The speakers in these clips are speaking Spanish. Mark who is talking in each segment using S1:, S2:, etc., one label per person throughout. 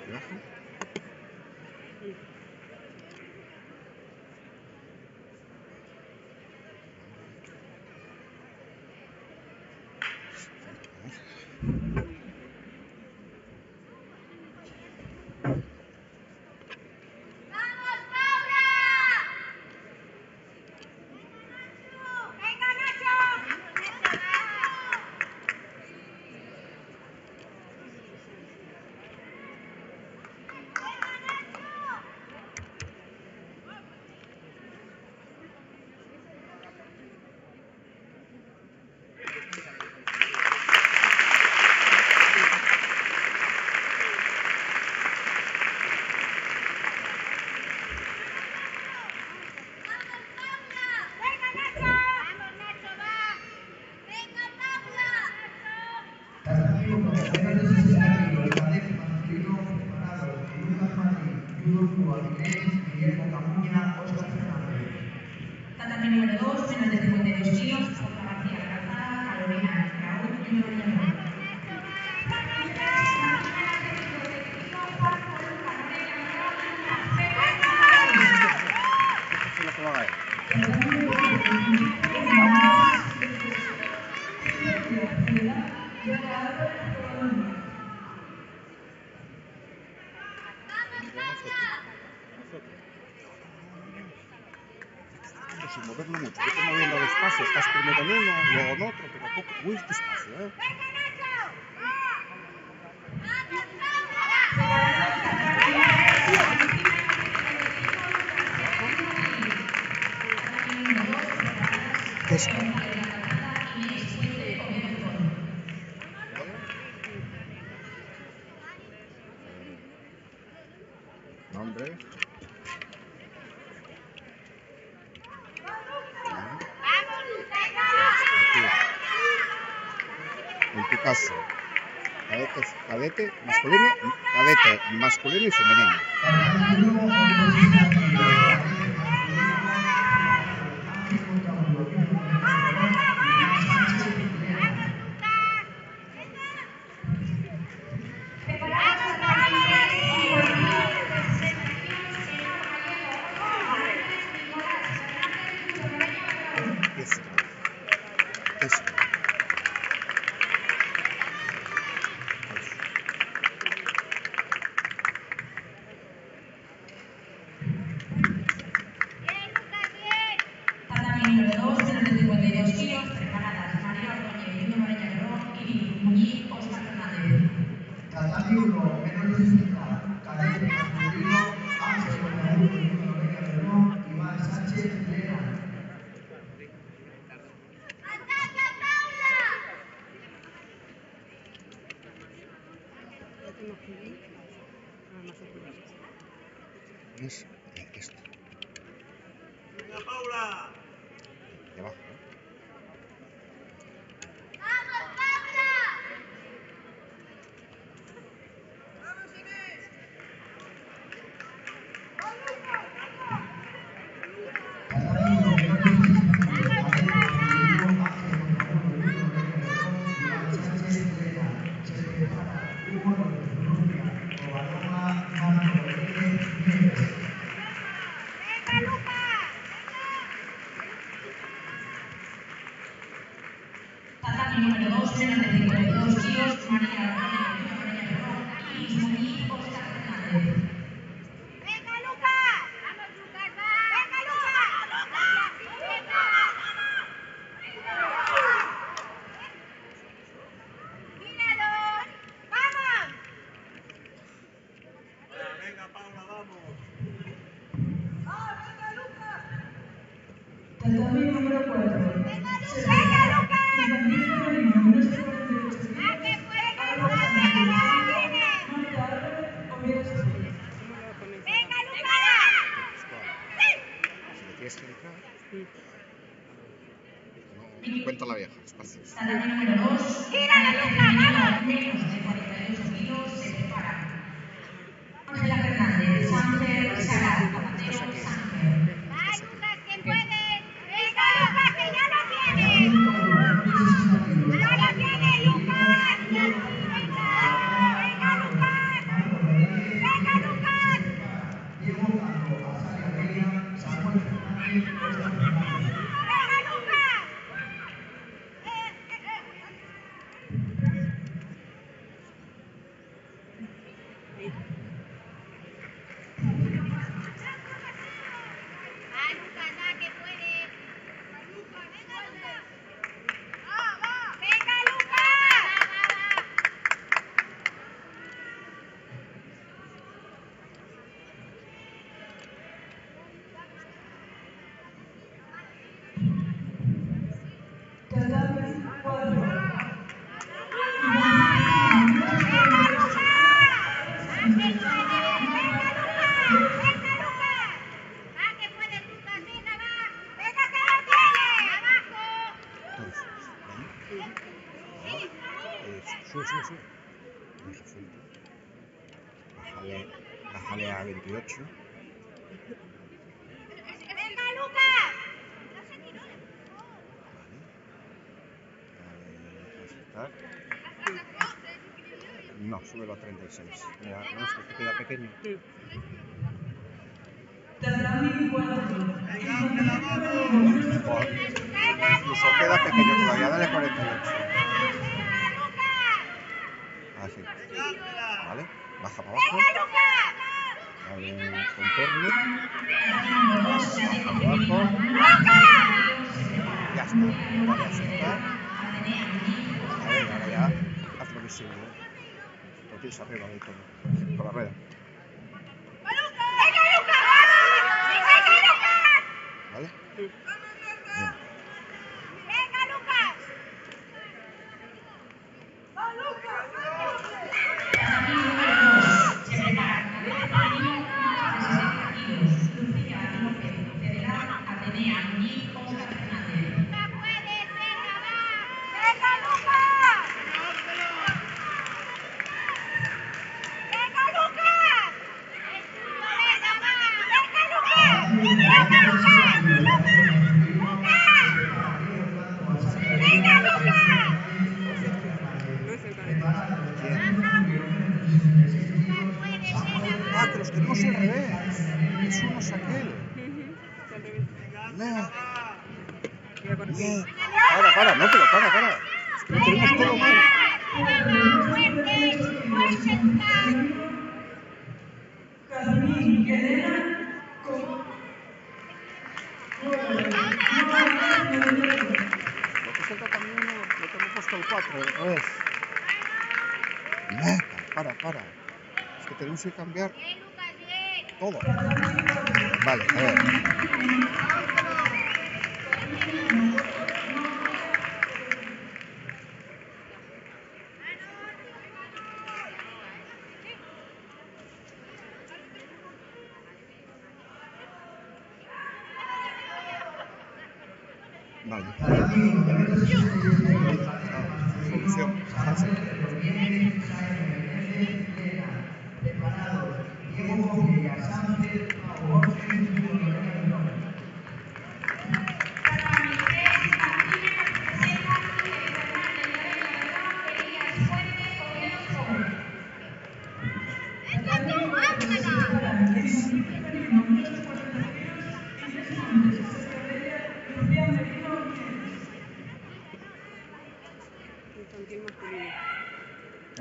S1: Debajo.
S2: Tatami número 2, menos de 52 kilos, Jorge García de Calzada, Carolina Raúl y María Román.
S1: Sin moverlo mucho, vete moviendo despacio, estás primero en uno, luego en otro, pero poco, muy despacio, ¿eh? Esto. Nombre. En tu caso, cadete masculino y femenino. Esto.
S2: Tatami número 2, menos de 52 kilos, preparadas María Ordóñez, Yuno María Guerrero y Muñiz Óscar Fernández.
S3: Tatami 1, menos de 60, cadete masculino, Ángel Raúl, Yuno María Guerrero, Iván Sánchez, Lena.
S1: Es esto.
S4: ¡Venga, Paula!
S1: Debajo.
S2: Tatami número 2, menos de 52 kilos, María Ordóñez, Yuno María Guerrero y Muñiz Óscar Fernández.
S5: ¡Venga, Lucas! ¡Vamos, Lucas, va! ¡Venga, Lucas! ¡Míralos! ¡Vamos!
S4: Venga, Paula, vamos.
S5: ¡Venga, Lucas!
S2: Tatami número 4.
S5: ¡Venga, Lucas! ¡A que puede, Lucas! ¡Venga, ¡venga, Lucas!
S1: Si le quieres centrar, no, cuenta la vieja, despacio.
S2: Tatami número 2,
S5: ¡Gírale, Lucas!
S2: menos de 48 kilos, se prepara Ángela Fernández, Sánchez, Sara, Zapatero, Sánchez.
S5: ¡Va, Lucas, que puedes! ¡Venga, Lucas, que ya lo tienes! ¡Ya lo tienes, Lucas! ¡Venga, Lucas!
S1: sube. Deja suelto. Bájale a 28.
S5: ¡Venga, Lucas!
S1: Vale. No, súbelo a 36. Mira, no, es que te queda pequeño. Incluso queda pequeño todavía, dale 48. Así. Vale, baja para abajo. Dale contorno. Baja abajo. Ya está. Vale, así está. A ver, ahora ya hazlo visible. Lo tienes arriba de todo. Con la rueda. ¿Vale? Bien.
S5: ¡Venga, Lucas!
S1: Ah, que los tenemos al revés. Es uno es aquel. No. No. Para, no, pero para. Es que lo tenemos todo mal. Lo que salta también lo tengo puesto el 4, al revés. No, para. Es que tenemos que cambiar todo. Vale, a ver. Vale. Solución.
S3: Preparados. Diego Cofilla, Sánchez, Jorge,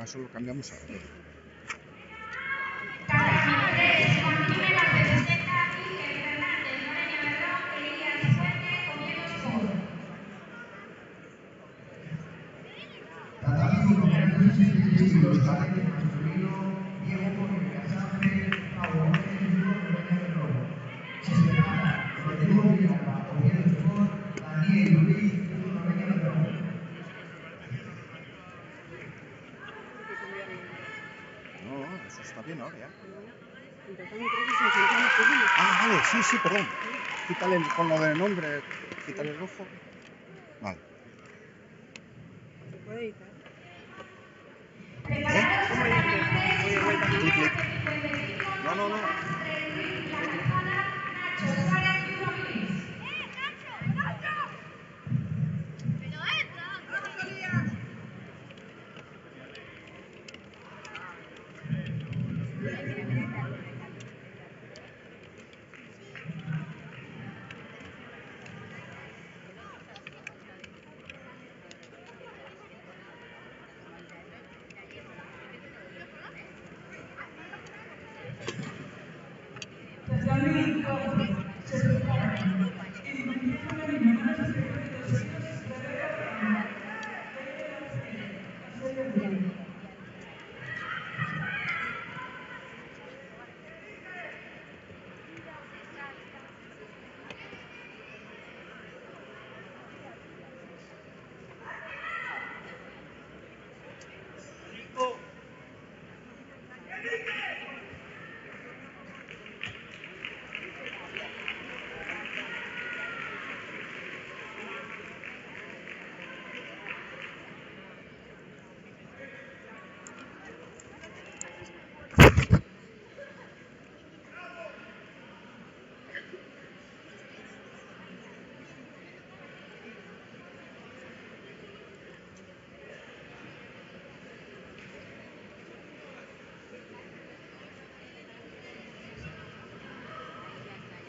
S1: Eso lo cambiamos ahora. No, eso está bien ahora ya. Ah, vale, sí, perdón. Quítale con lo del nombre, quítale el rojo. Vale.
S6: ¿Se puede editar?
S1: Clic. No.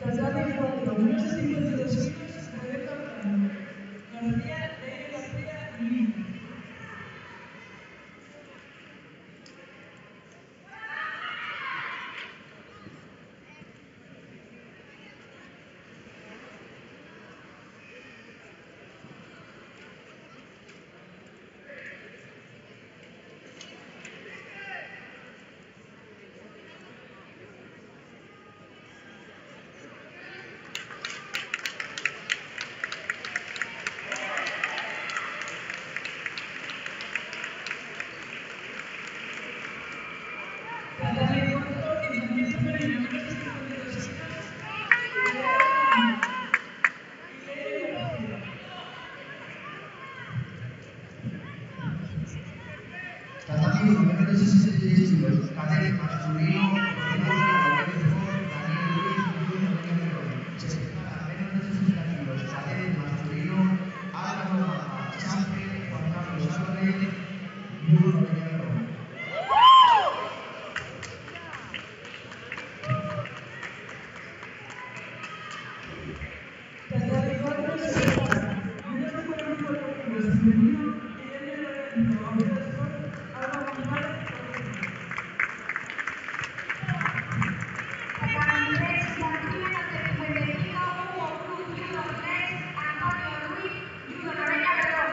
S2: Tatami 4, menos de 52 kilos, Rebeca Blanco. García, Leire García, Lima. Tatami 4, Infantil Femenina, menos de 52 kilos, Rebeca Blanco. Y Leire García.
S3: Tatami 1, menos de 66 kilos, cadete masculino, Rodrigo Caloré Ford, Daniel Luis, Bruno Peña Perón. Se separa menos de 60 kilos, cadete masculino, Álvaro Baja, Champe, Juan Carlos Álvarez, Bruno Peña Perón.
S2: Tatami 4, se separa. Menos de 44 kilos, femenino, Irene Lorenzo, Abuela Sport, Alba González, Torrejón.
S5: Tatami 3, infantil menos de 55, Hugo Cruz, judo 3, Antonio Ruiz, judo Lorena Perdón.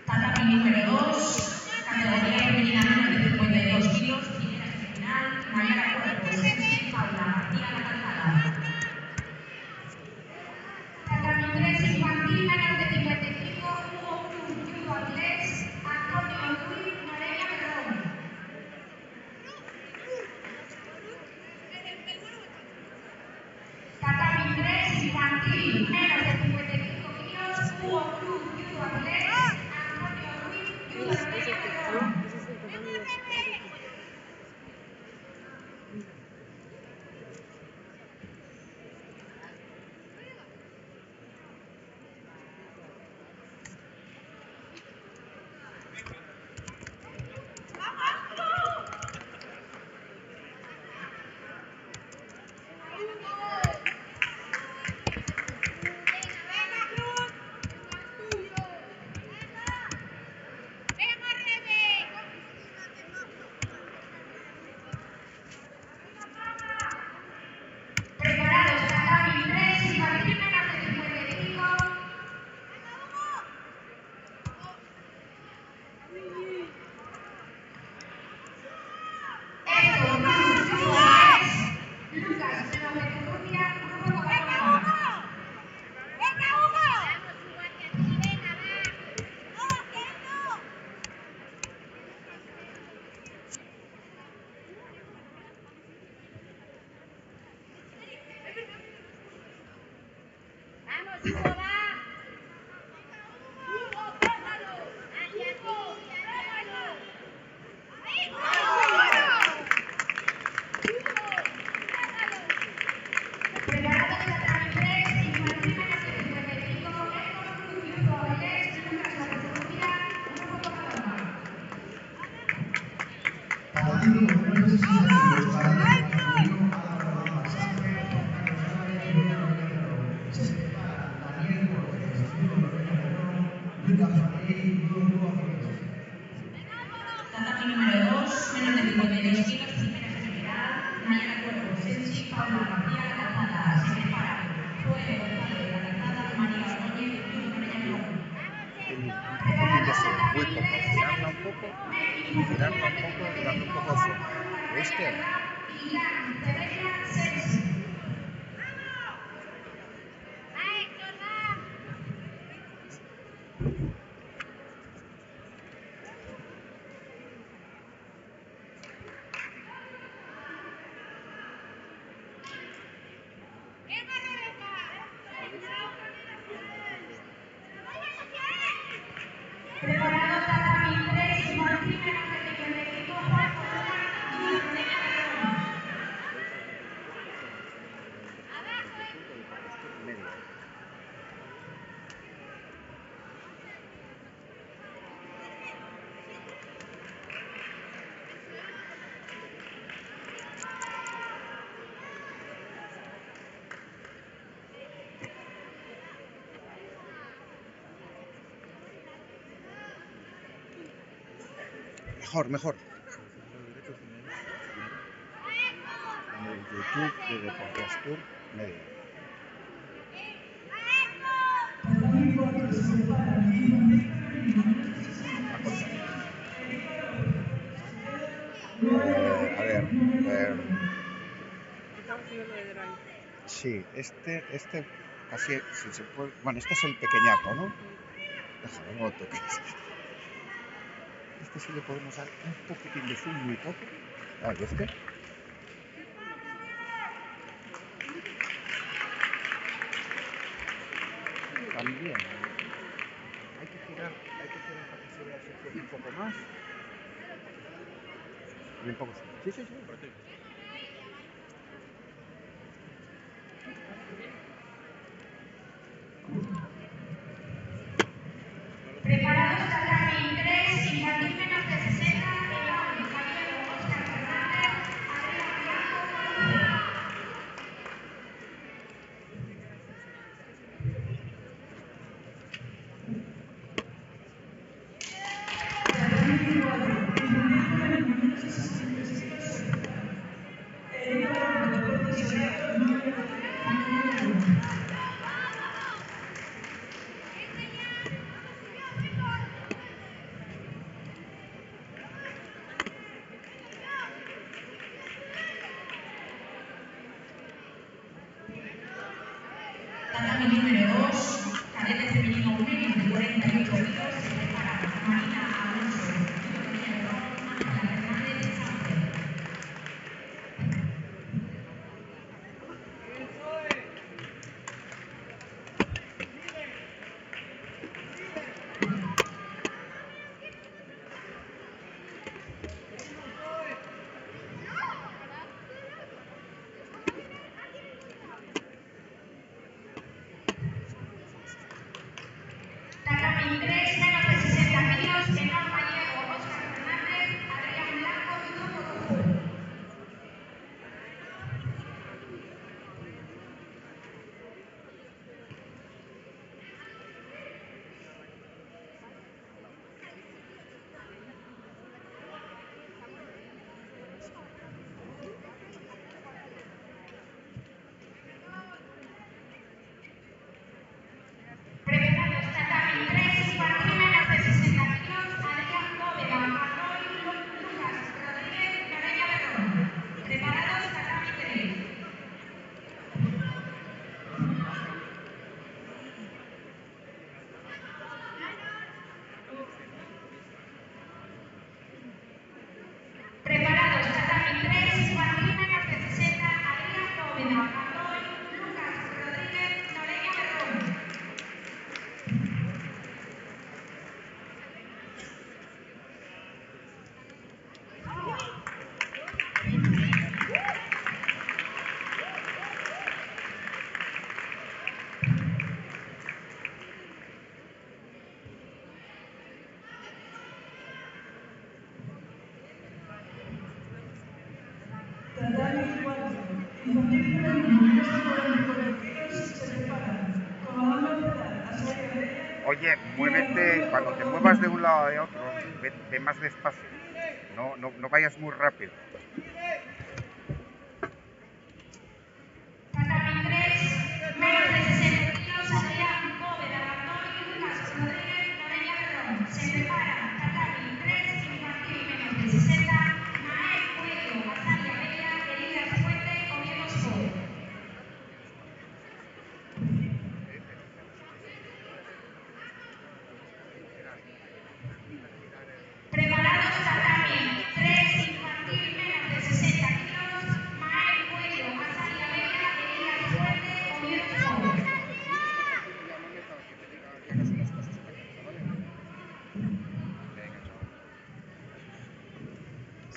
S2: Tatami número 2, categoría femenina menos de 52 kilos, primera semifinal, Mariana Cuerpos, Ceci, Paula, Martina La Calzada.
S5: Tatami 3, infantil menos de 55, Hugo Cruz, judo 3, Antonio Ruiz, Lorena Perdón. Tatami 3, infantil menos de 55 kilos, Hugo Cruz, judo 3, Antonio Ruiz, judo Lorena Perdón.
S6: Ese es el tatami de
S5: Preparados, tatami 3, infantil menos de 55. Héctor Cruz, judo 3, Lucas Rubia, Grupo Coca-Cola. ¡Venga, Hugo! Vamos, Hugo, hacia ti, venga, va. ¡Oh, que no! Vamos, Hugo, va. Hugo, cójalo. Hacia ti, cójalo. ¡Ahí, Preparados, tatami 3, infantil menos de 55, Héctor Cruz, judo 3, Lucas Rubia, Grupo Coca-Cola.
S3: Tatami 1, menos de 60 kilos, cadete masculino, Álvaro Baja, Champe, Juan Carlos Álvarez, Bruno Peña Perón. Se separa Daniel Borges, Bruno Peña Perón, Lucas Farey, Bruno Afores.
S2: Tatami número 2, menos de 52 kilos, primera semifinal, Mariana Cuerpos, Ceci, Paula, Martina La Calzada. Se separa Joel González La Calzada, María Ordóñez, judo Peña Perón.
S1: Tiene que ser muy poco, girarla un poco, darle un poco de fuerza. ¿Viste?
S5: Irán, Cervera, Sergi. ¡Va, Héctor, va! ¡Venga, Rebeca! Preparados, tatami 3, infantil menos de 55, Juan Corona, judo Lorena Perdón.
S1: Mejor, mejor. En el YouTube de Deportes Tour Media. A ver,
S6: Estamos haciendo lo de Drive.
S1: sí, este casi, si se puede, bueno, este es el pequeñaco, ¿no? Déjame, no lo toques. Este sí le podemos dar un poquitín de zoom, muy poco. Ah, ¿y este? También. Hay que girar para que se vea ese un poco más. Y un poco. Sí, sí, sí.
S2: Preparados para el 3, infantil menos de 60, León, Javier, Oscar Fernández, Adrián Blanco, Tatami número 2, cadete femenino menos de 48 kilos, se prepara Marina Alonso, Antonia Lebrón, Ángela Fernández de Sánchez. Tatami 3, menos de 60 kilos, menor gallego, Oscar Fernández, Adrián Blanco y Grupo Rojo. Preparados Tatami 3, infantil menos de 60 kilos, Adrián Bóveda, Arroy, Lucas Rodríguez, Noreña Berrón. Preparados Tatami 3. Preparados Tatami 3, infantil menos de 60, Adrián Bóveda, Arroy, Lucas Rodríguez, Noreña Berrón.
S7: Tatami 4, infantil femenino menos de 44 kilos, se prepara Comodoro Pedal, Azaria Bella.
S1: Oye, muévete, cuando te muevas de un lado a de otro, ve más despacio. No vayas muy rápido.
S2: Tatami 3, menos de 60 kilos, Adrián Bóveda, Arroy, Lucas Rodríguez, Noreña Berrón. Se prepara Tatami 3, infantil menos de 60, Nael Cuello, Azaria Bella, Elías Fuente, Oviedo Sport. Preparados Tatami 3, infantil menos de 60 kilos, Nael Cuello, Azaria Bella, Elías Fuente, Oviedo Sport.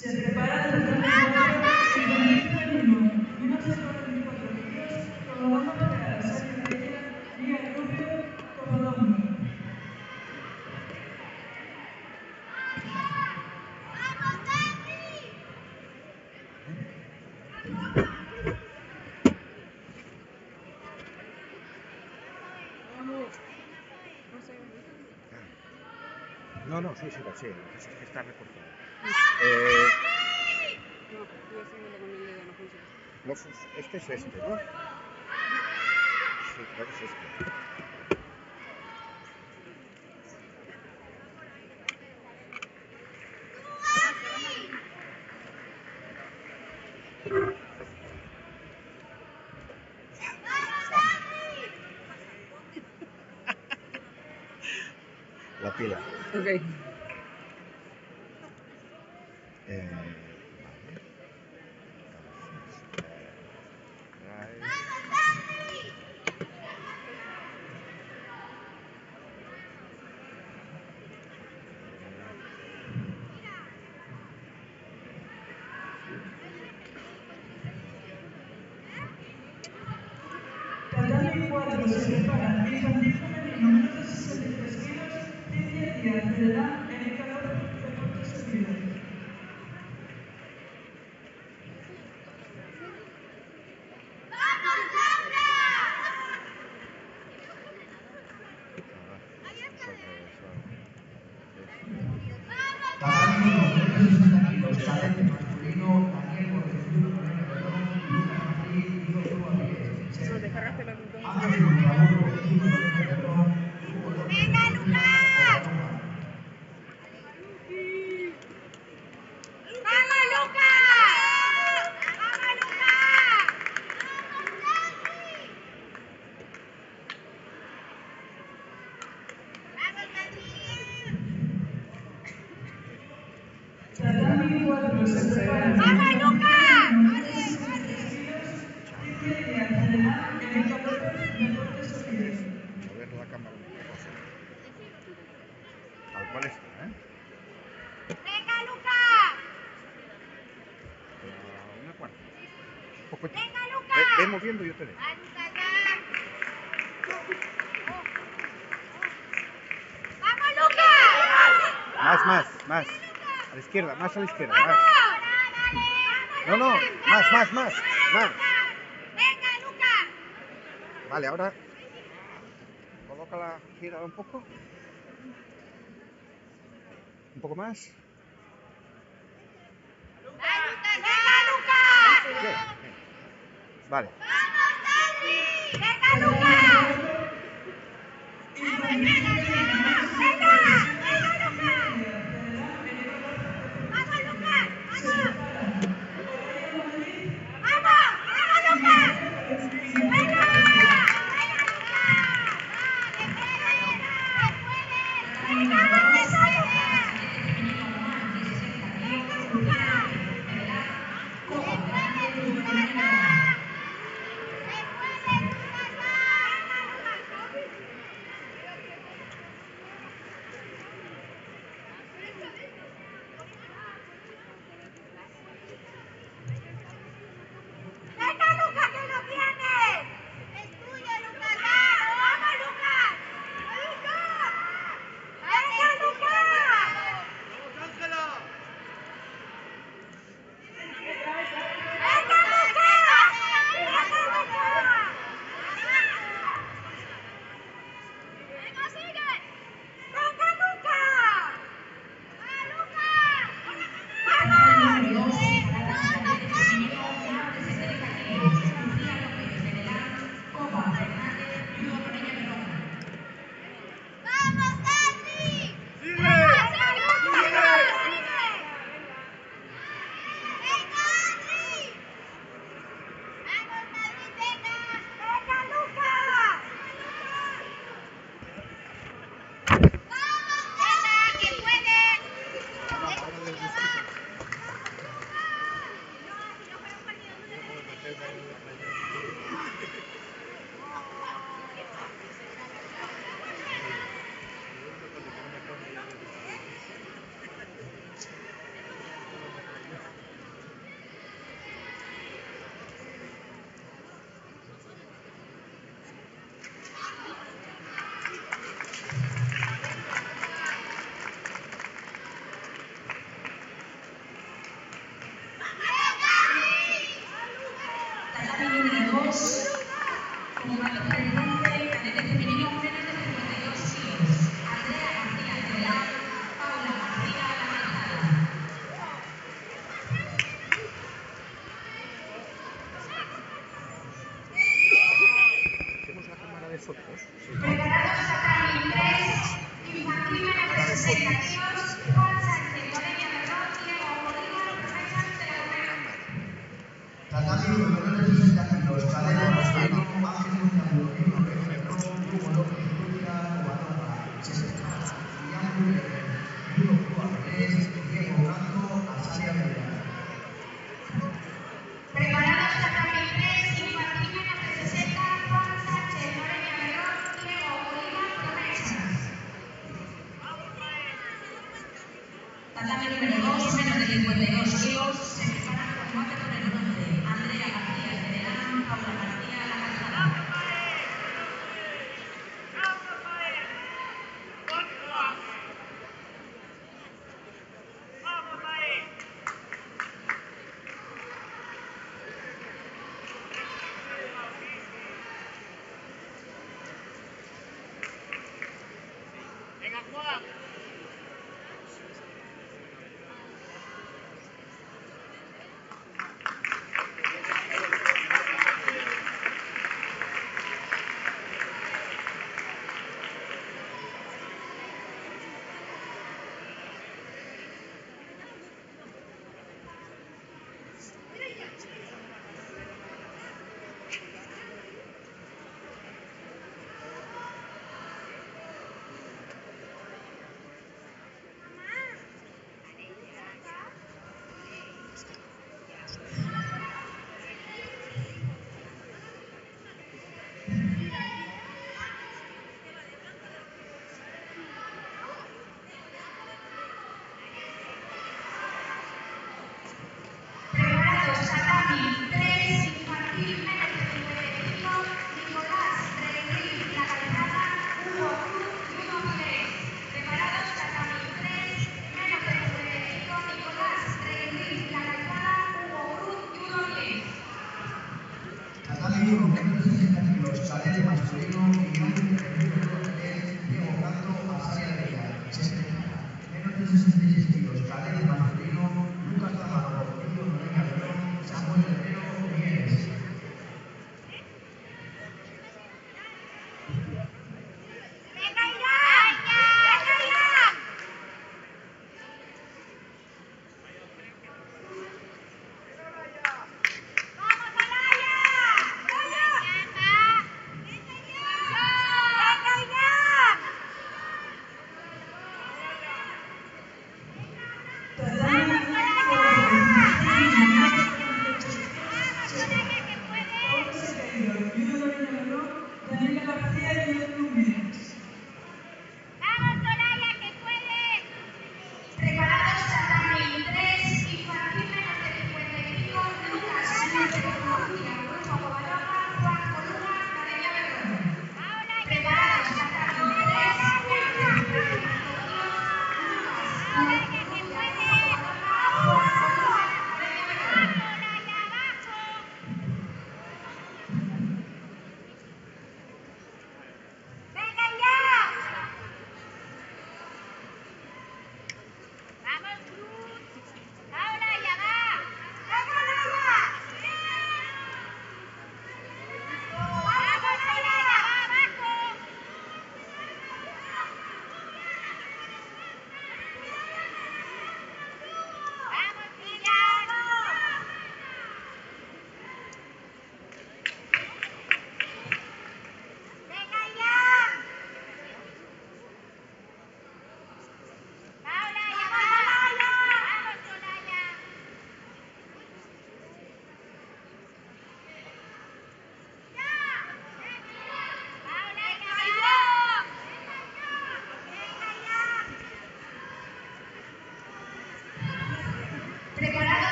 S7: Se prepara Tatami 4, infantil femenino menos de 44 kilos, Comodoro Pedal, Azaria Bella, Lía Rubio, Copodongo.
S6: Vamos. No sé.
S1: No, sí, lo que pasa es que está recortado.
S6: No, estoy haciéndolo con el dedo, no funciona.
S1: No, este es este, ¿no? Sí, creo que es este. La pila.
S6: Ok.
S1: Vale.
S7: Tatami 4 se prepara infantil femenino menos de 63 kilos, Cintia Díaz de la en el calor Deportes Unidos.
S3: Tatami 1 menos de 60 kilos, cadete masculino, Daniel Montezuma, Lorena Berrón, Lucas Martín y Joshua Pires.
S6: No, descargaste los dos.
S3: Ángel Mondragón, Montezuma, Lorena Berrón, Hugo López,
S5: ¡Venga, Lucas! ¡Vamos, Lucas! ¡Vamos, Lucas! ¡Vamos,
S7: Tatami 4 se prepara
S5: ¡Vamos, Lucas!
S7: menos de 63 kilos, Cintia Díaz de la en el calor Deportes Unidos.
S1: Mover la cámara un poco así. Tal cual está, ¿eh?
S5: ¡Venga, Lucas!
S1: Una cuarta. Un poco.
S5: ¡Venga, Lucas!
S1: Ve moviendo y yo te dejo.
S5: ¡Va, Lucas, va! ¡Vamos, Lucas!
S1: Más. A la izquierda, más a la izquierda.
S5: ¡Vamos!
S1: Más. No, más.
S5: ¡Venga, Lucas!
S1: Vale, ahora colócala, gira un poco. Un poco más.
S5: ¡Va, Lucas! ¡Venga, Lucas!
S1: Bien. Vale.
S5: ¡Vamos, Dani! ¡Venga, Lucas! ¡Venga, Lucas! ¡Vamos, Lucas! ¡Vamos! ¡Vamos, Lucas! ¡Venga!
S2: 52, menos de 52 kilos, se preparan con combate por el bronce. Andrea García Federán, Paula García La Calzada. Preparados, tatami, 3, infantil, menos de 55, Nicolás Reguil, La Calzada, Hugo Cruz y 1-3. Preparados, tatami, 3, menos de 55, Nicolás Reguil, La Calzada, Hugo Cruz y 1-10.
S3: Tatami 1, menos de 60 kilos, cadete masculino, guión de Diego Canto, Azaria Leia. Se prepara, menos de 66 kilos, cadete masculino, Lucas Tamargo, Emilio Moreña León, Samuel Herrero, Mieres.
S5: ¡Venga, Irán! ¡Venga, Irán! ¡Vamos, Alaya! ¡Vamos!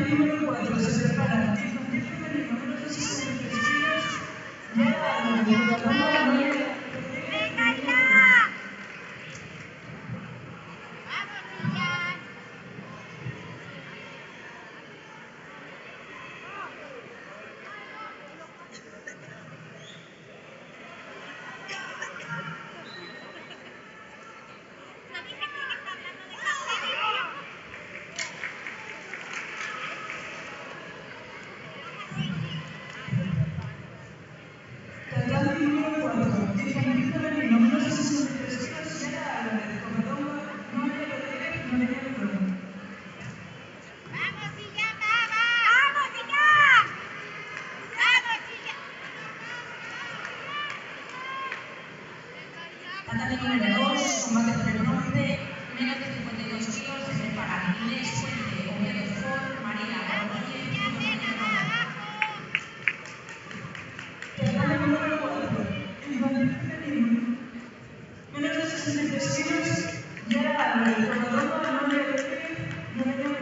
S7: número 4 se prepara infantil femenino menos de 63 kilos. Llega a la plataforma Noelia Rodríguez Muñoz. Tatami número 4 infantil femenino menos de 63 kilos. Llega a la red Covadonga Noelia Rodríguez Muñoz.
S5: ¡Vamos, Silla, vamos! ¡Vamos, Silla! ¡Vamos, Silla!
S2: Tatami número 2, combate por el bronce, menos de 52 kilos, se prepara Inés Puente, Oviedo Ford, María Rodríguez,
S7: Tatami número 4 infantil femenino menos de 63 kilos. Llega a la red Covadonga Noelia Rodríguez Muñoz.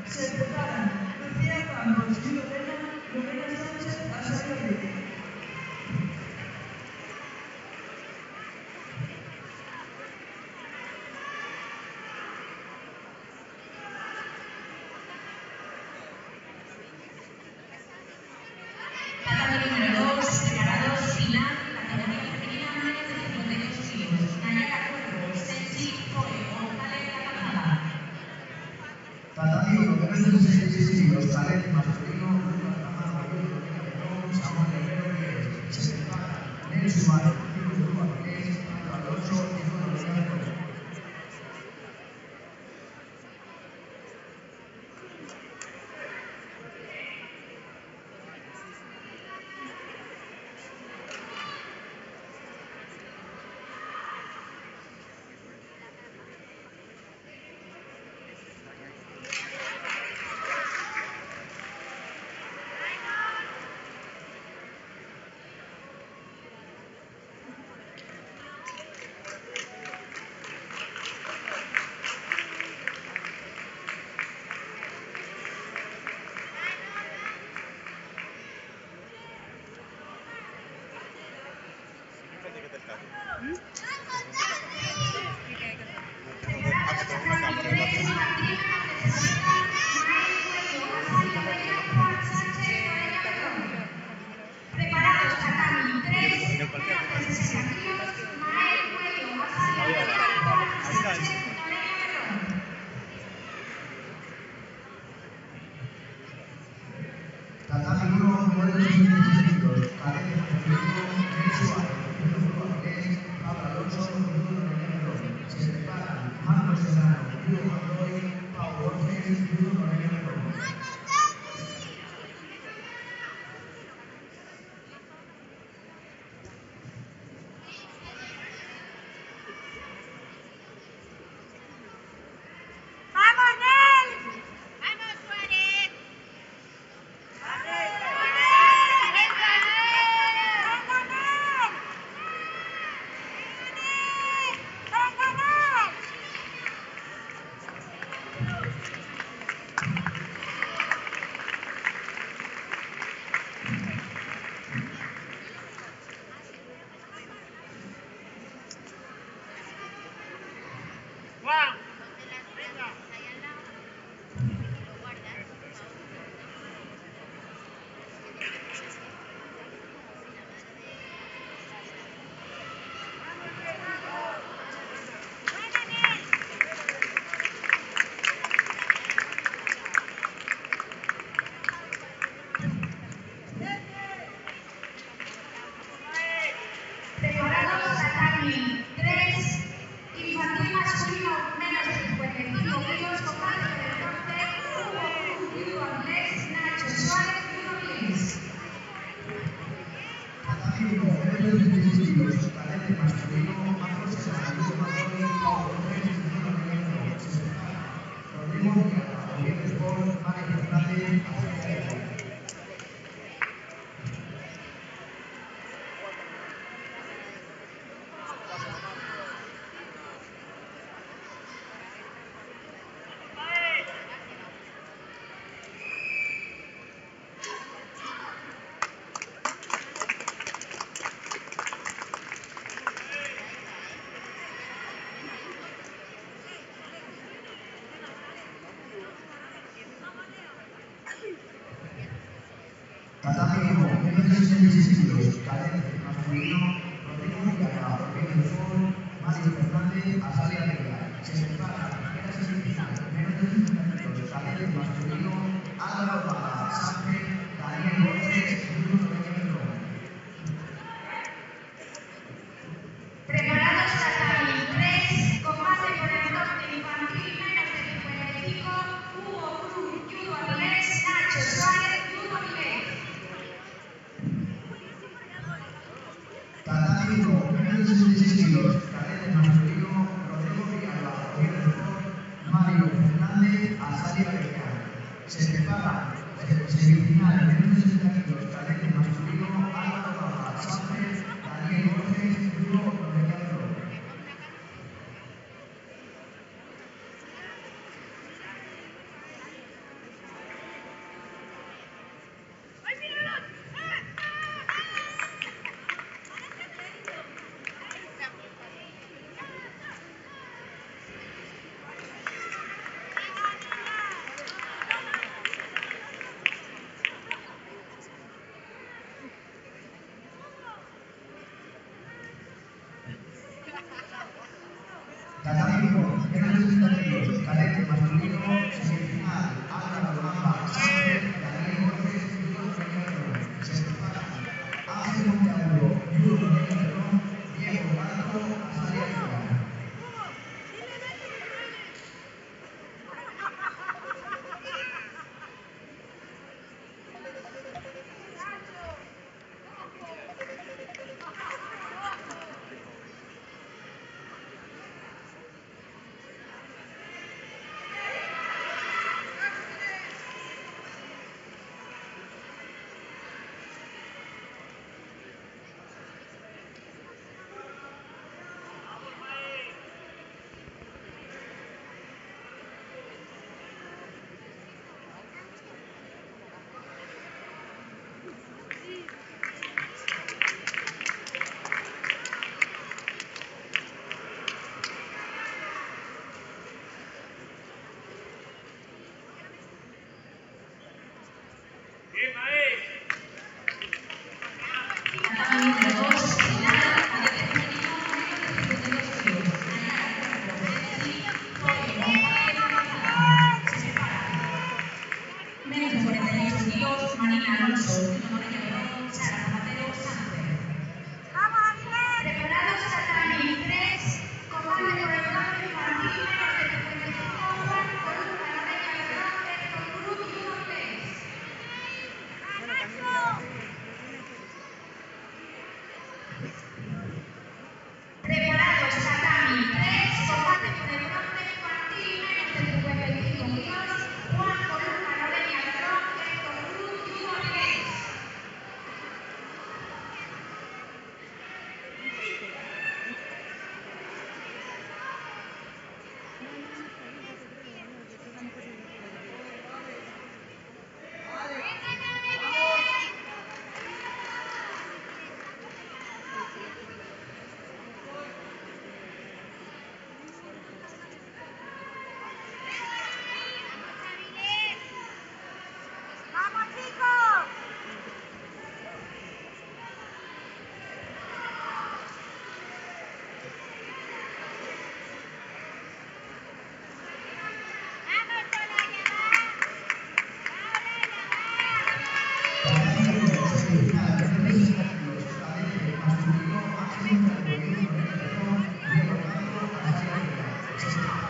S7: Se preparan Lucía Campos, Gil Elena, Lorena Sánchez, Asario Reyes.
S2: Tatami número 2, preparados final, categoría femenina, menos de 52 kilos. Nayara Cuervo, Sensi, Joe, González, La Calzada.
S3: Tatami 1 menos de 66 kilos. Cadet masculino, Lucas Ramón, Lorena Berrón, Samuel Herrero Reyes. Se prepara Nelson Suárez, Martínez de Uruguay Reyes, Pedro Alonso y Juan Lorena Berrón.
S2: Preparados, Tatami 3, menos de 60 kilos, Mael Cuello, Asario Reyes, Juan Sánchez, Noelia Berrón.
S3: Tatami 1 menos de 66 kilos. Cadet masculino, Nelson Suárez, Martínez de Uruguay Reyes, Pablo Alonso y Juan Lorena Berrón. Se preparan Marcos Serrano, Julio Monroy, Pau Borges y Juan Lorena Berrón.
S5: ¡Vamos, Nel! ¡Vamos, Suárez! ¡Venga, Nel! ¡Venga, Nel! ¡Venga, Nel!
S4: ¡Juan!
S2: Preparados, Tatami 3, infantil masculino, menos de 55 kilos, combate por el bronce, Hugo, Hugo Andrés, Nacho Suárez, Bruno Vilés.
S3: Tatami 1 menos de 66 kilos. Cadet masculino, Marcos Serrano, Julio Monroy, Pau Borges y Juan Lorena Berrón. Se prepara Rodrigo Villara, Oviedo Sport, Mari Fernández, Asario Reyes. Tatami 1, menos de 66 kilos, cadete masculino, Rodrigo Villarreal, Rodrigo de Ford, Mario Fernández, Azalia Vega. Se prepara primera semifinal, menos de 60 kilos, cadete masculino, Álvaro Pala, Sánchez, Daniel Borges, Bruno Peñero.
S2: Preparados tatami 3, combate por el bronce infantil menos de 55, Hugo Cruz, judo inglés, Nacho Suárez, judo inglés.
S3: Tatami 1, menos de 66 kilos, cadete masculino, Rodrigo Villalba, Rodrigo de Ford, Mario Fernández, Azalia Vega. Se prepara semifinal, menos de 60 kilos, cadete masculino, Álvaro Pala, Sánchez, Daniel Borges, Bruno Peñero. Tatami 1, menos de 60 kilos, cadete masculino, semifinal, Álvaro Lamba, Sánchez, Daniel Borges, Bruno Peñero. Se prepara Ángel Monteagudo, Bruno Peñero, Diego Blanco, Azalia Vega.
S4: Bien, ahí.
S2: Tatami número 2, final, cadete femenino, menos de 52 kilos, Nayara Borges, Jorge González, González. Se prepara menos de 48 kilos, Marina Alonso, judo inglés, Sara Zapatero, Sánchez. Preparados tatami 3, combate por el bronce infantil menos de 55, Juan Columna, Lorena Berrón, Héctor Cruz, judo inglés. Preparados tatami 3, combate por el bronce infantil menos de 55 kilos, Juan Columna, Lorena Berrón, Héctor Cruz, judo inglés.
S5: ¡Vamos, chicos! ¡Vamos con la llamada!
S3: Tatami 1, semifinal, menos de 60 kilos, cadete masculino, Ángel Monteagudo, Rodrigo de Ford, Diego Blanco, Azalia Vega. Se prepara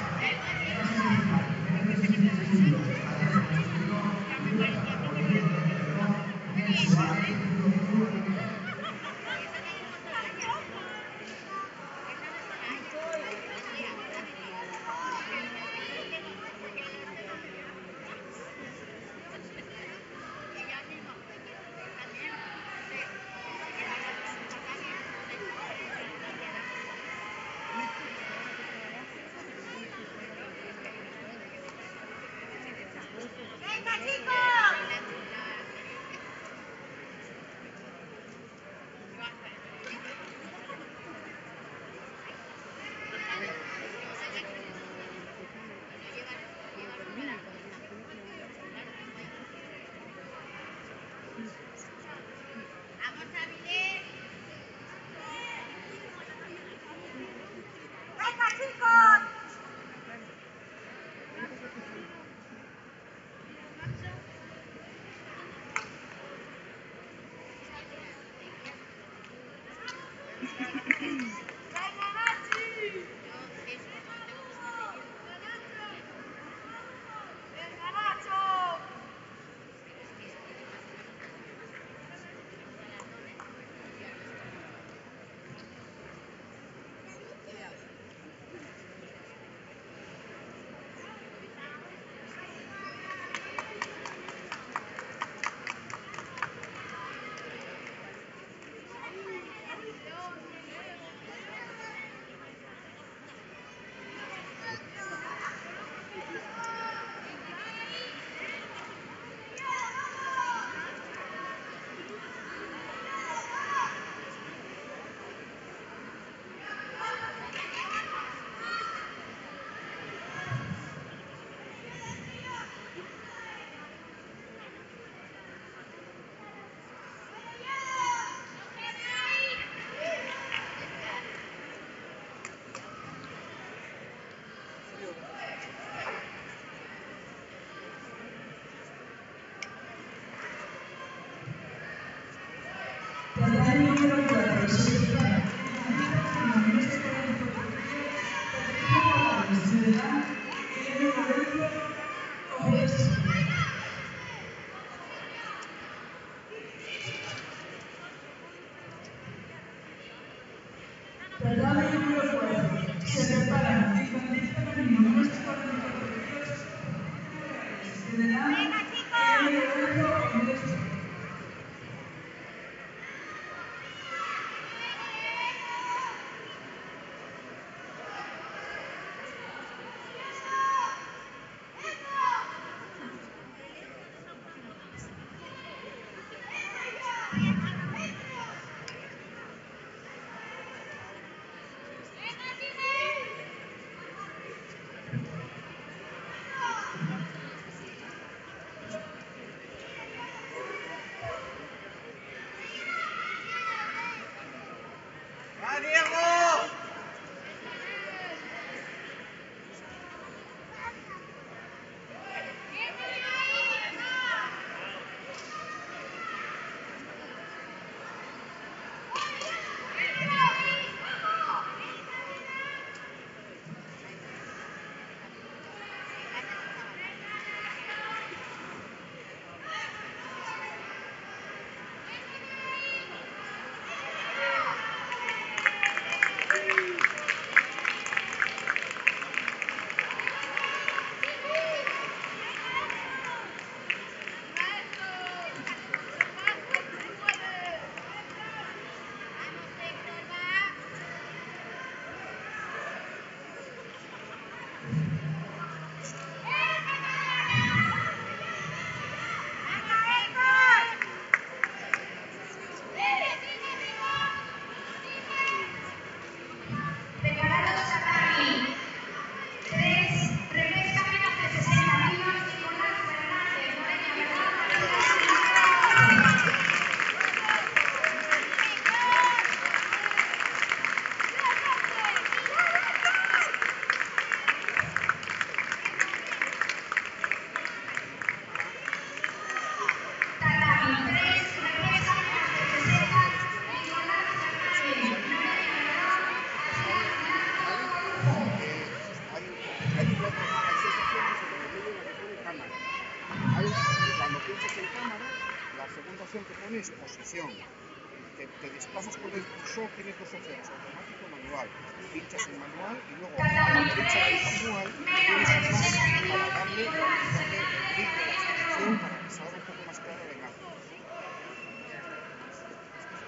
S3: primera semifinal, menos de 66 kilos, cadete masculino, Bruno Rodrigo Peñero, Nel Suárez, Bruno Peñero.
S5: ¡Venga, chicos!
S7: Dani Lorenzo y Néstor.
S4: ¡Va, Diego!
S2: Preparados Tatami. 3, refresca menos de 60 kilos, Nicolás Fernández, Noreña Verdad, Tatami. 3, refresca menos de 60, Nicolás Fernández, Noreña Verdad,
S1: Hay sensaciones en el medio en la que pone cámara. Cuando pinchas en cámara, la segunda opción que pone es posición. Te desplazas con el cursor, tienes dos opciones, automático o manual. Pinchas en manual y luego a la derecha del manual tienes un más para darle clic de la exposición para que salga un poco más clara la imagen.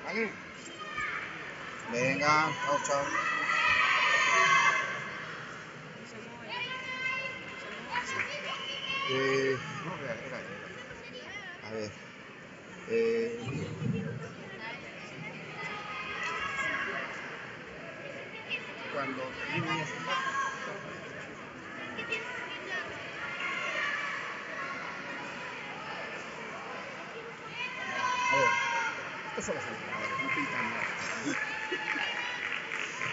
S1: ¿Vale? Venga, chao, chao. No, era. A ver. Cuando termine de filmar. A ver, esto son los entrenadores, no pintan nada.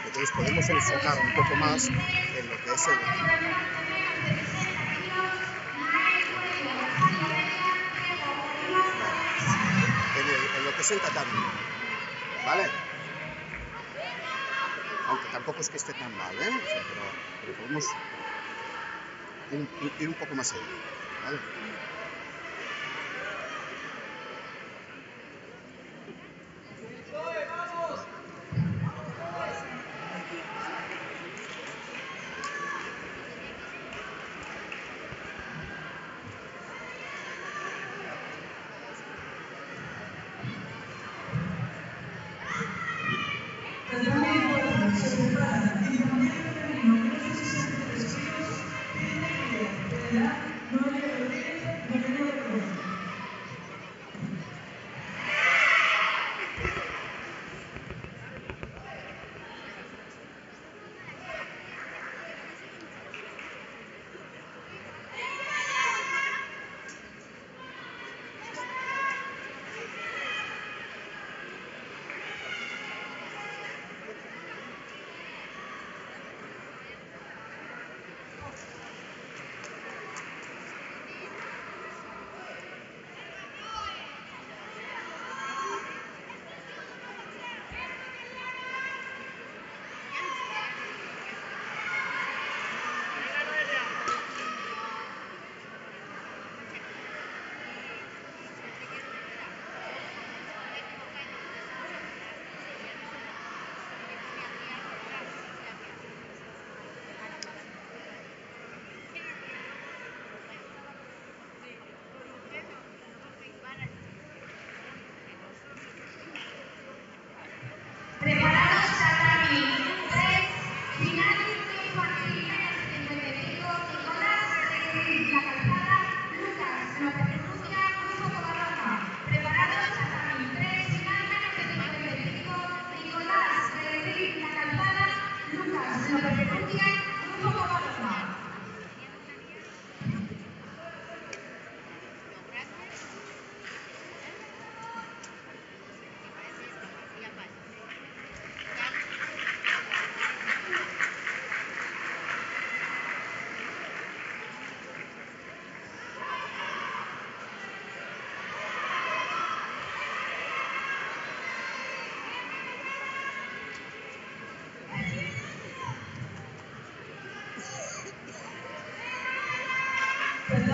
S1: Entonces podemos enfocar un poco más en lo que es en lo que es el tatami, ¿vale? Aunque tampoco es que esté tan mal, ¿eh? O sea, pero podemos ir un poco más allá, ¿vale?
S7: Tatami 4 se prepara infantil femenino menos de 63 kilos, Felipe Miguel, Federal, Noelia Rodríguez,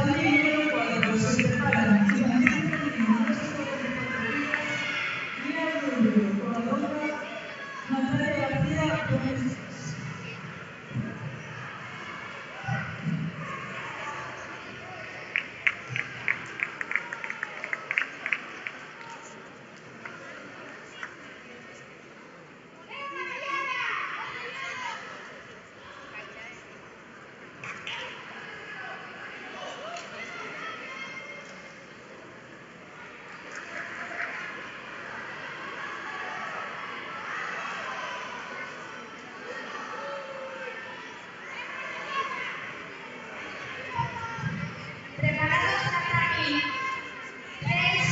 S7: Tatami número 4. Se prepara. Infantil femenino. Unos 44 kilos. Lía Rubio. Covadonga. Natalia García. Domésticas.
S2: Preparados tatami 3,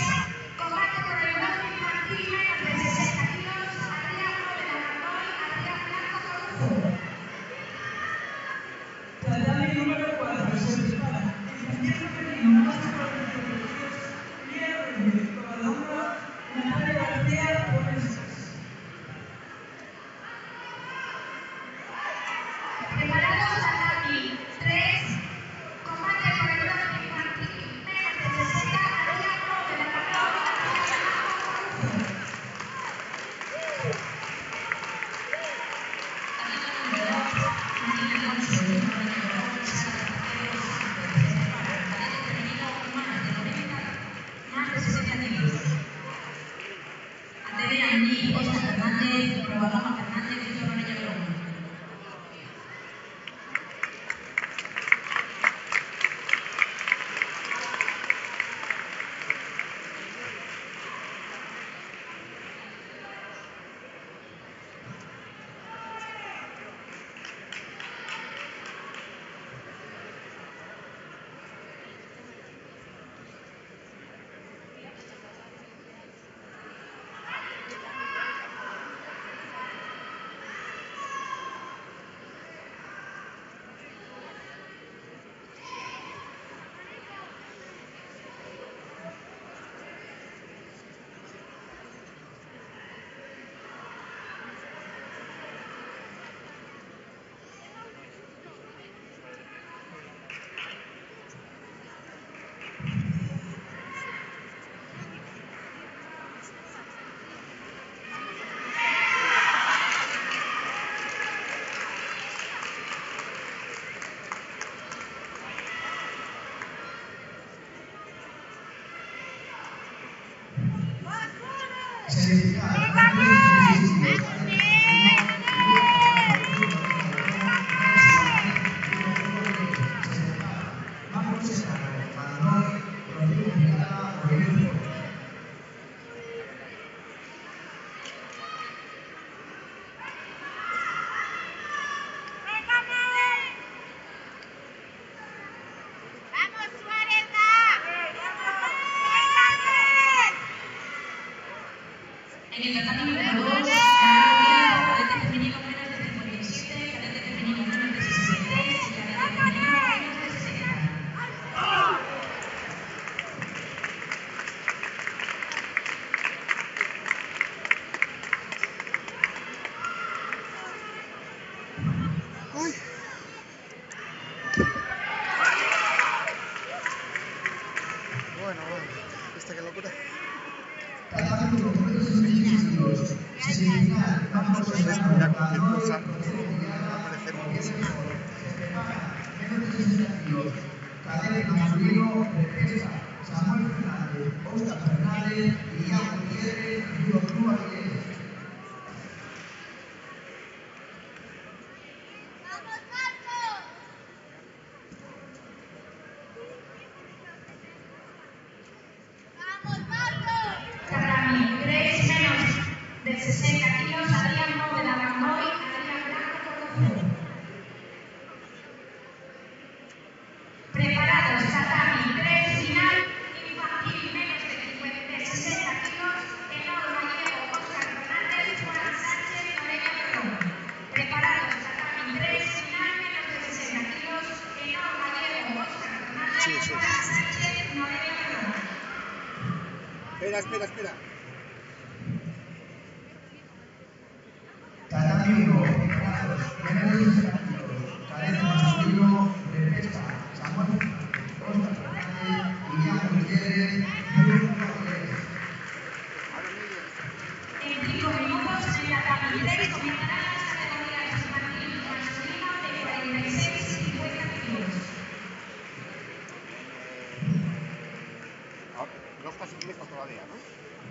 S2: combate por el bronce infantil menos de 60 kilos, Adrián Bóveda Mardoy, Adrián Blanco Corujo.
S7: Tatami número 4. Se prepara. Infantil femenino. Unos 44 kilos. Lía Rubio. Covadonga. Natalia García. Domésticas.
S2: Preparados tatami 3, combate por el bronce infantil menos de 60, Adrián Bóveda Mardoy, Adrián Blanco Corujo. Más de 60 kilos. Andrea Aní, Óscar Fernández, Covadonga Fernández, Víctor Orella Verón.
S5: ¡Vamos, Suárez! ¡Vamos!
S2: En el tatami número 2, ganando cadete femenino menos de 57, cadete femenino menos de 63 y cadete femenino menos de 60.
S1: Uy. Bueno, ¿viste qué locura?
S3: Tatami número 65 kilos. Semifinal. Vamos a
S1: Mira, cualquier cosa
S3: Mardoy,
S1: va a parecer muchísimo.
S3: menos de 60 kilos. Cadete masculino de pesca. Samuel Fernández, Óscar Fernández, Guillermo Gutiérrez, Judo Cruz Aguilera.
S5: ¡Vamos, Marcos! ¡Vamos, Marcos!
S2: Tatami 3, menos de 60 kilos, Adrián Bóveda Mardoy, Adrián Blanco Corujo. Preparados, tatami 3, final, infantil menos de 60 kilos, Enor Gallego, Óscar Fernández, Juan Sánchez, Noreña Perrón. Preparados, tatami 3, final, menos de 60 kilos, Enor Gallego, Óscar Fernández,
S1: Sí, sí.
S2: Juan Sánchez, Noreña Perrón.
S1: Espera.
S3: Tatami 1, preparados, menos de 60 kilos. Cadete masculino de pesca. Samuel Fernández, Óscar Fernández.
S1: No estás en directo todavía, ¿no?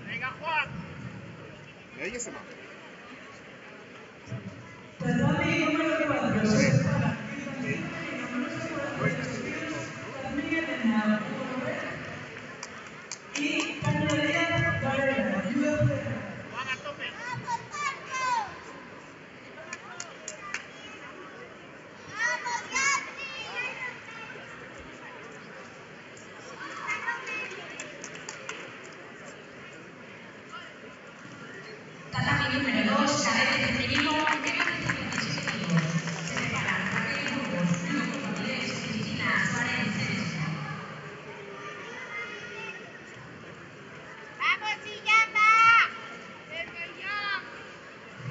S4: Venga, Juan.
S1: ¿Me oyes o no?
S7: Tatami número 4
S1: Sí.
S7: se para infantil femenino menos de 42 kilos, Carmen Elena Urre y Tania Díaz Varela, UFC.
S4: Juan, a tope.
S5: ¡Vamos, Marcos! ¡Vamos, Beatriz!
S2: Tatami número 2, cadete femenino, menos de 57 kilos. Se preparan Raquel Burgos, Luco Ramírez, Cristina Suárez, Celeste.
S5: ¡Vamos, Chillamba! ¡Venga ya!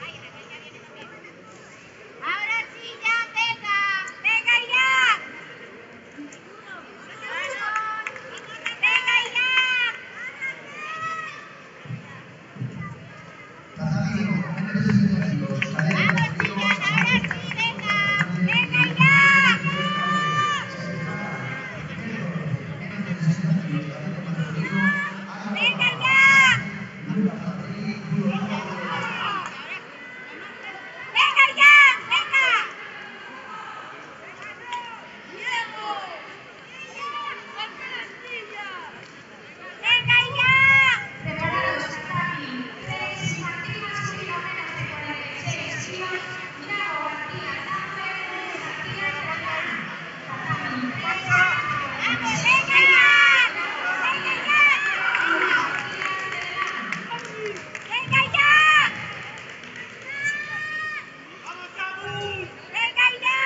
S5: ¡Ay, Raquel ya viene también! ¡Ahora sí, ya! ¡Venga! ¡Venga ya! ¡Venga ya!
S3: Tatami menos de 60 kilos, cadete
S5: ¡Vamos,
S3: femenino,
S5: Chillán! ¡Ahora sí! ¡Venga! ¡Venga ya! ¡Venga ya! ¡Venga ya! ¡Venga! ¡Diego! ¡Venga ya!
S2: Preparados Tatami, 3 infantil masculino menos de 46 kilos, Iago García Tánger, García Terrana. Tatami, 3
S5: ¡Vamos, venga ya! ¡Venga ya! ¡Venga ya!
S4: ¡Vamos, Samu!
S5: ¡Venga ya!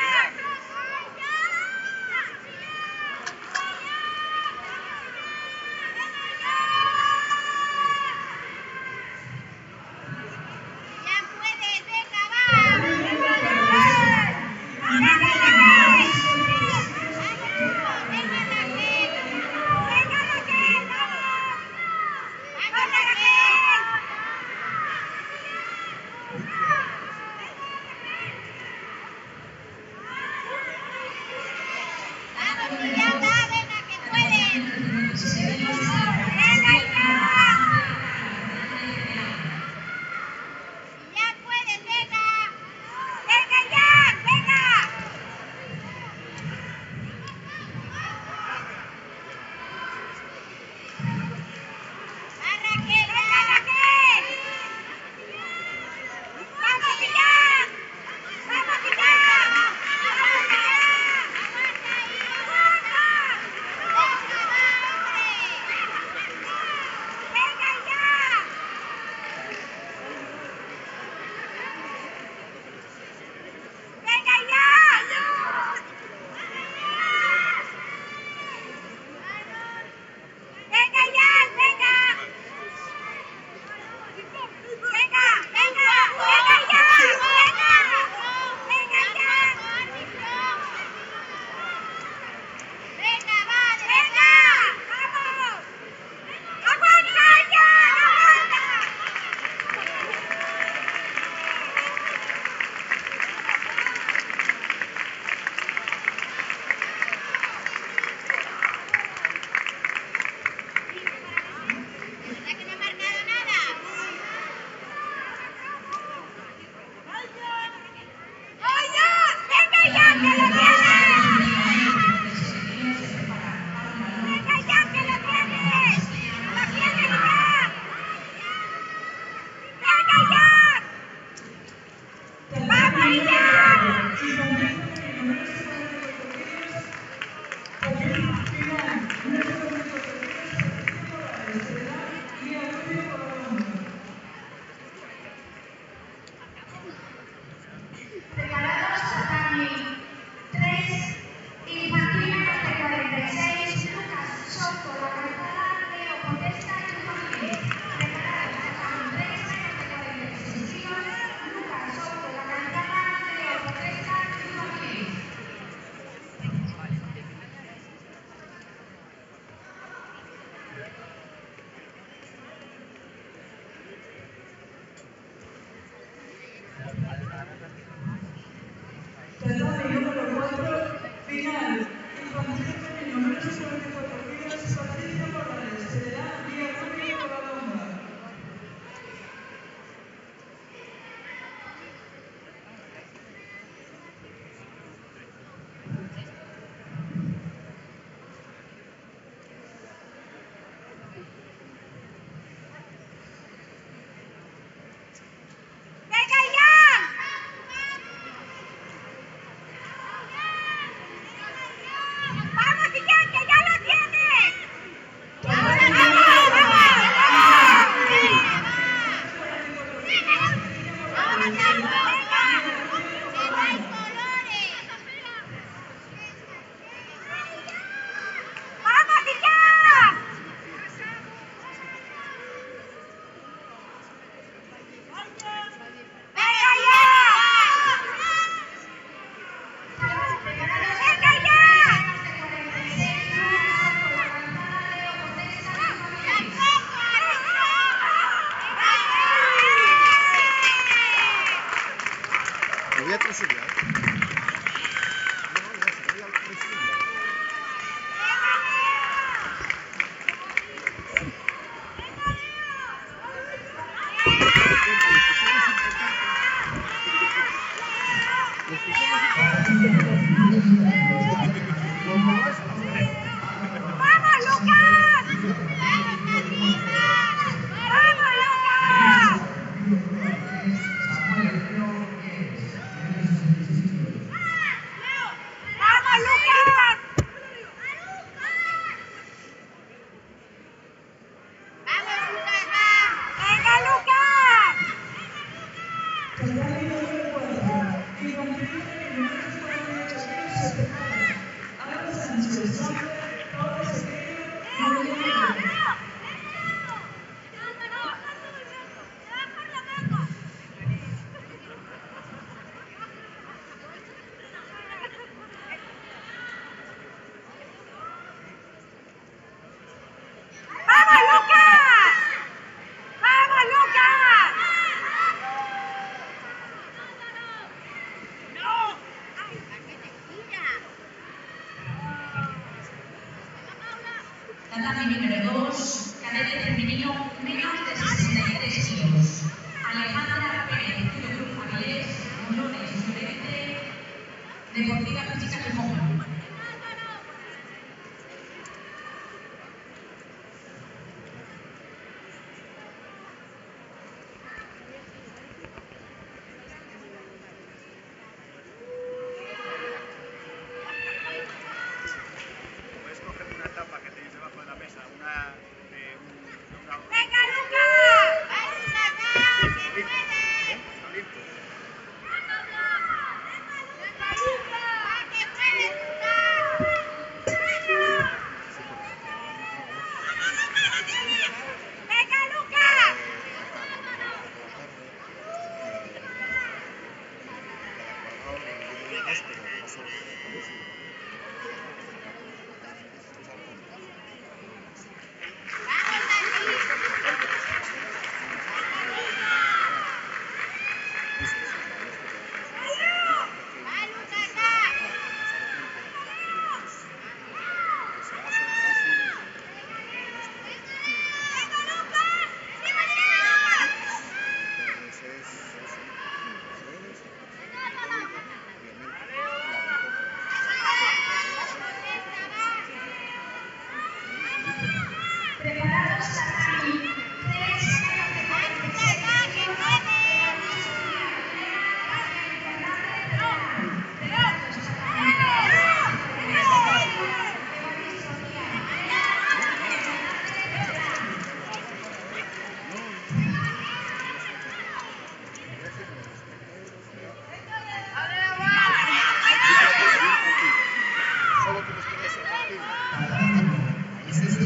S5: ¡Ya puedes! ¡Venga, va! ¡Venga ya! ¡Venga, Raquel! ¡Venga, Raquel! ¡Vamos! ¡Vamos, Raquel! ¡Vamos, Chillamba! ¡Venga, que puedes! ¡Venga ya! ¡Ya puedes! ¡Venga! ¡Venga ya! ¡Venga! ¡Va, Raquel! ¡Venga, Raquel! ¡Vamos, Chillán! ¡Vamos, Chillán! ¡Vamos, Chillán! ¡Aguanta ahí! ¡Aguanta! ¡Venga, va, hombre! ¡Venga ya! ¡Venga ya! ¡Venga ya! ¡Venga! ¡Venga! ¡Venga! ¡Venga ya! ¡Venga! ¡Venga ya! ¡Venga, vale! ¡Venga! ¡Vamos! ¡Aguanta ya! ¡Aguanta! ¿Verdad que no ha marcado nada? ¡Oye! ¡Venga ya, que lo tienes! ¡Venga ya, que lo tienes! ¡Lo tienes ya! ¡Venga ya! ¡Vamos ya!
S7: Infantil femenino menos de 44 kilos, final menos de 44 kilos, Patricia Morales, Celedad y Aurelio Codorón.
S2: Preparados Tatami, 3 infantil menos de 46, Lucas Soto, La Calzada, Leo Potesta y Jiménez. Preparados Tatami, 3 menos de 46 kilos, Lucas Soto, La Calzada, Leo Potesta y Jiménez.
S7: Tatami número 4, final infantil femenino menos de 44 kilos, Patricia Morales, Celedad
S5: ¡Vamos, Lucas! ¡Vamos, Lucas! ¡No! ¡Ay, a que te gira!
S2: Tatami número 2, cadete femenino, menos de 63 kilos. Alejandra Pérez, Club Avilés, Molones, Sub-20, Deportiva Física Gijón.
S4: Puedes coger una tapa que tenéis debajo de la mesa, una de una...
S5: ¡Venga, Lucas! ¡Vamos, Lucas! ¡Que puedes!
S4: Está limpio.
S5: ¡Venga, Lucas! ¡Que puedes, Lucas! ¡Venga, Lucas!
S2: Preparados Tatami, 3 menos de 46 kilos.
S1: Solo tienes que ver ese partido. Sí, sí.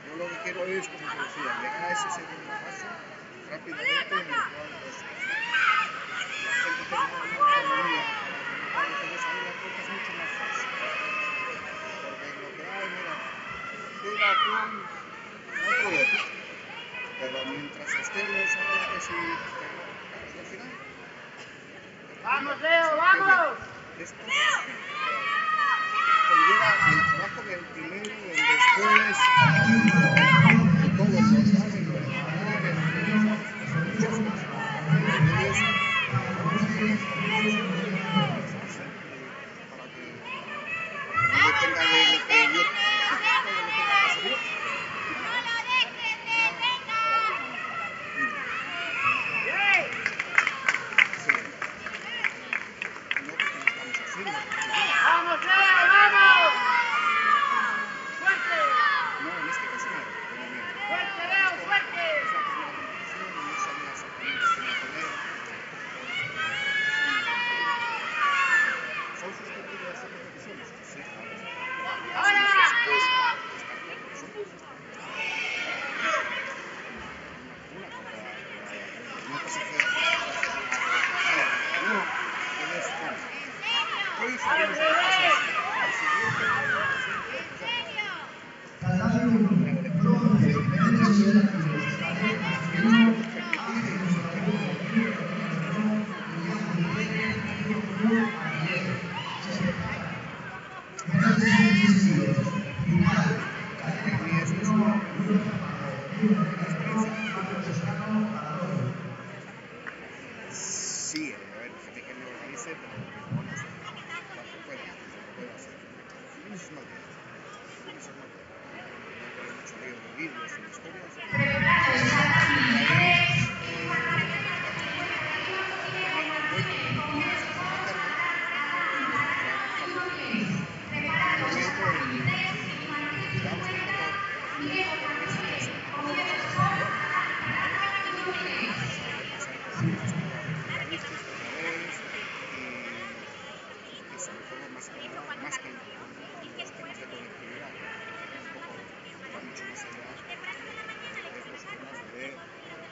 S1: Yo lo que quiero es, como te decía, llegar a ese segundo paso rápidamente en el cual pues, la gente tenga una autonomía. Entonces ahí la cosa es mucho más fácil. Porque lo que hay, mira, tira, pum, no hay problema. Pero mientras estemos ahora que sí, y al final.
S4: ¡Vamos, Leo, vamos!
S1: Esto conlleva el trabajo del primero, del después, de todos los saben, lo de muchas cosas. Entonces, para que no tenga de lo que yo
S4: ¡Vamos, Leo, vamos! ¡Fuerte!
S1: no, en este caso no, pero bien.
S4: ¡Fuerte, Leo, fuerte!
S1: Es la primera competición y no sabía exactamente cómo poner. y sobre todo más que nada, más que los temas de conectividad, un poco va mucho más allá de los temas de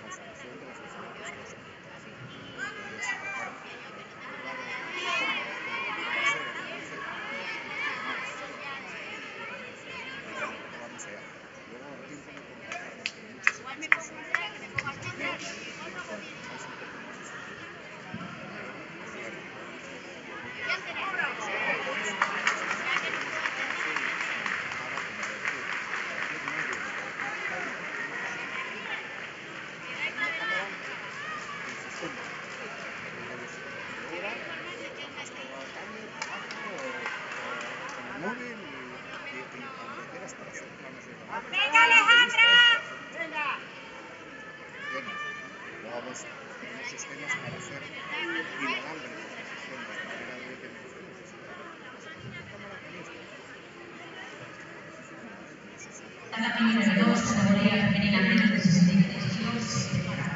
S1: conservación de las diferentes cosas. Entonces, claro, vamos allá. Luego el tiempo de contratar entre muchas otras cosas,
S5: ¡Venga, Alejandra!
S1: tenemos sistemas para hacer inalámbrico la gestión de la manera de que
S2: Tanda número 2, categoría femenina menos de 63 kilos, se prepara.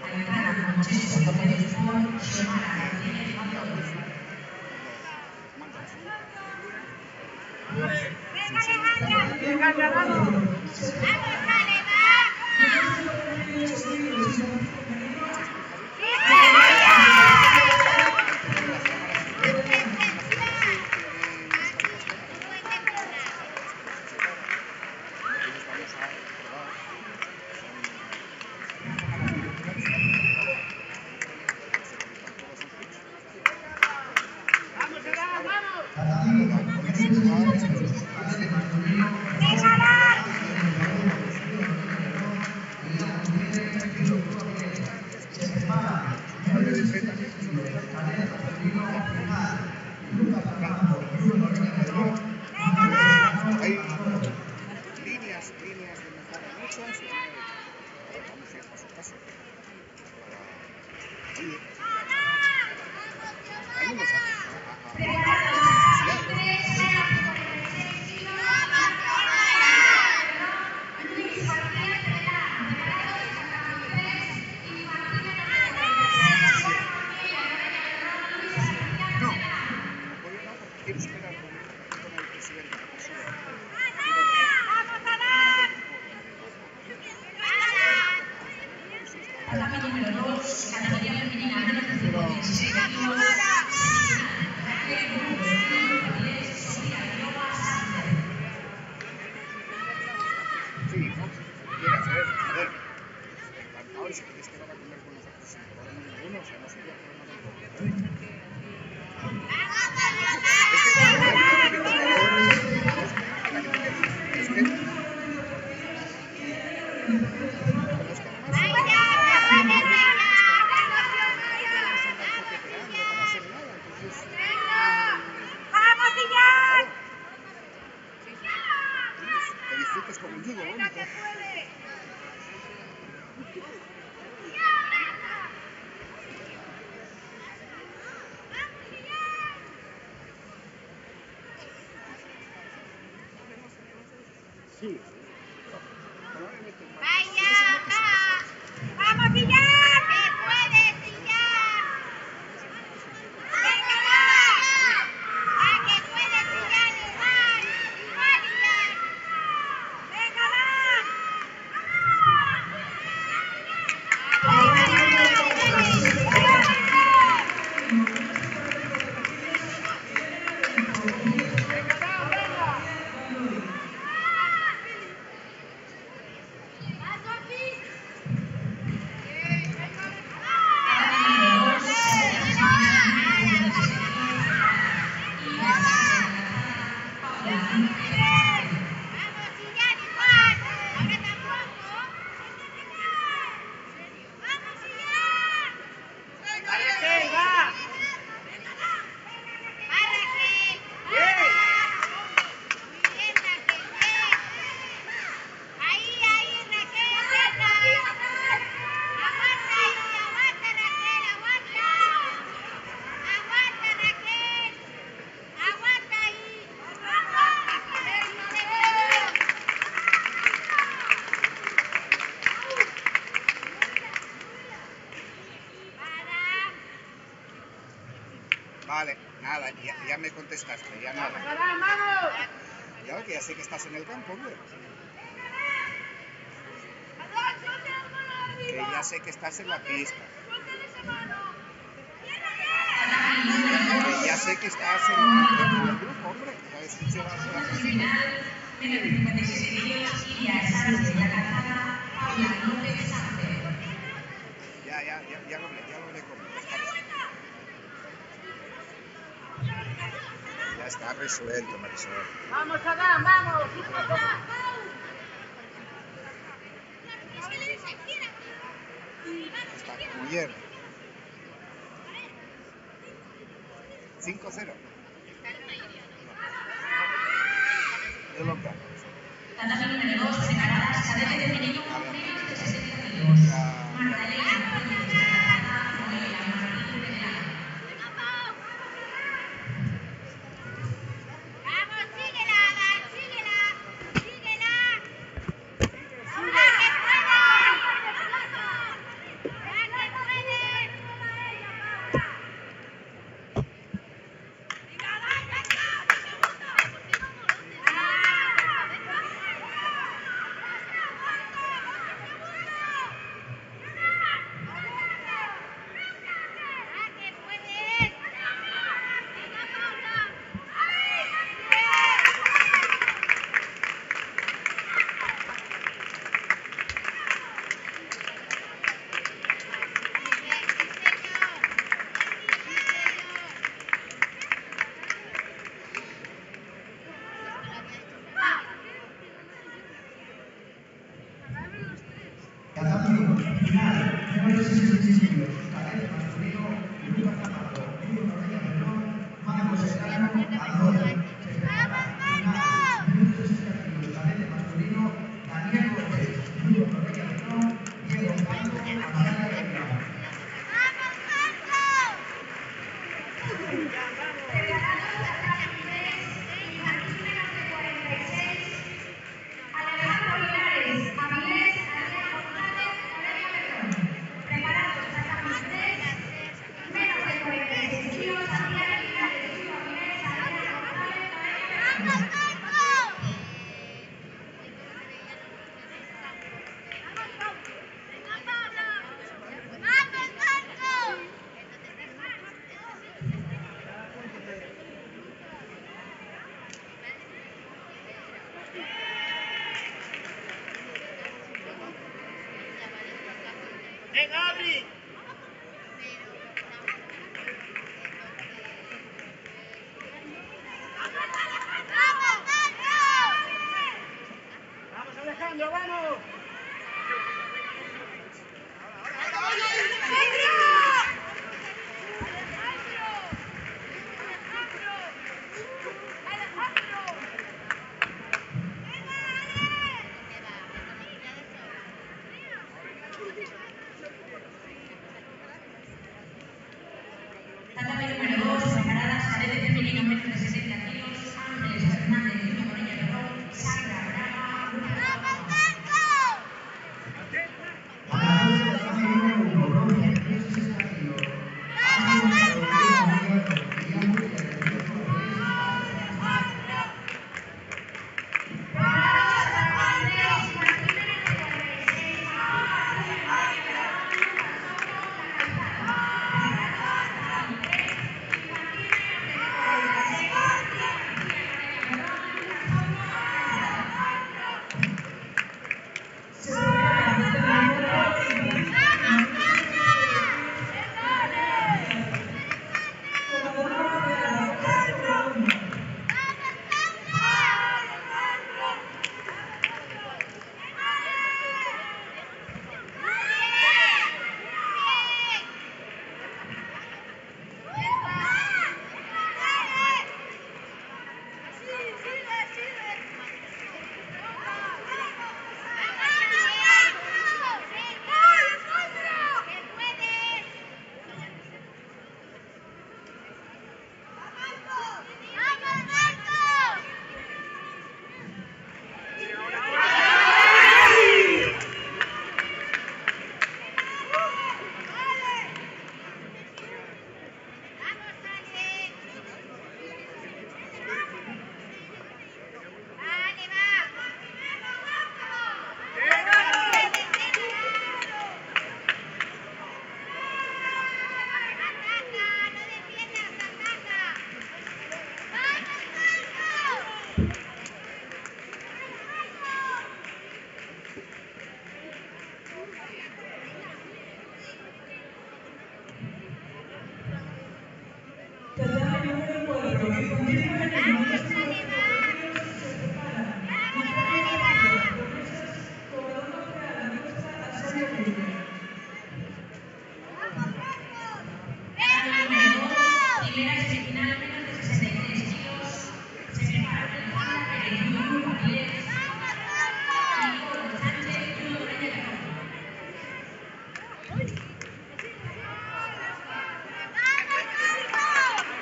S2: Aitana Moncheso, López Ford, Xiomara Martínez, Matos.
S5: ¡Venga, Alejandra! ¡Venga, vamos! ¡Vamos, dale, va!
S1: Hay líneas de mejora muchas y vamos a ir paso a paso. Hay unos quiero esperar con el presidente de persona.
S2: Tanda número 2, categoría femenina menos de 56 kilos.
S1: Sí, no, quieras, a ver, encantado y si quieres quedar a comer con nosotros sin problema ninguno, o sea, no sería problema ninguno. Que disfrutes con el judo, bonito. Sí. Probablemente más.
S5: ¡Vamos, Villar! ¡Que puedes, Villar! ¡Venga, va! ¡Ah, que puedes, Villar! ¡Igual! ¡Igual, Villar! ¡Venga,
S1: Vale, nada, ya me contestaste, ya nada. Ya que ya sé que estás en el campo, hombre. Que ya sé que estás en la pista. Que ya sé que estás en el grupo, hombre. Ya escuché la canción.
S2: Menos de 57 kilos, Iria Sánchez de la Calzada, Paula López Sánchez.
S1: Ya lo hablé con ellos. Ya está resuelto, Marisol.
S5: Vamos, Adán, vamos.
S1: Está como hierro. 5-0. Yo lo que hago.
S2: Tatami número 2, preparadas, cadete femenino, menos de 60 kilos. Magdalena Núñez de la Calzada, Noelia Martínez de la.
S5: Vamos, síguela, Adán, síguela. Síguela. ¡Ahora que puedes! ¡Ya que puedes!
S3: Tatami 1, final, número 66 kilos, cadete masculino, Lucas Zapato, Julio Correa Menor, Marcos Serrano, Andorra. Se prepara, final, menos de 60 kilos, cadete masculino, Daniel Cortés, Julio Correa Menor, Diego Canto, Amalia Reina.
S2: Alejandro Linares, Avilés, Adrián González, Valeria Berrón. Preparados, Tatami 3, menos de 46 kilos, Adrián Linares, Julio Avilés, Adrián González, Valeria Berrón.
S4: ¡Venga, Adri! ¡Vamos, Alejandro, vamos!
S2: Tatami número 2, preparadas, cadete femenino, menos de 60 kilos, Ángeles Fernández, Julio Correa Berrón, Sandra Braga, Lucas Zapato.
S3: Ganador de Tatami número 1, bronce, menos de 60 kilos. Ángel Gonzalo, Julio Correa Menor, Guillermo Gutiérrez, Diego López,
S2: Preparados, Tatami 3, masculino menos de 46, Paola López Valeria Berrón, Lucas Soto, La Calzada. Preparados, Tatami 3, infantil menos de 46,
S7: infantil femenino,
S5: ¡Vamos,
S7: nuestro
S5: dale,
S7: colegio
S5: va!
S7: se prepara.
S5: ¡Vamos,
S7: Mostrando
S5: dale,
S7: cambio,
S5: va!
S7: promesas, como la dona fea, la nuestra Arsalia Leite.
S5: ¡Vamos, Marcos!
S2: Tatami
S5: ¡Venga,
S2: número 2,
S5: Marcos!
S2: primera semifinal, menos de 63 kilos. Se prepara Alejandra Pérez, Yuyu Avilés,
S5: ¡Vamos, Marcos!
S2: Nicole Sánchez, Yuyu Reyes de Córdoba.
S5: ¡Vamos, Marcos!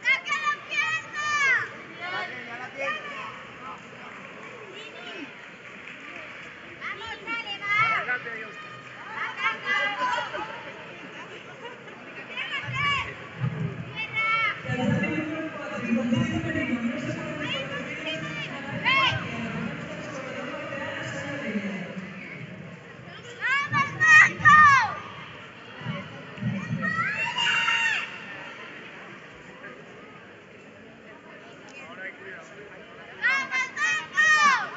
S5: ¡Saca la pierna!
S4: Ya la tiene.
S5: ¡Vamos, dale, va!
S4: Adelante, Dios.
S7: Tatami número 4, infantil femenino, nuestro colegio Arsalia Leite.
S5: ¡Vamos, Marcos!
S4: Ahora hay cuidado.
S5: ¡Vamos, Marcos!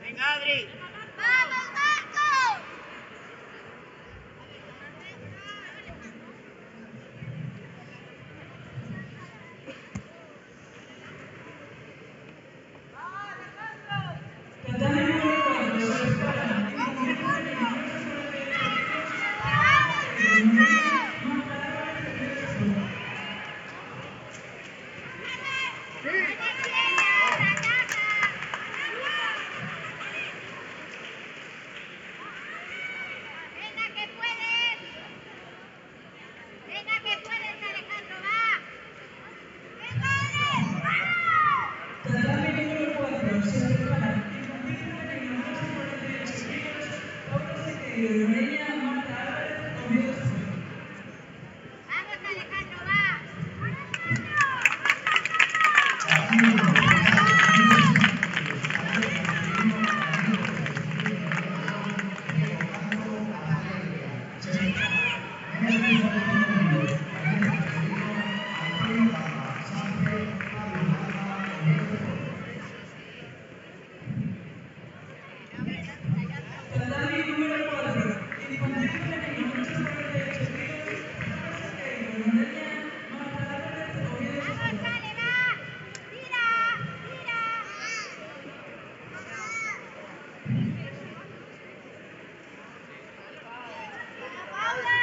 S4: Venga, Adri.
S5: ¡Vamos, Marcos!
S7: Tatami número 4, se prepara. Infantil femenino, nuestro
S5: ¡Venga, que puedes! ¡Venga, que puedes, Alejandro, va! ¡Venga, Ale! ¡Vamos!
S7: Tatami número 4, se prepara. Infantil femenino, nuestro 48 kilos. Paula Sequeiro, Noreña, Marta Álvarez, Oviedo Sur.
S5: ¡Vamos, Alejandro, va!
S7: Tatami número 4, infantil femenino, nuestro 48 kilos. Paula Sequeiro, Noreña, Marta Álvarez, Oviedo Sur.
S5: ¡Vamos, dale, va! ¡Tira! ¡Tira! ¡Paula!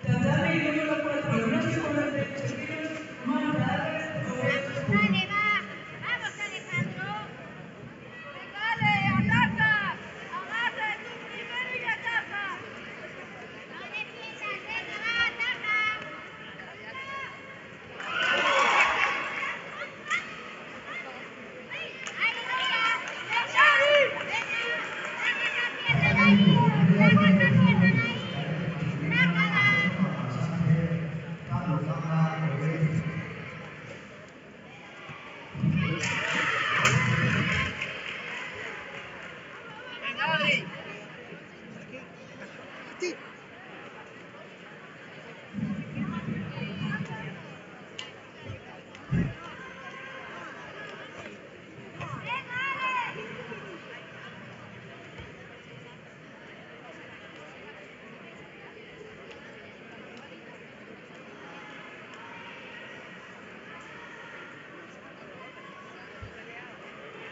S7: Tatami número 4, nuestro 48 kilos. Marta Álvarez, Oviedo
S5: ¡Vamos,
S7: Sur.
S5: dale, va! ¡Vamos, Alejandro! ¡Venga, Ale! ¡Ataca! ¡Agarra tu primero y ataca! ¡No defiendas! ¡Venga, va! ¡Ataca! ¡Ahí, Lucas! ¡Venga! ¡Venga! ¡Saca esa pierna de ahí! ¡Saca esa pierna de ahí! ¡Sácala!
S4: Venga, Adri.
S5: ¡Venga, Ale!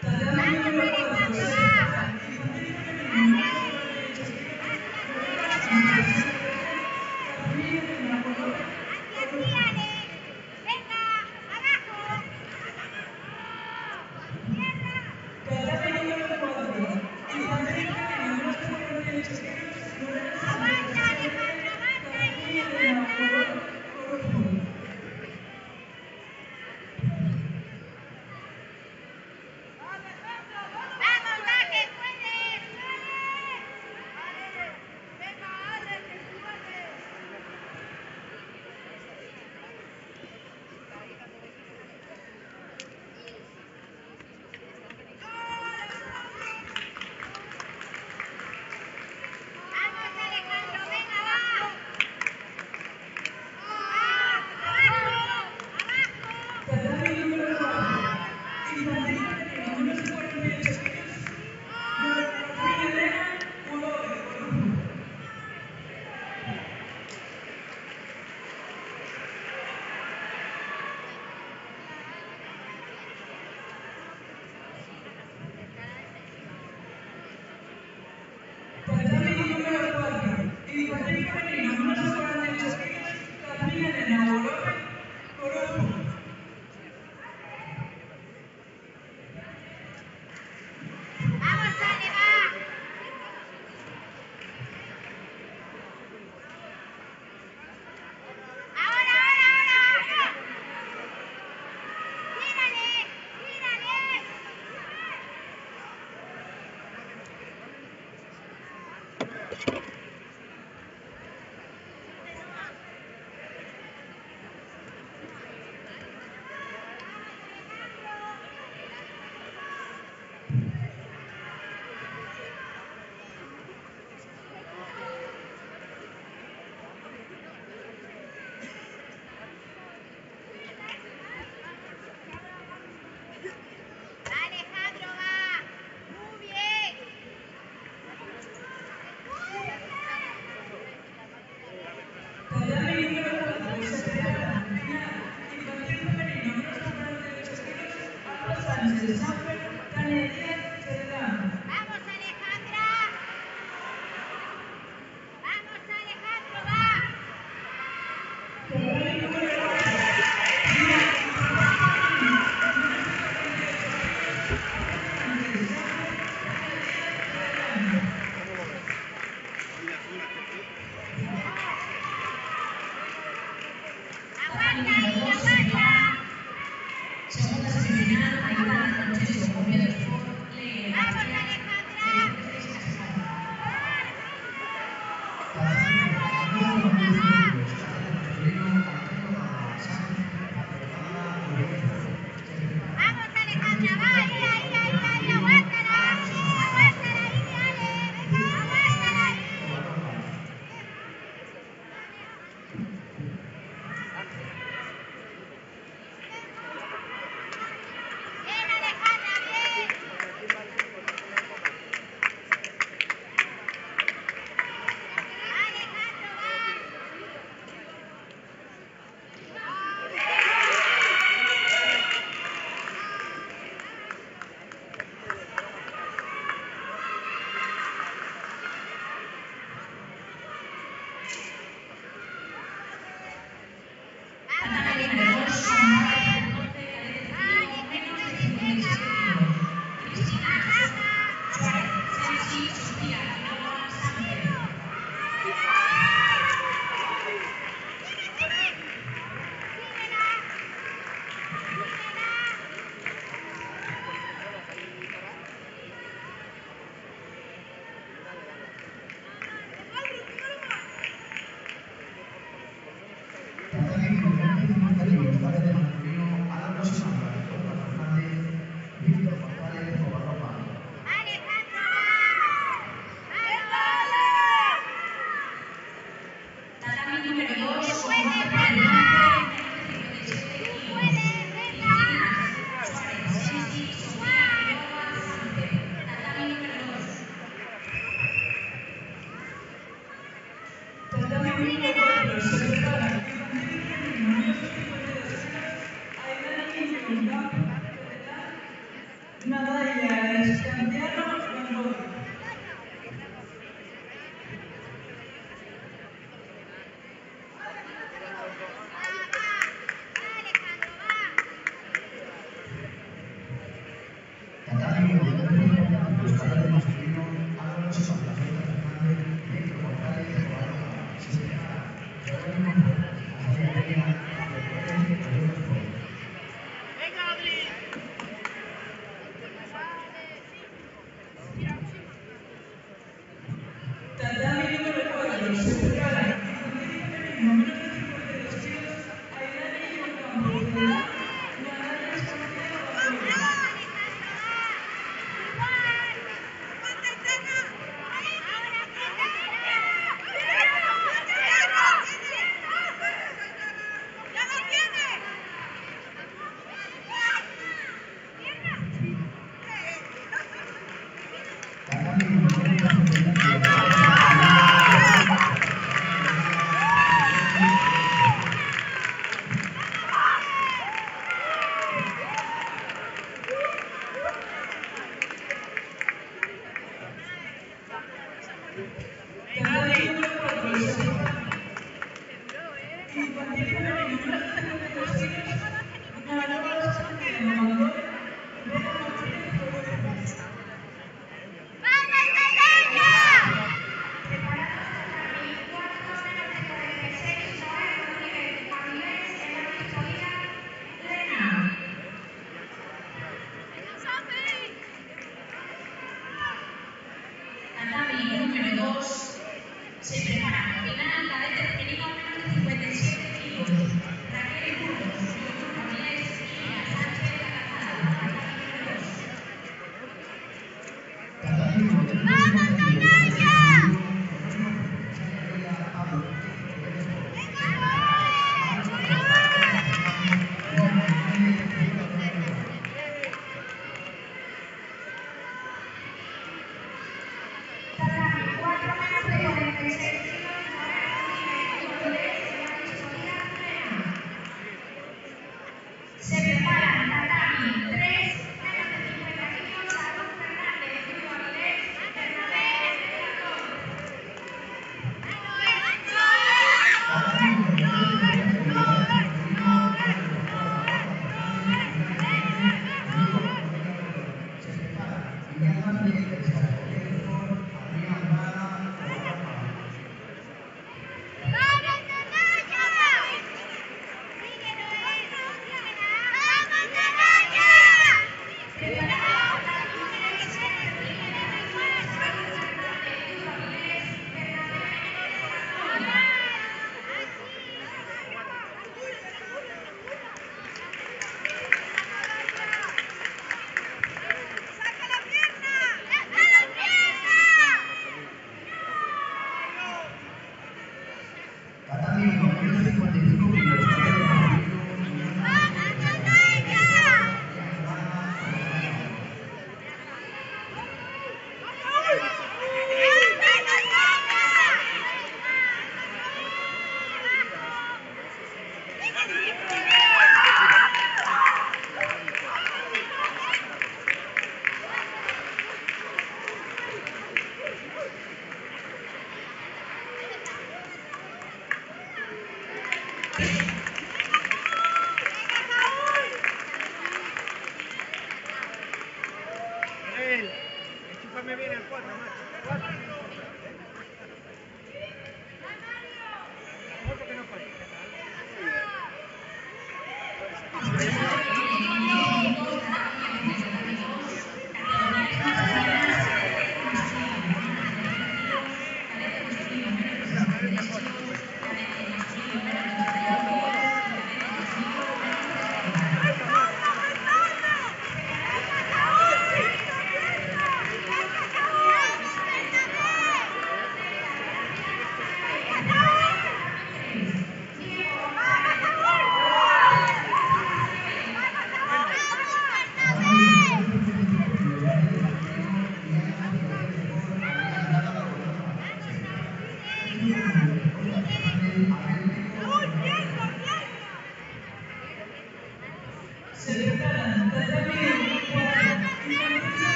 S7: Tatami número 4, se prepara. Infantil femenino, nuestro 48 kilos.
S5: Alejandro va. Muy bien.
S7: Tatami número 4, se prepara. Final. Infantil femenino, menos de 48 kilos. Alba Sánchez, Samper, Tania Díaz, Cerdán.
S5: Vamos, Alejandra. Vamos, Alejandro, va.
S7: Tatami número 4. Final. Infantil femenino, menos de 48 kilos. Alba Sánchez, Samper, Tania Díaz, Cerdán.
S2: Tatami
S5: Aguanta
S2: número
S5: ahí,
S2: 2 se
S5: aguanta.
S2: prepara. Segunda semifinal, Aitana Concheso, Oviedo Sport, Leire
S5: Vamos,
S2: García,
S5: Alejandra.
S2: Deportes Cascada.
S3: Tatami número 15 kilos. Cadete masculino, Antonio Gama, Sánchez, Pablo Gama, Oviedo Sport. Se prepara.
S5: Vamos, Alejandra, va. Ahí, aguántala. Aguántala ahí, Ale. Venga, aguántala ahí. Bien, Alejandra, bien. Alejandro,
S2: Tatami número 2, combate del deporte cadete femenino, menos de 57 kilos. Cristina, Suárez, Sensi, Sofía, Quiroga, Samper.
S3: Tatami número 50 kilos. Cadete masculino, Álvaro Samba, Jorge Fernández, Víctor González, Covarropa.
S5: Alejandro,
S2: Tatami número 2,
S5: va.
S2: combate por el bronce, menos de 57 kilos. Cristina, Suárez, Sensi, Sofía, Quiroga, Samper. Tatami número 2.
S7: Tatami número 4, se prepara. Infantil femenino, menos de 52 kilos. Aidana Niño, Gama, Cerdán. Nadalia Escandiano, Gamboa.
S3: Tatami número 50 kilos. Cadete masculino, Álvaro Samba, Jorge Fernández, Víctor González, Covarropa. Se prepara. Jerónimo Fuertes, García Peña, Deportes, Oviedo Sport.
S7: Tatami número 4, se prepara. Infantil femenino, menos de 52 kilos. Aidana Niño, Campo, Cerdán. Nadalia Escandiano, Gamboa.
S3: Tatami número 50 kilos. Cadete
S7: Tatami número 4, se prepara. Infantil femenino, menos de 52 kilos. Manuel Sánchez, Amador. Vera Martínez, Coruña.
S5: ¡Preparados, Tatami! Cuarto, menos de 46, Noel Rodríguez. Avilés, Elena Victorina, Lena.
S2: Tatami número 2, Se prepara final cadete femenino menos de 57 kilos. Raquel Burgos, Yolanda Cabrales y Lina Sánchez Calazada, marcada número 2.
S5: Tatami, 4 menos de 46 kilos, Moreno Jiménez, Lourdes, Maris Molina, Plena. Se preparan tatami, 3 menos de 50 kilos, Salud Fernández, Luis Avilés, Bernabé,
S4: Miguel, enchúfame bien el 4, macho. 4. Otro que no falla.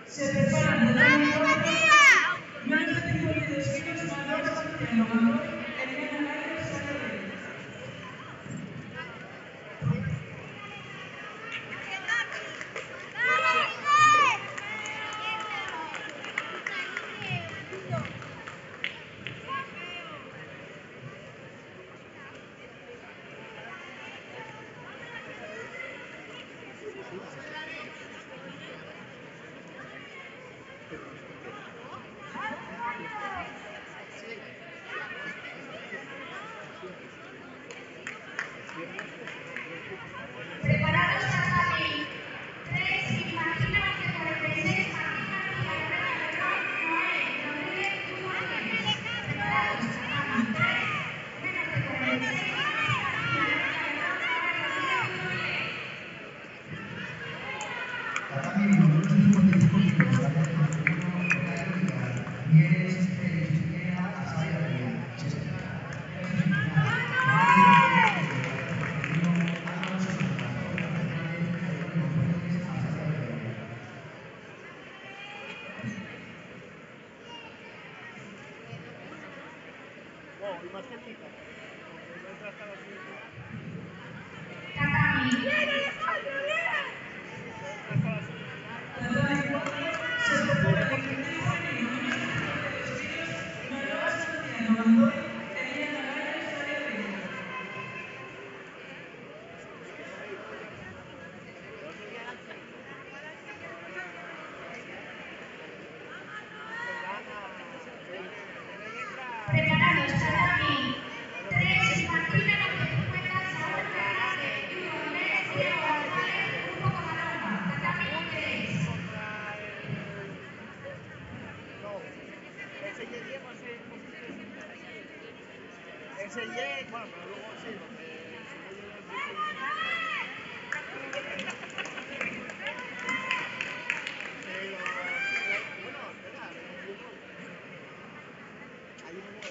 S7: Se preparan de la menos de 52 kilos, Manuel Santiago, Manuel Elena Gálvez, Sara.
S5: Preparados hasta mí. 3, Imagina que 46, Martina Villarreal, Noé, Rodríguez, Túnez. Preparados hasta mí. 3, menos de 46, Martina Villarreal, Rodríguez,
S3: Tatami numerosos 55 kilos, Gabriel Masculino, Gael Villar, Mieres, Félix Piñera, Asaya Ría, Chesca, Jesús Pinar, Álvaro Sosa, Jorge Fernández, Jerónimo Fuentes, Asaya Ría.
S4: Wow, y más cerquita. Porque la otra estaba así.
S5: Tatami.
S7: Tatami 4, se prepara el equipo femenino, menos de 52 kilos, Manuel Santiago, Manuel Elena Gálvez, Sara.
S5: Preparados hasta mí. 3, Martina Villarreal, Sara Fernández, 1, Mérez, Diego González, Grupo Comalonga. Tatami 3.
S4: No, ese Y ese Y, bueno, pero luego sí, porque bueno, espera, hay un número.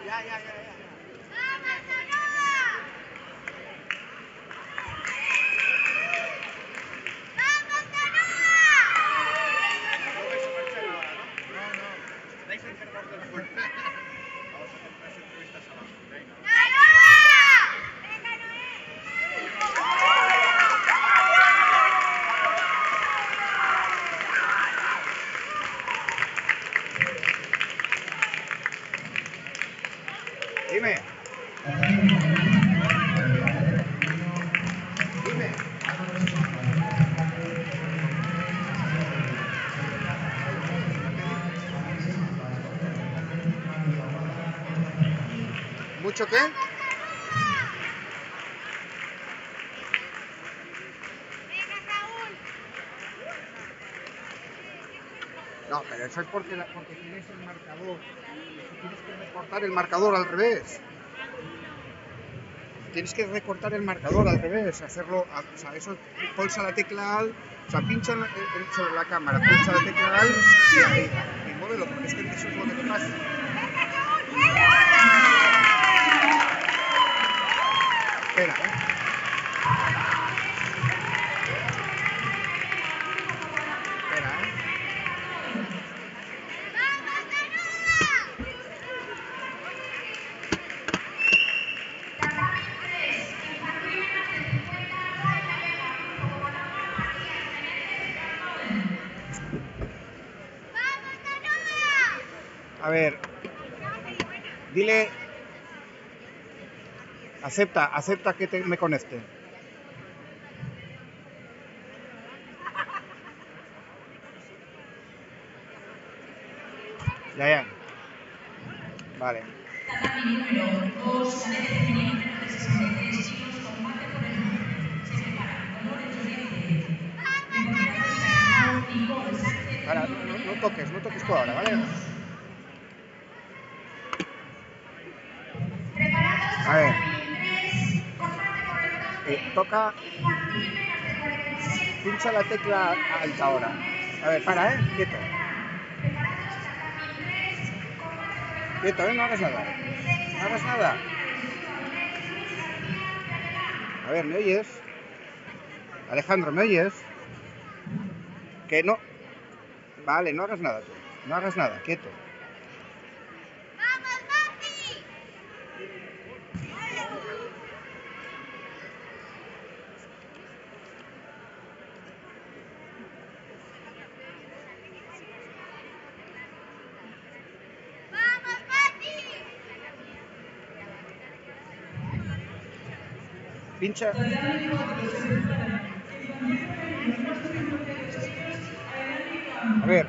S4: Ya. No vais a marchar ahora, ¿no? No. Estáis enfermos del cuerpo. Vamos a hacer unas entrevistas abajo. Venga.
S1: dicho qué?
S5: Venga, Saúl.
S1: No, pero eso es porque tienes el marcador. Tienes que recortar el marcador al revés. Tienes que recortar el marcador al revés, hacerlo, o sea, eso, pulsa la tecla Alt, o sea, pincha sobre la cámara, pulsa la tecla Alt y muévelo, porque es que eso es lo que te pasa. Espera, Espera, A ver, dile, acepta que me conecte. Ya. Vale.
S2: Tatami número 2, cadete femenino menos de 63 kilos, combate por el bronce. Se prepara Dolores Llorente. Nicole Sánchez.
S1: Ahora, no toques tú ahora, ¿vale?
S5: Preparados,
S1: A ver.
S5: Tatami 3, combate por el bronce.
S1: Toca,
S5: Infantil menos de 46.
S1: pincha la tecla Alt ahora. A ver, para, quieto.
S5: Preparados, Tatami 3, combate por el bronce.
S1: Quieto, no hagas nada. No hagas nada. A ver, ¿me oyes? Alejandro, ¿me oyes? Que no. Vale, no hagas nada tú. No hagas nada, quieto.
S5: ¡Vamos, Mati! ¡Vamos, Mati!
S1: Pincha. A ver,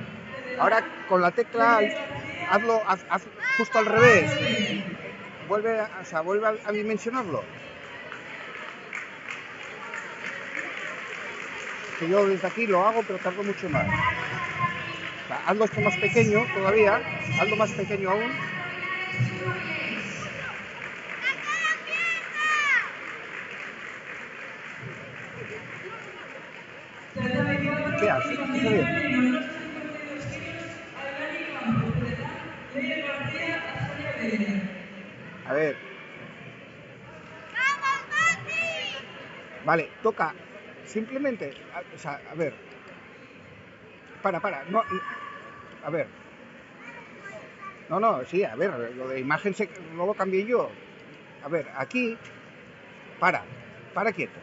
S1: ahora con la tecla Alt, haz justo al revés. Vuelve a dimensionarlo. Que yo desde aquí lo hago, pero tardo mucho más. O sea, hazlo esto más pequeño todavía, hazlo más pequeño aún. ¿Qué haces? ¿Qué está bien? A ver.
S5: ¡Vamos, Mati!
S1: Vale, toca. Simplemente, o sea, a ver. Para. No, a ver. No, sí, a ver, lo de imagen no lo cambié yo. A ver, aquí. Para quieto.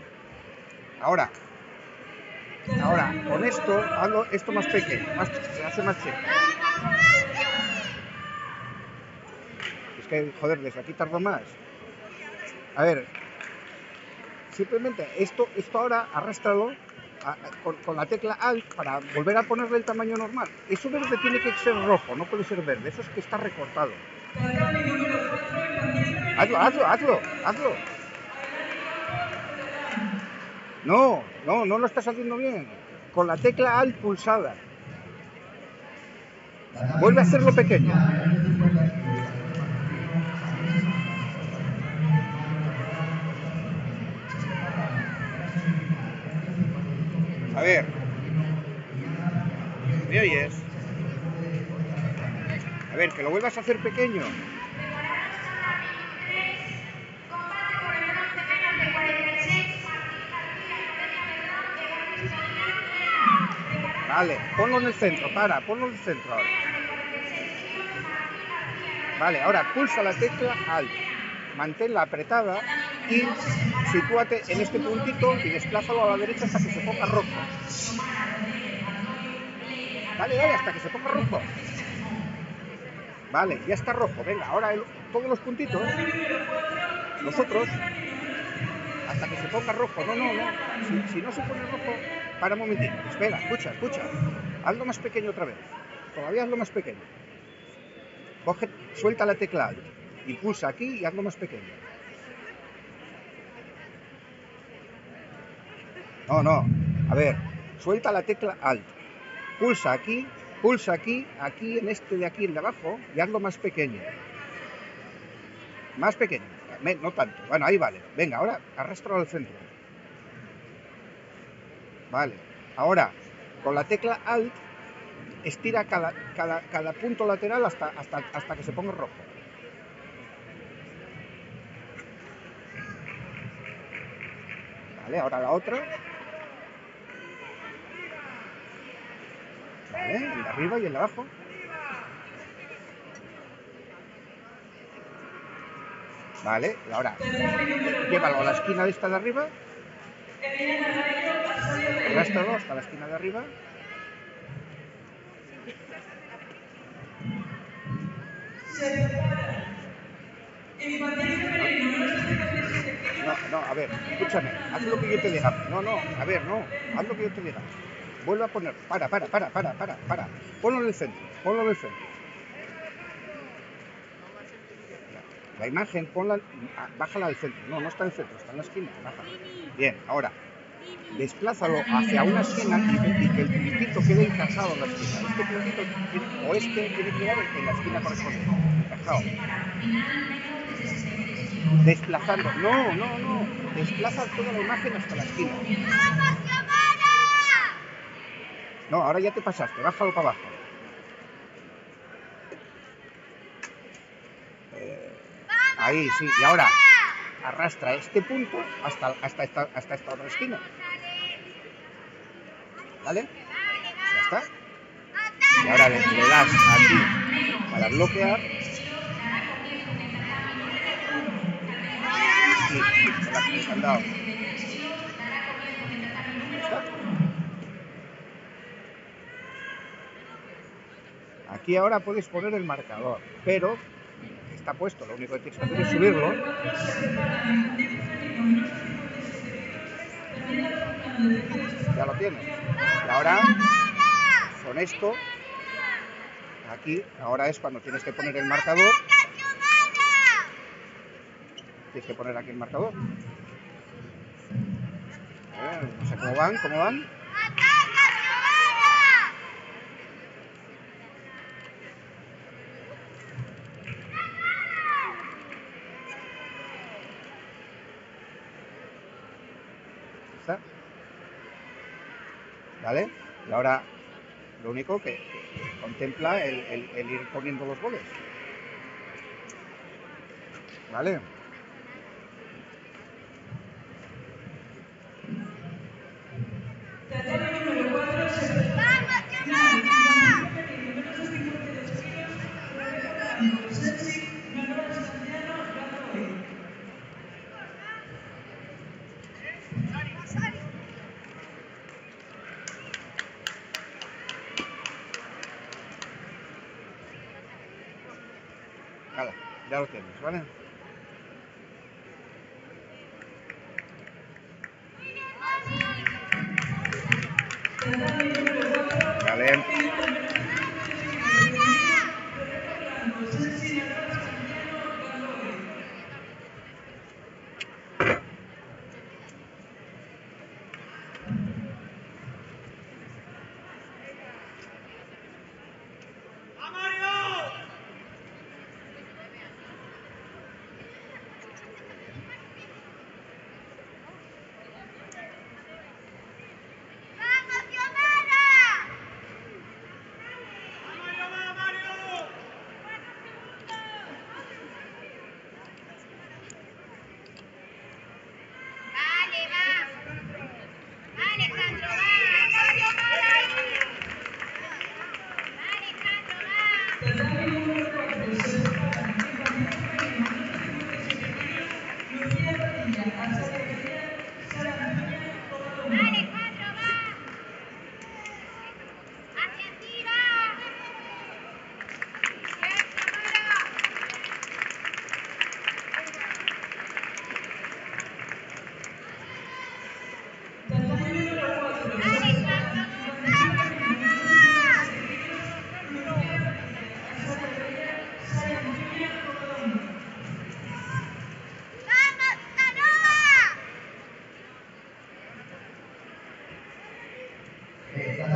S1: Ahora, con esto, hazlo esto más pequeño, se hace más chico. Es que, joder, desde aquí tardo más. A ver, simplemente esto ahora arrástralo con la tecla Alt para volver a ponerle el tamaño normal. Eso verde tiene que ser rojo, no puede ser verde, eso es que está recortado. Hazlo. No lo estás haciendo bien. Con la tecla Alt pulsada. Vuelve a hacerlo pequeño. A ver. ¿Me oyes? A ver, que lo vuelvas a hacer pequeño.
S5: Combate por el bronce menos de 46.
S1: Vale, ponlo en el centro, ponlo en el centro ahora. Vale, ahora pulsa la tecla Alt, manténla apretada y sitúate en este puntito y desplázalo a la derecha hasta que se ponga rojo. Dale, hasta que se ponga rojo. Vale, ya está rojo. Venga, ahora todos los puntitos, los otros, hasta que se ponga rojo. No. Si no se pone rojo, para un momentito. Espera, escucha. Hazlo más pequeño otra vez. Todavía hazlo más pequeño. Suelta la tecla Alt. y pulsa aquí y hazlo más pequeño. No, a ver, suelta la tecla Alt, pulsa aquí, aquí en este de aquí, el de abajo, y hazlo más pequeño. Más pequeño, no tanto, bueno, ahí vale. Venga, ahora arrástralo al centro. Vale, ahora con la tecla Alt estira cada punto lateral hasta que se ponga rojo. Vale, ahora la otra. Vale, el de arriba y el de abajo. Vale, ahora llévalo a la esquina de esta de arriba. Arrástralo hasta la esquina de arriba. No, a ver, escúchame, haz lo que yo te diga. No, a ver, no, haz lo que yo te diga. Vuelve a poner, para. Ponlo en el centro, La imagen, ponla, bájala al centro. No está en el centro, está en la esquina, bájala. Bien, ahora, desplázalo hacia una esquina y que el puntito quede encajado en la esquina. Este puntito tiene que quedar en la esquina correspondiente, encajado. Desplazando, no, desplaza toda la imagen hasta la esquina. No, ahora ya te pasaste, bájalo para abajo. Ahí, sí, y ahora arrastra este punto hasta esta otra esquina. ¿Vale? Ya está. Y ahora le das aquí para bloquear. Sí, con el candado. Ya está. Aquí ahora puedes poner el marcador, pero está puesto, lo único que tienes que hacer es subirlo. Ya lo tienes. Y ahora, con esto, aquí, ahora es cuando tienes que poner el marcador. Tienes que poner aquí el marcador. No sé cómo van. ¿Está? ¿Vale? Y ahora lo único que contempla el ir poniendo los goles. ¿Vale? Nada, ya lo tienes, ¿vale? Vale.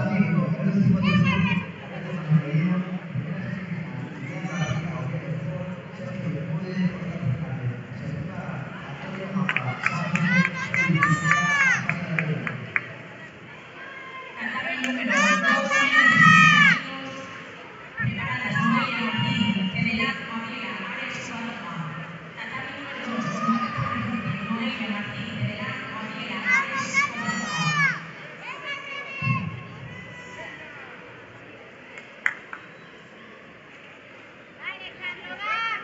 S3: Tatami con menos de 55 cadete masculino, primera semifinal, Julián García Oviedo Ford, Sergio Bermúdez, Orlando Fernández. Se prepara Antonio Mapa, Samu, Félix Vizcaya, España de León.
S2: Tatami número 2, menos de 60 kilos. Preparadas Noelia Martín, Fedela Gabriela Ares Guadalupe. Tatami número 2, combate por el empuje. Noelia Martín, Fedela Gabriela Ares Guadalupe.
S5: Dale, Carlos, va.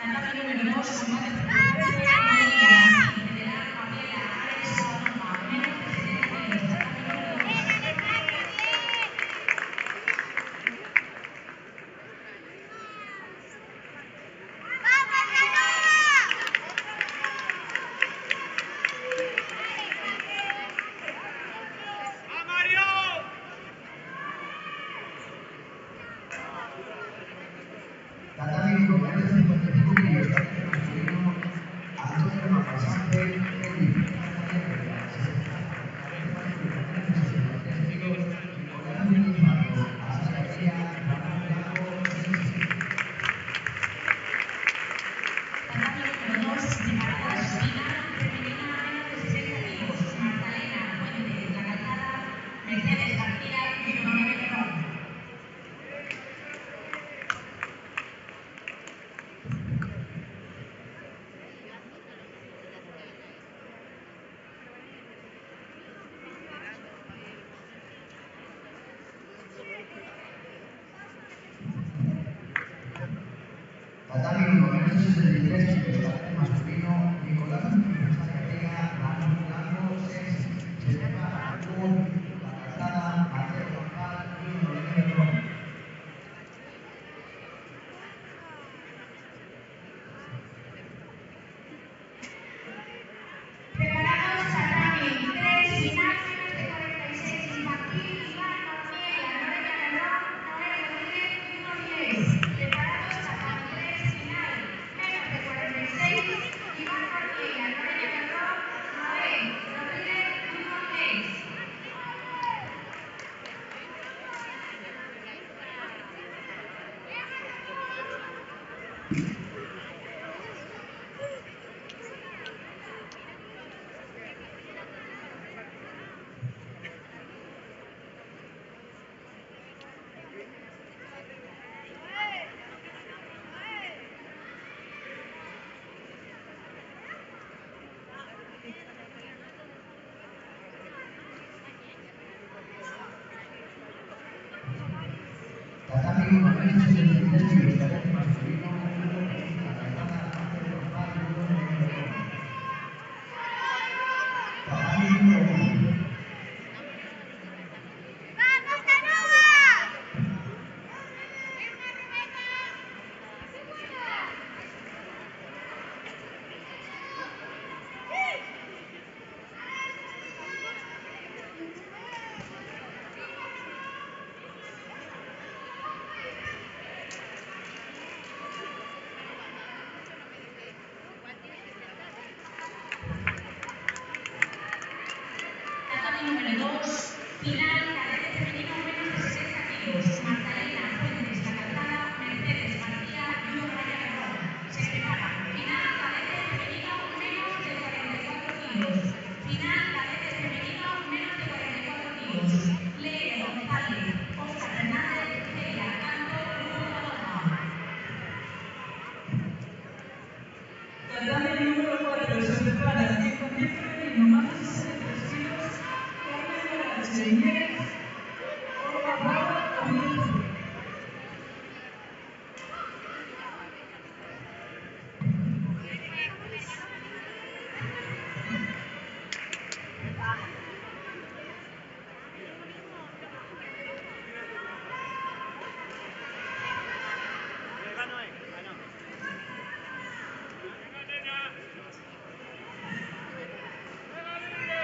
S2: Tatami número 2, combate por el empuje. Noelia Martín, Fedela Gabriela Ares Guadalupe. Menos de 70 kilos. Tatami número 2.
S5: Bien, Alejandro, bien. ¡Vamos,
S4: ¡A Mario!
S3: Tatami con menos de 55 kilos, cadete masculino, Antonio Mapa, Sánchez, Félix Vizcaya, se prepara cadete masculino, menos de 63 kilos, Nicolás Muñiz Marco, Asa García, Ramón Blanco,
S2: Tatami número 2, preparadas final femenina menos de 60 kilos. Magdalena Fuentes, La Calzada, Mercedes García y Noelia Guerrero.
S3: Tatami con menos de 63 kilos, cadete masculino, Nicolás Muñiz García, Ramón Blanco, Sexy. Se prepara Artur, La Calzada, Mateo González y Noelia Guerrero.
S5: Preparados, Tatami, 3, final, menos de 46, infantil, Iván García, Noelia Lebrón, Noé Rodríguez y Uno Díez. Preparados, Tatami, 3, final, menos de 46, Iván García, Noelia Lebrón, Noé Rodríguez y Uno Díez.
S3: Tatami con menos de 63 kilos, cadete masculino, Hugo Muñiz La Calzada, Mateo González y Noelia Guerrero. Tatami número 1.
S5: ¡Vamos, Aruba!
S2: Tatami número 2, final, cadete femenino menos de 60 kilos. Magdalena Fuentes, La Calzada, Mercedes García y Noelia Guerrero. Se prepara final, cadete femenino menos de 44 kilos. Final, cadete femenino menos de 44 kilos. Leire González, Óscar Fernández, Celia Canto, Grupo Guadalajara.
S7: Tatami número 4, se prepara infantil femenino, más de 63 kilos, Carmen Morache, Inés, Olga Brava, Oviedo Ford.
S4: Venga, Noé. Ah, no. Venga, nena. Venga, libre.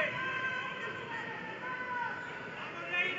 S4: Vamos, Leire.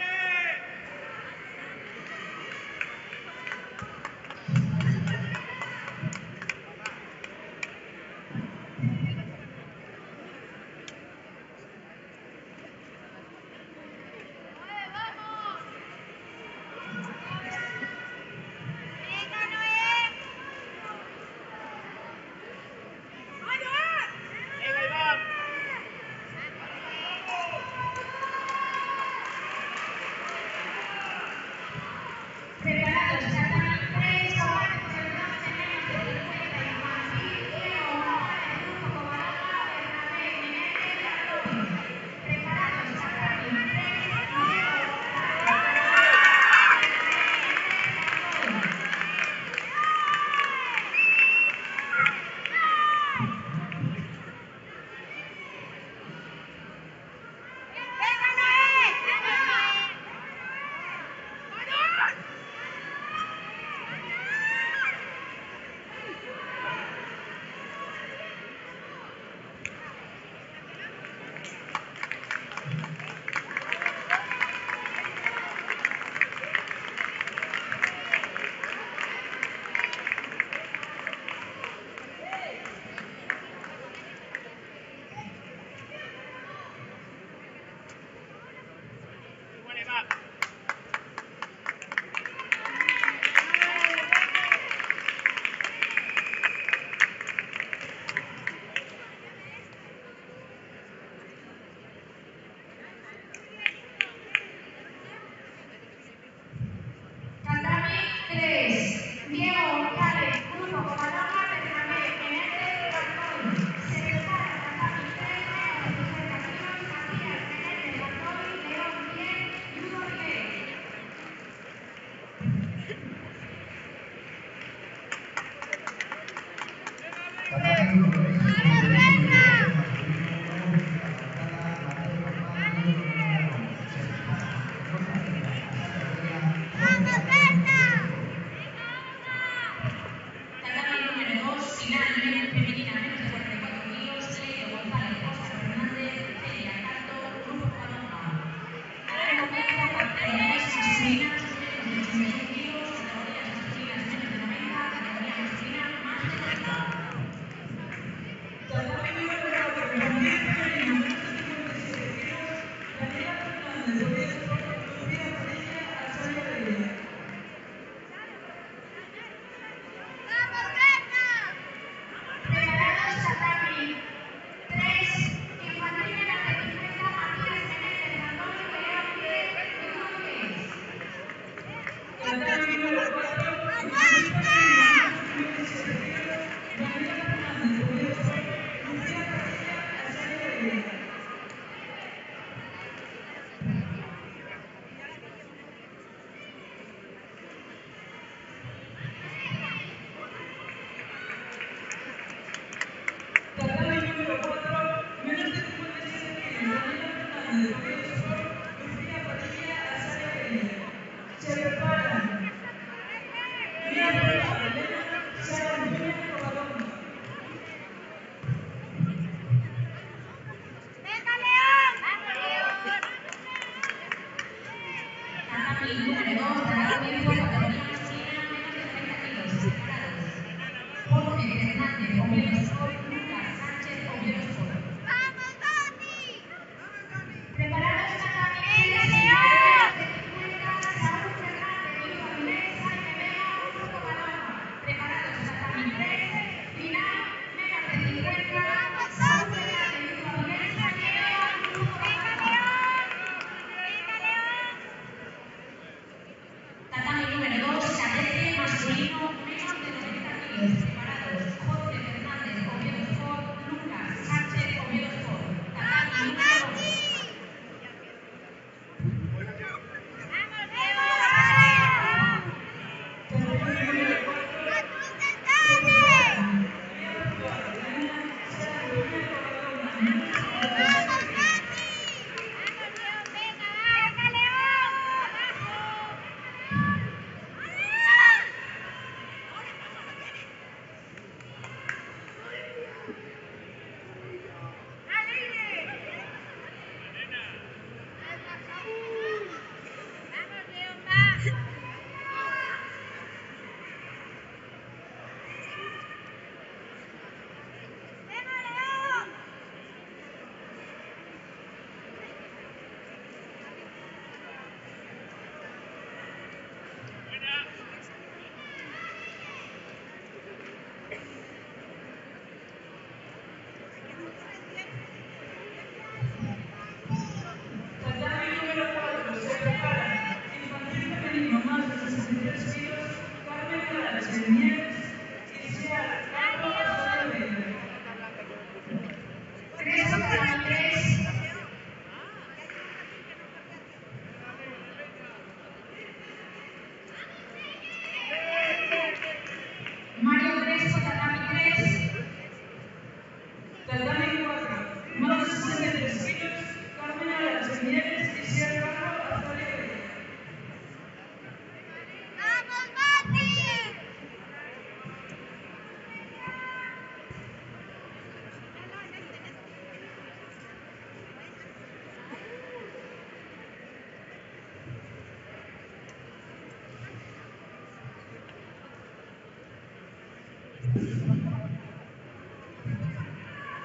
S2: Tatami 3. Diego González, Grupo Covadonga, Bernabé, Menéndez, Bartoli. Se prepara Tatami 3, menos de 50 kilos, Matías, Menéndez, Bartoli, León 10, Ludo Rivera.
S3: Tatami número 16,
S2: Tatami número 2, final femenina, menos de 44 kilos, Leire González, Óscar Fernández, Celia Caldo, Grupo Covadonga. Ahora comienza categorías masculinas, menos de 81 kilos, categorías masculinas menos de 90, categoría masculina más de 90.
S7: Tatami número 4, infantil femenino, menos de 57 kilos, Daniela Fernández, Oviedo Sport, Lucía Padilla, Azaria Reyes.
S2: Preparados Tatami 3, infantil menos de 50, Matías Menéndez, Bartoli, León 10, Ludo 10.
S7: Tatami número 4, infantil femenino, menos de 57 kilos, Daniela Fernández, Oviedo Sport, Lucía Padilla, Azaria Reyes. Tatami número 4, menos de 57 kilos, Daniela Fernández, Oviedo Sport, Lucía Padilla, Azaria Reyes. Se preparan Mía Prueba, Elena, Sara Antuña, Covadonga.
S5: ¡Venga, León! ¡Vamos, León!
S2: Tatami número 2, dará comienzo categoría masculina menos de 30 kilos, preparados. Jorge Fernández, Oviedo Sport, Lucas Sánchez, Oviedo Sport.
S5: ¡Vamos, Dani!
S2: Preparados Tatami 3,
S5: ¡Venga,
S2: menos
S5: León!
S2: de 50, Saúl Fernández, Luis Avilés, Jaime Vega, Grupo Covadonga. Preparados Tatami 3, final menos de 50, Saúl Fernández, Luis Avilés, Jaime Vega, Grupo
S5: ¡Venga,
S2: Covadonga.
S5: León!
S2: Tatami número 2, cadete masculino, menos de 90 kilos, preparados. Jorge Fernández, Oviedo Sport, Lucas Sánchez, Oviedo Sport. Tatami número 2.
S5: ¡Vamos, León!
S7: Tatami número 4,
S5: ¡A tus
S7: se
S5: detalles!
S7: preparan Mía Prueba, Elena, Sara Antuña, Covadonga, menos de 57
S5: ¡Vamos,
S7: kilos.
S5: Dani! ¡Vamos, León! ¡Venga, venga, León! ¡Abajo! ¡Alegre! ¡Venga, Saúl! ¡Vamos, León, va! ¡Venga, León!
S7: Tatami número 4, se preparan infantil femenino más de 63 kilos, Carmen Morales de Nieves, Isiar Calvo, Azaria Reyes.
S2: Crespo Tatami 3, Mario Crespo Tatami 3,
S7: Tatami 4, más de 63 kilos, Carmen Morales de Nieves, Isiar Calvo, Azaria Reyes.
S5: ¡Vamos, Mati!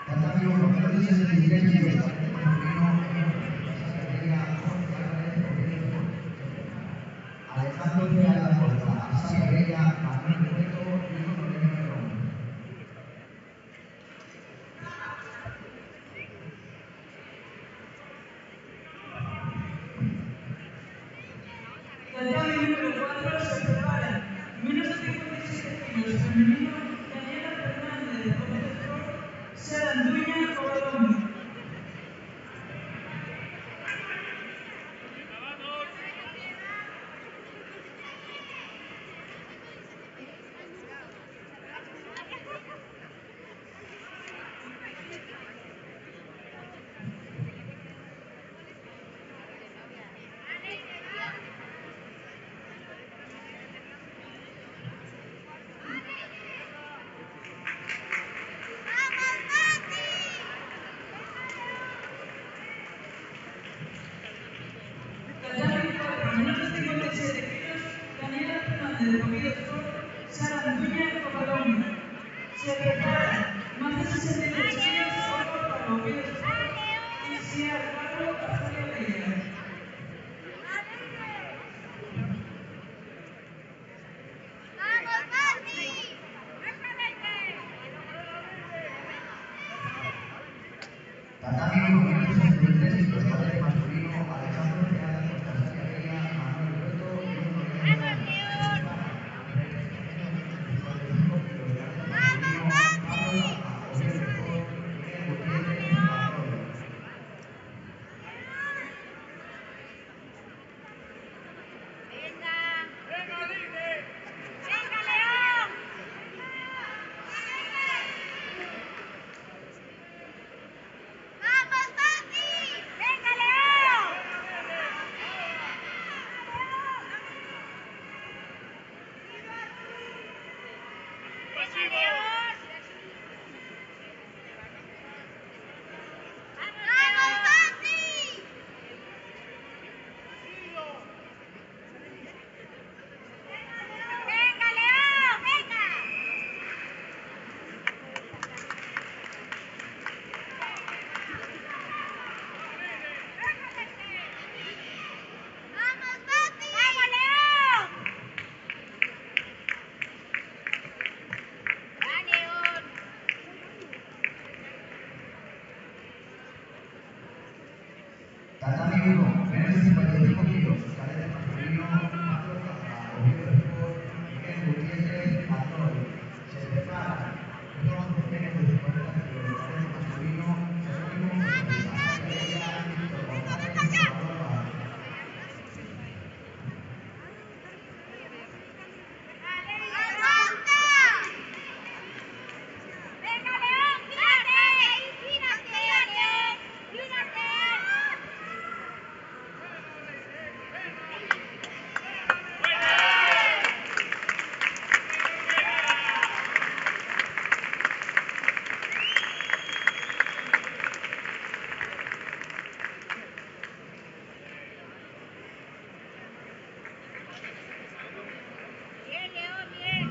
S3: Tatami 1, menos de 63 kilos, Tatami femenino, menos de 50 kilos, Jorge Álvarez, Oviedo Sport.
S7: Tatami número 4 se prepara. Menos de 57 kilos femenino, Daniela Fernández, Gómez Sport, Sara Anduña, Covadonga. Tatami 4, menos de 57 kilos, Daniela Fernández, Gómez Sport, Sara Anduña, Covadonga. Se prepara. Más de 68 kilos, Olga Pablo, Gómez Sport, y Sia Carlos, Azaria Bella.
S5: ¡Vamos, Mati!
S3: Tatami número 63 kilos, cadete masculino, Alejandro Real, Azaria Bella, Manuel Reto y Bruno Villarreal. Se prepara. 55 kilos, cadete masculino, Pablo Lama, Oviedo Sport, Miguel Gutiérrez, Barcelona.
S5: ¡Venga! ¡Venga, León! ¡Vamos, Mati! ¡Venga, León! ¡Venga, León! ¡Vamos, Mati! ¡Venga, León! ¡Venga! ¡Vamos, Mati! ¡Vamos, León! ¡Va, León!
S3: Tatami 1, menos de 55 kilos, cadete masculino, Pablo Lama, Oviedo Sport, Miguel Gutiérrez, Barcelona. Se prepara. Bronce, menos de 50 kilos, cadete masculino, Jerónimo Fernández, Azaria Bella, Víctor González, Covadonga.
S5: ¡Aguanta! ¡Venga, León! ¡Gírate! ¡Gírate, León! ¡Gírate! Bien, León, bien.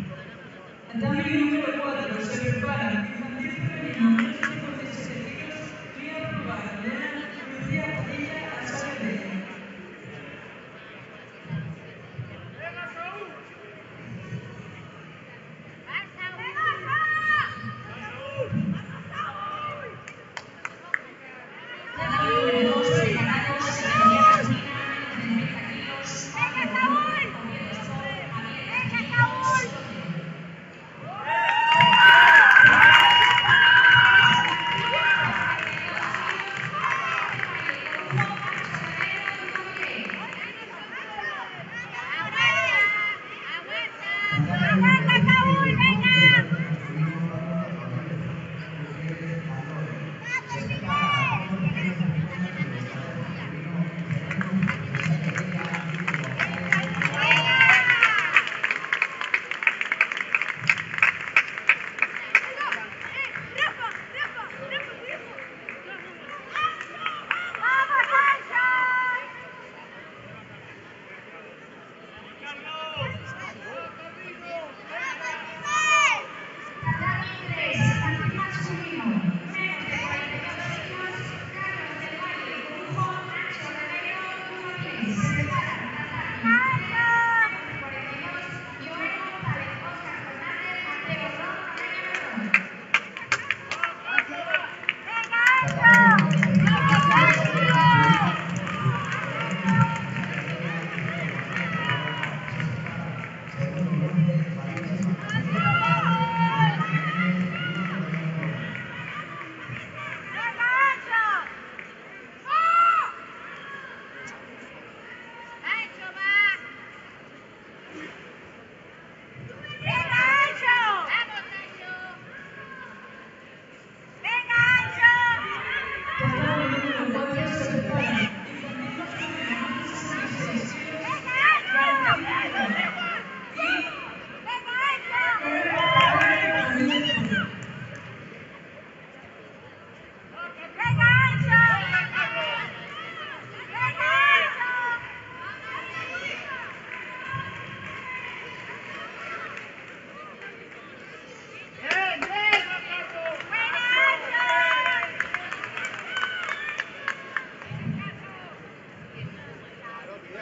S7: Tatami número 4 se prepara. Infantil femenino, menos de 57 kilos, Cría Probar, Elena, Lucía Padilla, Azaria Bella.
S5: ¡Vas, Saúl!
S2: Tatami número 2 preparados, categoría masculina, menos de 90 kilos, Pablo Gómez, Oviedo Sport, Javier Jiménez,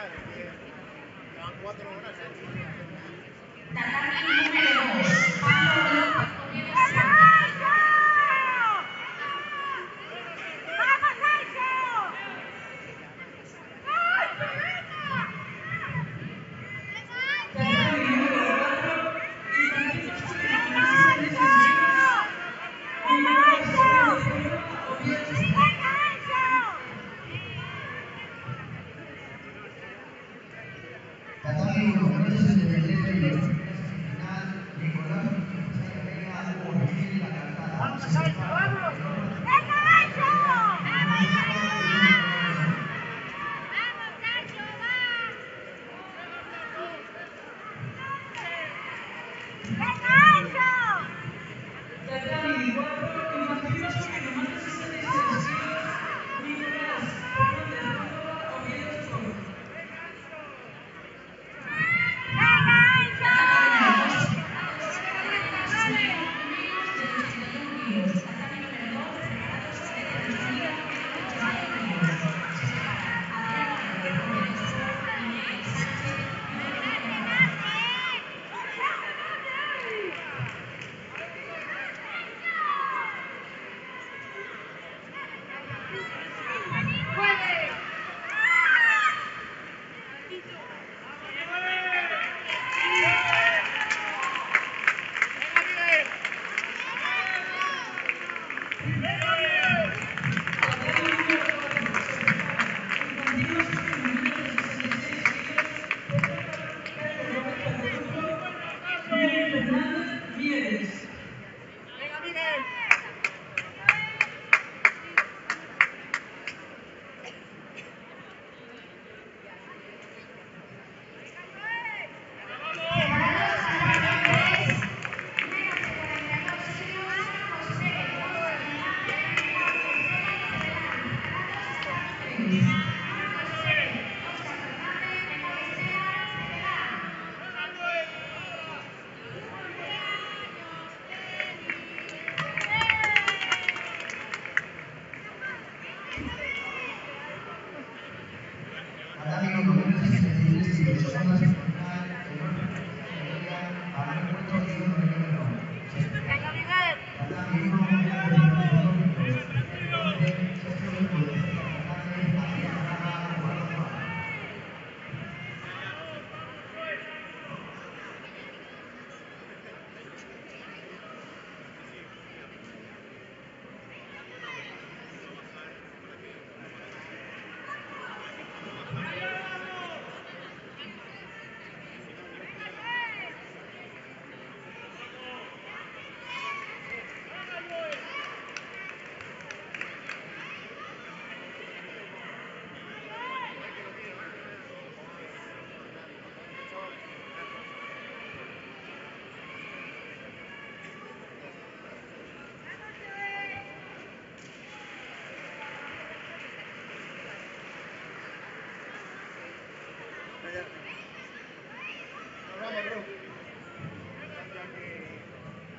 S4: Llevan 4 horas.
S2: Tatami número 2, Pablo López Oviedo Fuerte.
S5: ¡Vamos, Ancho!
S7: Tatami número 4, Infantil masculino, más de 16 kilos. Nicolás Fernández Córdoba, Oviedo Sport.
S3: Tatami 1, menores de 63 kilos, primera semifinal, Nicolás José Vega, Juvenil La Calzada. Se prepara
S7: Tatami 4, infantil masculino, más de 66 kilos. Nicolás Fernández Córdoba, Oviedo Sport. Fernández Mieres.
S3: Tatami 1, menores de 63 kilos, segunda semifinal, Señor Categoría, Manuel Puerto y Don Número. Se prepara Tatami 1, menores de 55 kilos, donde Sergio Bermúdez, Fernández, Adrián Braga, Jugador Juan.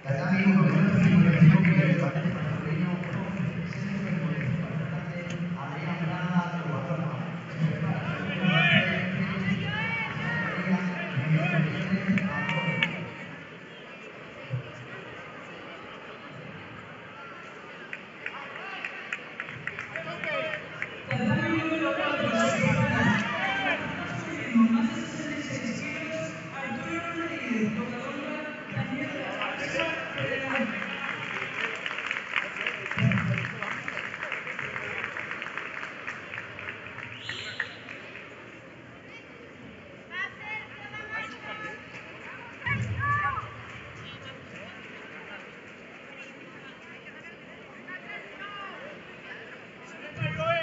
S3: Tatami 1, menores de 55 kilos, cadete masculino, Sergio Bermúdez, Fernández, Adrián Braga, Jugador Juan. Se prepara Sergio Bermúdez, Miguel Rodríguez, Amor.
S7: Tatami número 4, se prepara. Masculino, más de 66 kilos. Arturo Rodríguez, Covadonga, Daniel Garza, Federal.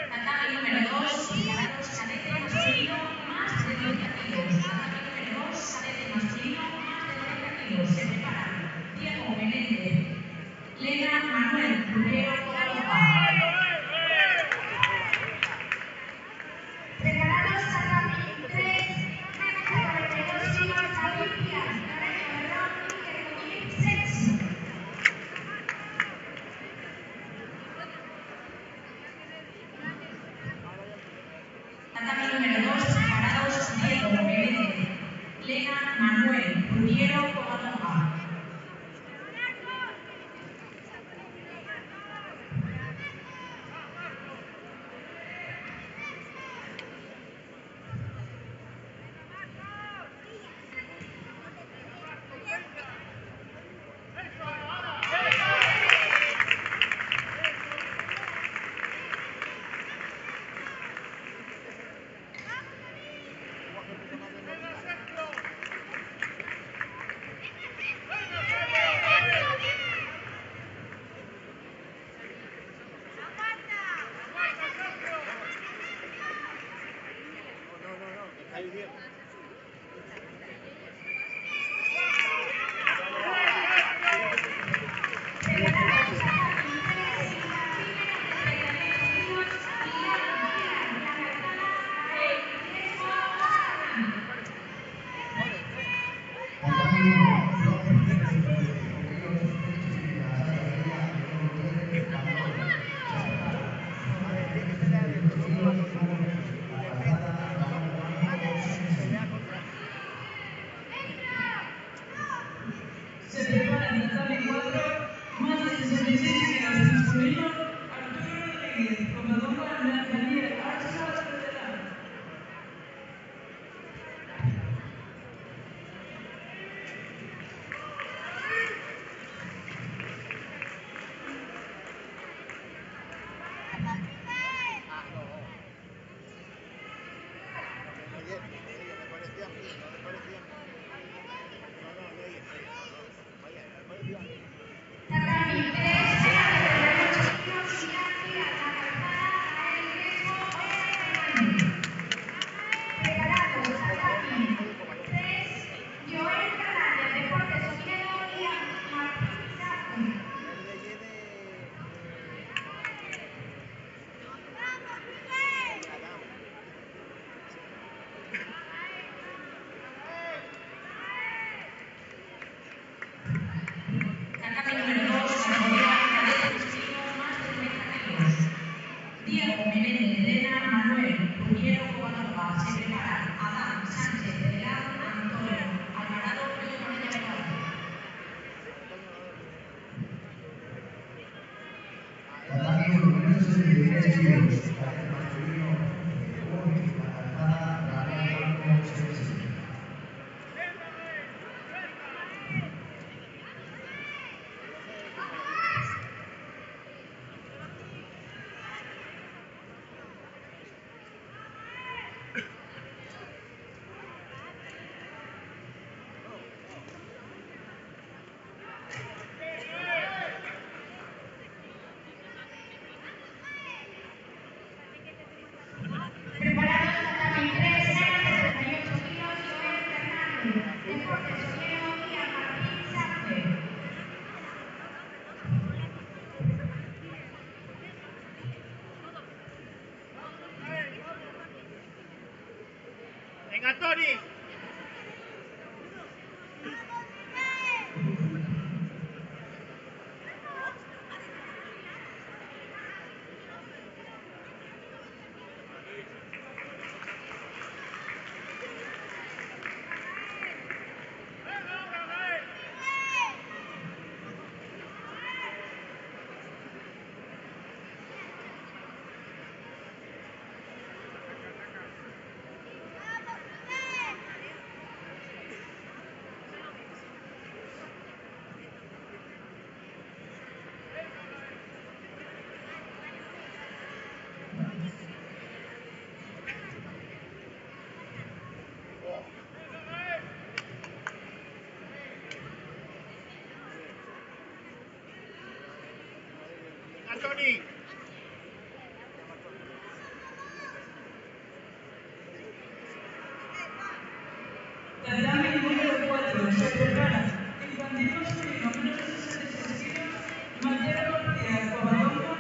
S2: Tatami número 2, Milagros cadete masculino, más de 90 kilos. Tatami número 2, cadete masculino, más de 90 kilos. Se preparan Diego Menéndez, Lena Manuel Rubero Córdoba.
S5: Preparados Tatami 3, menos de 42 kilos, David Díaz, Lorenzo Berrón, Iker Domínguez, Sexy.
S2: Tatami número 2, Preparados Diego Menéndez, Lena Manuel, Rubiero Covadonga.
S4: Ahí Diego. Vale, tiene que pelear adentro, no por la cocina. Y defensa. Pelea contra.
S7: Se prepara en tatami 4, más de 66 kilos masculino, Arturo Rodríguez, Covadonga, Daniel Arza, Federal.
S4: Ah, no. No llegue, me parecía a mí, no me parecía a mí. No, no, no llegue, no, no. Vaya, me parecía a mí.
S2: Tatami 3, de 8 kilos, Iñaki Alcalzada, Jael Crespo, Fernández. Preparados, Tatami 3, Joel Fernández, Deportes Oviedo y Martín Sartre.
S4: Verde lleve Adam.
S2: Tatami número 2, categoría cadete masculino, más de 30 kilos. Diego Menéndez, Lena Manuel, Rubiero Covadonga. Se preparan Adán Sánchez, Federal, Antonio Alvarado, Río Morella Vidal.
S3: Tatami 1, 63 kilos, cadete masculino, Gómez, La Calzada, Gabriel Blanco, Chelsea.
S2: Preparados Tatami 3, menos de 38 kilos, Joel Fernández, Deportes Oviedo y Martín Sartre.
S4: Venga, Tony. Venga, Tony.
S7: Tatami número 4, se prepara infantil masculino, menos de 66 kilos, Mateo García, Covadonga,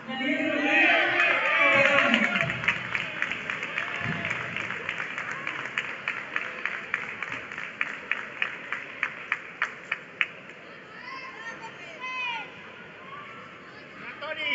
S7: Daniel Rodríguez, Covadonga.
S4: Venga, Tony.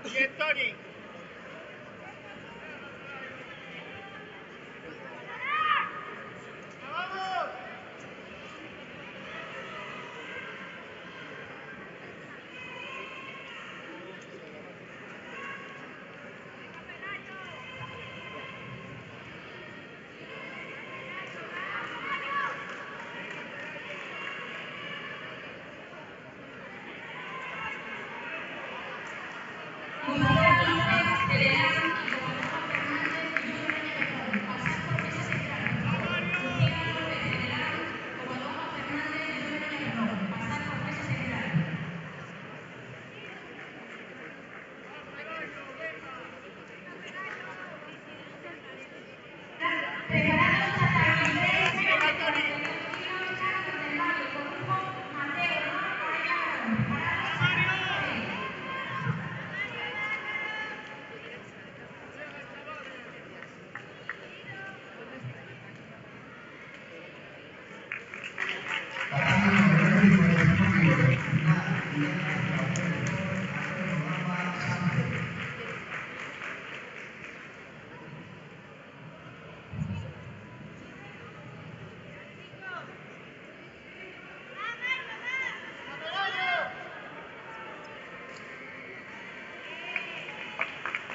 S4: Bien, Tony. ¡Vamos!
S2: Cruzador 15, Telerán y Comodoro Fernández y Luis Reña Pejón. Pasar por mesa central, por favor. Lucía López, Telerán, Comodoro Fernández y Luis Reña Pejón. Pasar por mesa central. Preparados hasta 23, menos de 42 kilos, Carlos del Valle, Corujo, Mateo, Ron, Morella Barón. Preparados hasta 23.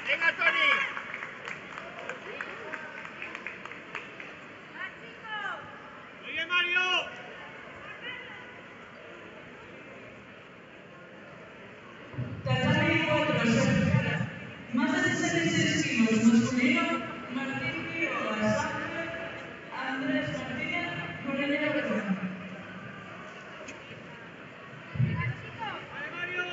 S4: Venga, Tony. Oye, Mario.
S7: Tatami 4, Sergio. Más de 66 kilos masculino, Martín Quiroga, Sánchez, Andrés Martínez, Morella Pejón.
S4: Vale, Mario.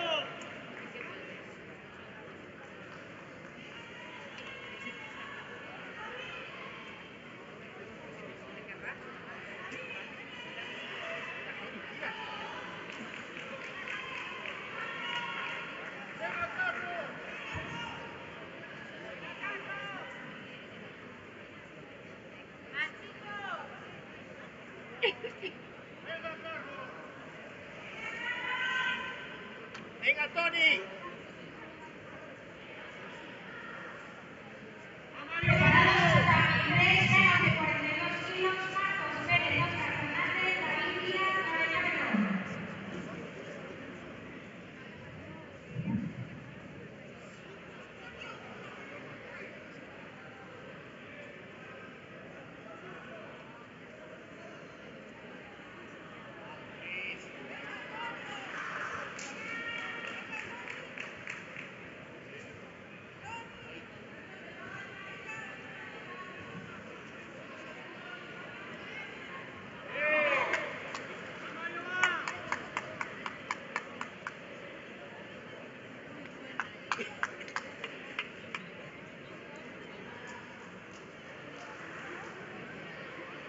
S4: Venga, Carlos. Venga, Carlos. Venga, Tony. ¡A Mario,
S2: Preparados
S4: vamos!
S2: hasta 23, menos de 42 kilos, Marcos Pérez, Óscar Fernández, David Díaz, Morella Pejón.
S4: Mario, va.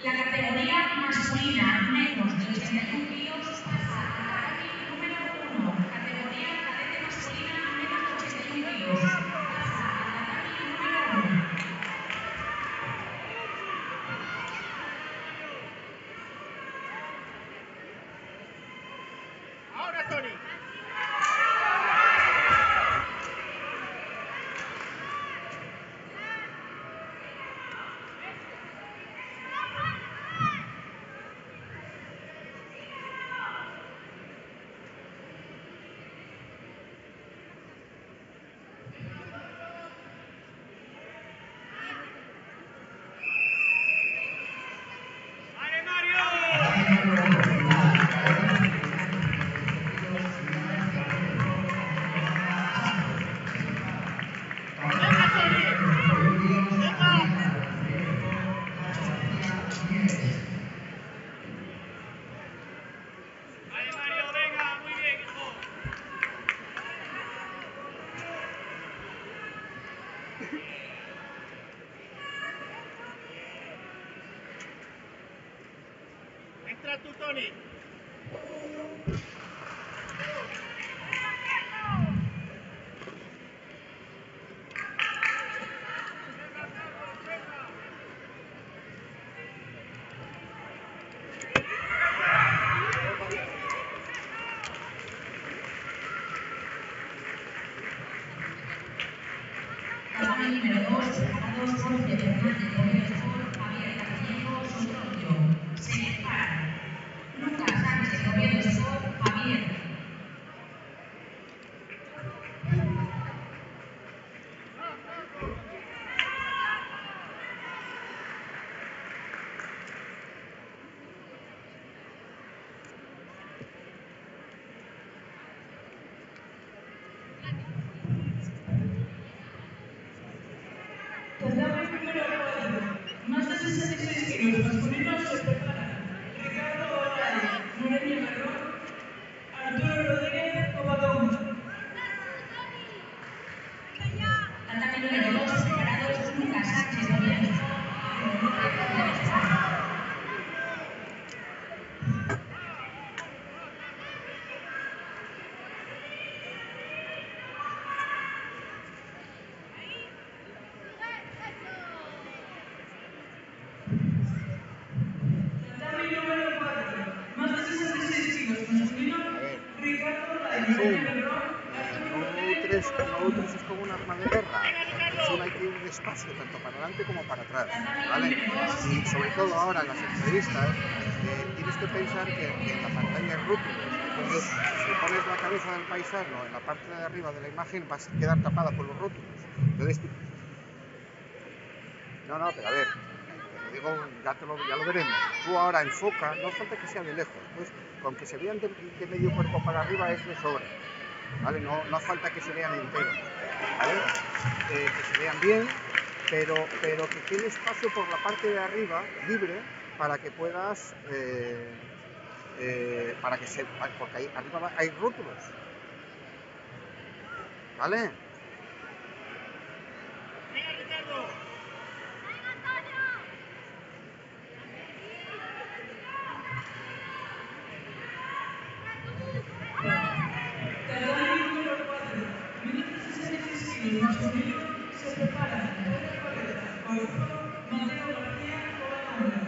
S2: La categoría masculina menos de 81 kilos pasa a la categoría número 1. Categoría cadete masculina menos de 81 kilos pasa a la categoría número 1.
S4: Ahora, Tony. Vale, Mario. Venga, Tony. Venga. Vale, Mario, venga, muy bien, hijo. Entra tú, Tony. Venga, Carlos, venga.
S2: Jorge Fernández Oviedo Sport, Javier Castellano, Sotrocio. Se prepara. Lucas Sánchez Oviedo Sport, Javier.
S7: Tatame número 4. Más de 66 kilos masculinos se preparan. Ricardo Olay, Moreño Berrón, Arturo Rodríguez, Covadonga.
S2: Tatame número 2, preparados Lucas Sánchez Oviedo Sport, Javier Oviedo Sport.
S7: Tatame número 4. Más de 66 kilos masculinos.
S1: A ver,
S7: Ricardo Olay,
S1: el
S7: Moreño
S1: Zoom,
S7: Berrón,
S1: no utilices como un arma de guerra. El Zoom hay que ir despacio, tanto para adelante como para atrás, ¿vale? Y sobre todo ahora en las entrevistas, tienes que pensar que en la pantalla hay rútulos. Entonces, si pones la cabeza del paisano en la parte de arriba de la imagen, vas a quedar tapada por los rótulos. Entonces, no, pero a ver, te lo digo, ya lo veremos. Tú ahora enfoca, no falta que sea de lejos, pues con que se vean de medio cuerpo para arriba es de sobra, ¿vale? No falta que se vean enteros, ¿vale? Que se vean bien, pero que quede espacio por la parte de arriba libre para que puedas, porque ahí arriba hay rótulos, ¿vale?
S7: Tatame número 4. Menos de 66 kilos masculinos se preparan. Pedro Coleta, Corzo, Mateo García, Covadonga.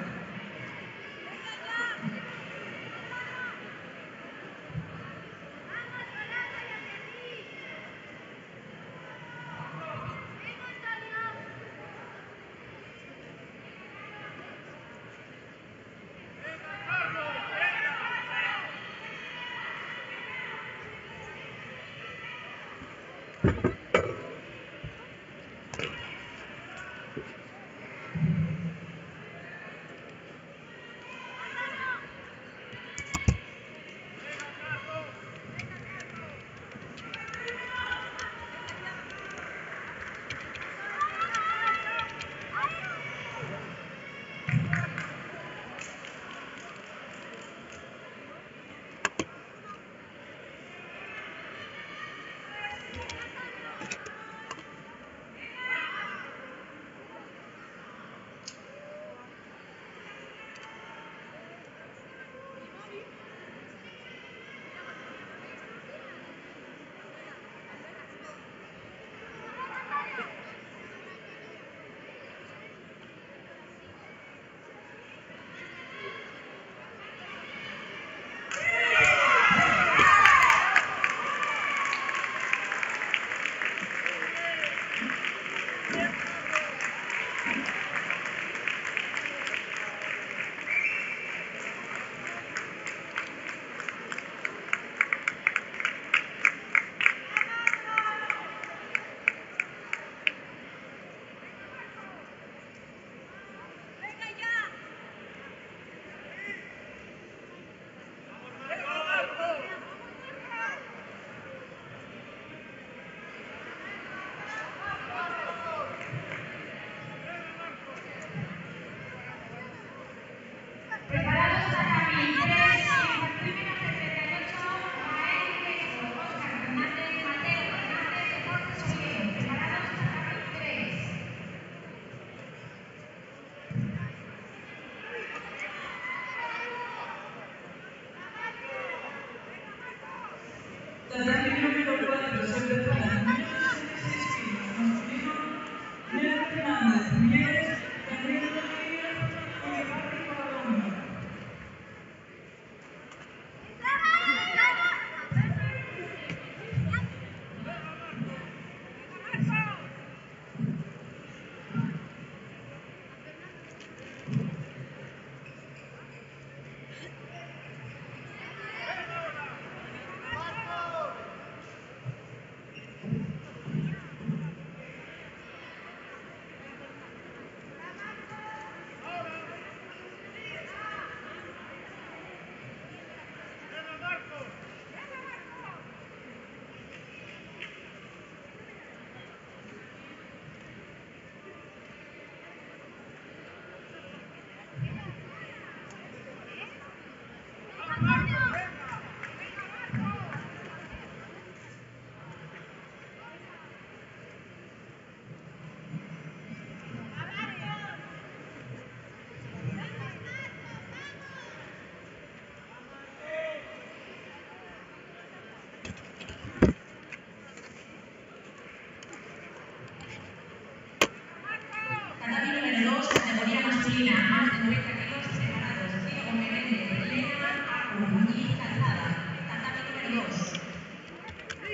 S2: masculina, más de 90 kilos separados. Diego Menéndez, Lena Acu, Muñiz Calzada. Tatami número 2.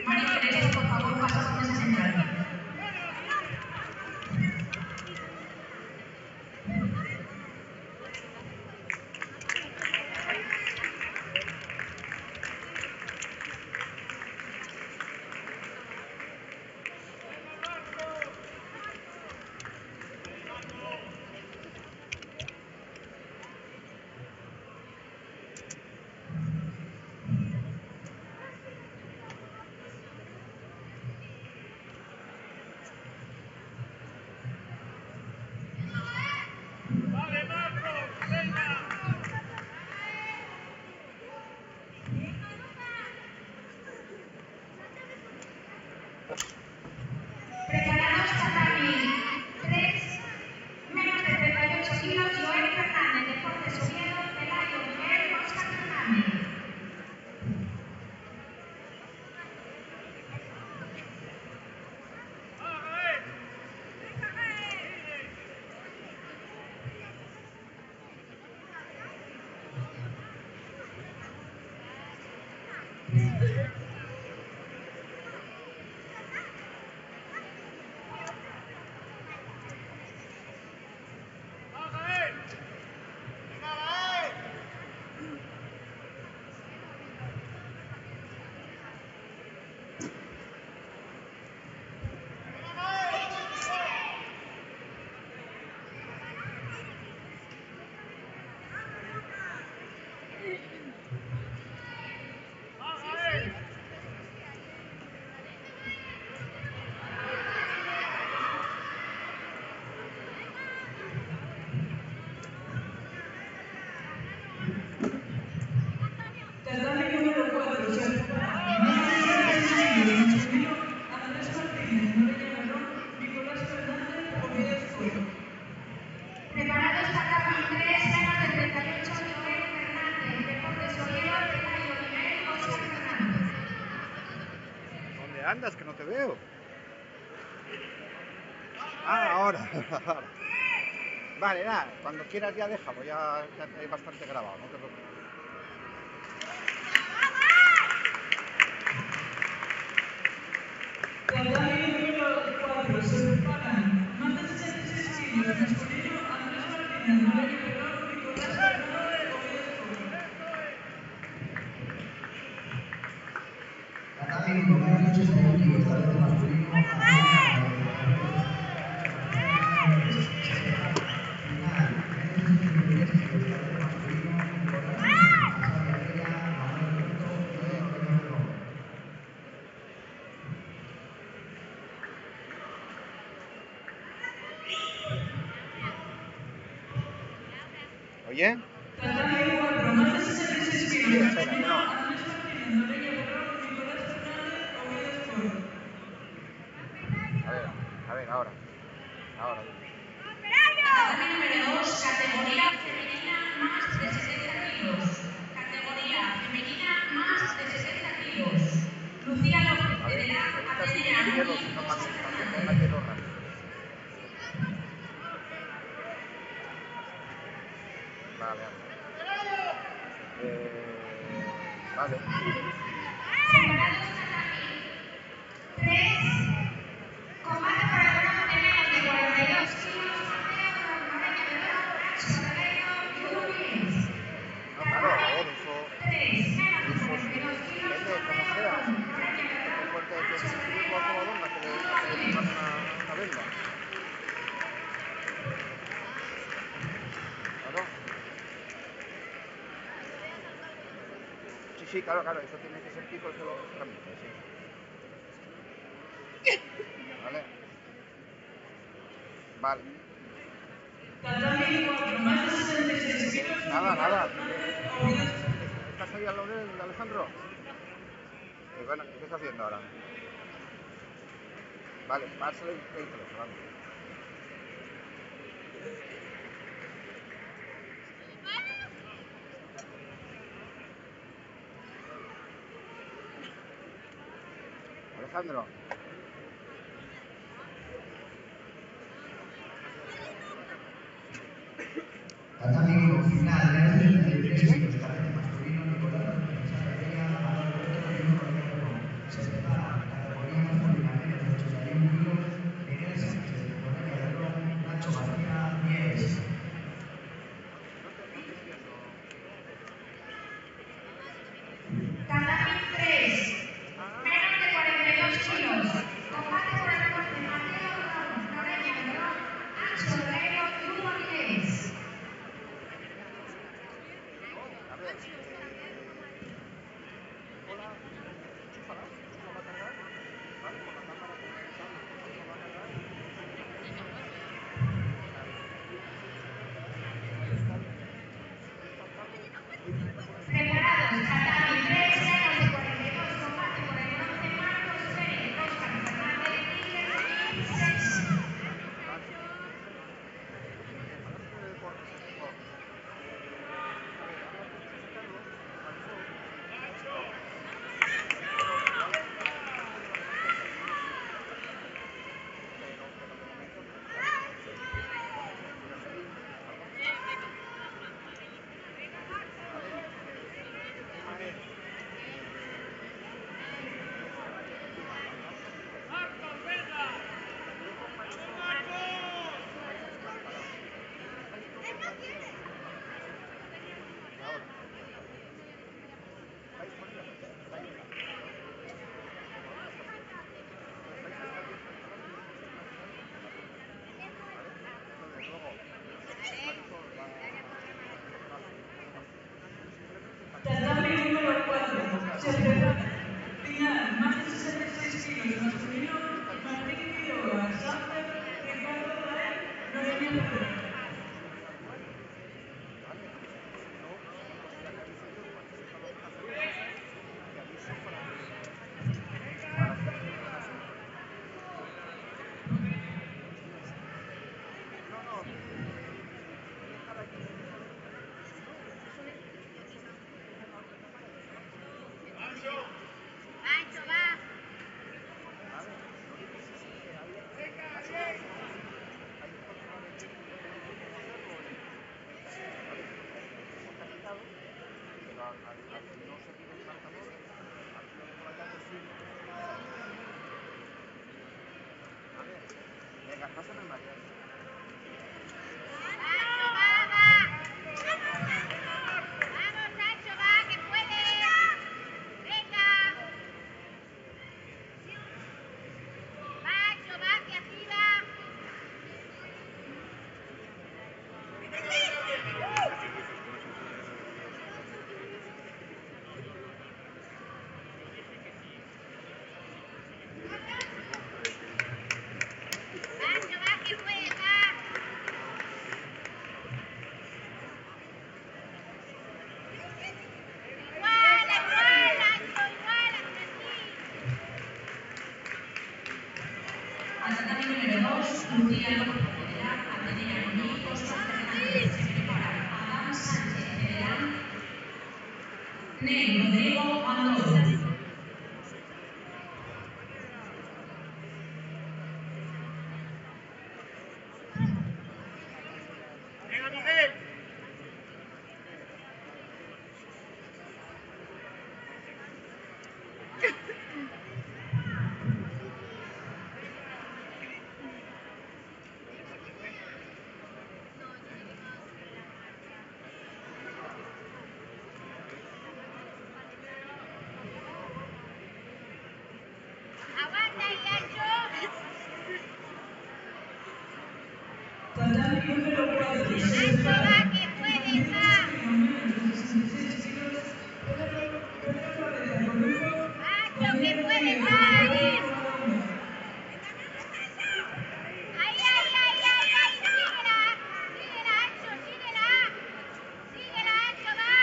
S2: Mario Pérez, por favor, pasa por mesa central. Preparados tatami. 3, menos de 38 kilos, Joel Fernández, Deportes Oviedo, Pelayo, Miguel, Óscar Fernández.
S7: Tatami número 4, se prepara. Más de 66 kilos masculino, Andrés Martínez, Noreña Melón, Nicolás Fernández, Oviedo Sport.
S2: Preparados tatami. 3, menos de 38, Joel Fernández, Deportes Oviedo, Pelayo, Miguel, Óscar Fernández.
S1: ¿Dónde andas? Que no te veo. Ah, ahora. Vale, nada, cuando quieras ya déjalo, ya hay bastante grabado, no te preocupes.
S7: Tatami número 4, se preparan. Más de 66 kilos masculino, Andrés Martínez, Noreña Melón, Nicolás Fernández, Oviedo Sport.
S3: Tatami número 85 kilos, cadete masculino,
S1: ¿Oye?
S7: Tatami 4, más de 66
S1: Sí,
S7: kilos
S1: espera,
S7: masculino,
S1: no.
S7: Andrés Martínez, Noreña Melón, Nicolás Fernández, Oviedo Sport.
S1: A ver, ahora. Ahora.
S2: Tatami número 2, categoría femenina más de 70 kilos. Categoría femenina más de 60 kilos. Lucía López,
S1: A ver,
S2: Federá,
S1: pregunta si
S2: Atenea,
S1: tiene hielo, si
S2: Muñiz,
S1: no,
S2: Óscar
S1: para que
S2: Fernández.
S1: ponga hielo rápido. Vale, vale.
S2: Preparados tatami. 3, combate por el bronce de menos de 42 kilos, Mateo, Noreña Melón, Nacho Cabello, Yudo Luis.
S1: No, claro, a ver,
S2: 3, menos de
S1: eso
S2: 42 kilos,
S1: depende de cómo
S2: Mateo,
S1: sea. Si es un
S2: Noreña
S1: chiquito
S2: Melón,
S1: con fuerte hay que
S2: Nacho
S1: subirlo a
S2: Cabello,
S1: toda a que
S2: Yudo
S1: le
S2: Luis.
S1: pongan una venda. Claro. Sí, claro, eso tiene que ser pico el que lo tramite, sí. Vale. Vale.
S7: Tatami 4, más de 66 kilos,
S1: Nada.
S7: Nicolás Fernández, Oviedo Sport.
S1: ¿Estás ahí al lado de Alejandro? Bueno, ¿qué está haciendo ahora? Vale, pásale el teléfono, vamos. Alejandro.
S3: Tatami 1, final, menos de 63 kilos, cadete masculino, Nicolás Defensa Pereira, Álvaro Roberto y Bruno Rodríguez Román. Se prepara, categoría masculina, menos de 81 kilos, Miguel Sánchez, Correa de Ron, Nacho García, Nieves.
S2: Tatami 3, menos de 42 kilos. Combate por el norte, Mateo Ramos, Noreña Morón, Ancho Herrero y Hugo Nieves. Preparados, Tatami 3, menos de 42, combate por el norte, Marcos Pérez, Óscar Fernández, Miguel Ramírez, Sexy.
S7: Tatami número 4. Se prepara. Final, más de 66 kilos masculino, Martín Quiroga, Sánchez, Ricardo Rael, Noelia Ferrer.
S5: Ancho, va.
S4: Venga, pásame el María.
S5: Ancho, va, va. Vamos, Ancho, va, que puedes. Venga. Va, Ancho, va, hacia arriba. Ancho, va, que puedes, va. Igual, Ancho, igual, hacia ti.
S2: A tatami número 2, Lucía López Federal, Atenea Muñiz, Óscar Fernández. Se prepara, Adán Sánchez Federal, Ney Rodrigo Andorra.
S4: Venga, Miguel.
S5: Aguanta ahí, Ancho.
S7: Tatami número 4. Se
S5: Ancho,
S7: prepara.
S5: va, que puedes, va.
S7: Menos de 66 kilos, Pedro Floreta, Columbo,
S5: Ancho, que
S7: Daniel
S5: puedes,
S7: Rodríguez,
S5: va,
S7: Rodrigo
S5: ahí.
S7: Maradona.
S5: Ahí, síguela. Síguela, Ancho, síguela. Síguela, Ancho, va.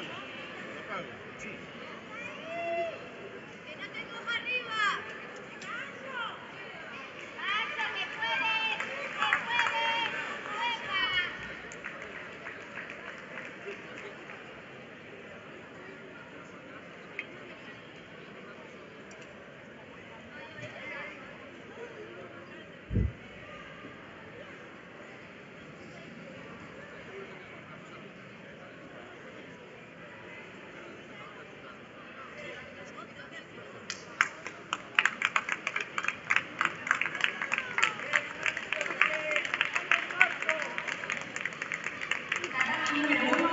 S4: pago. Sí.
S5: ¡Que no te coja arriba! ¡Nacho, que puedes! ¡Que puedes! ¡Juega!
S2: Tatami número 1,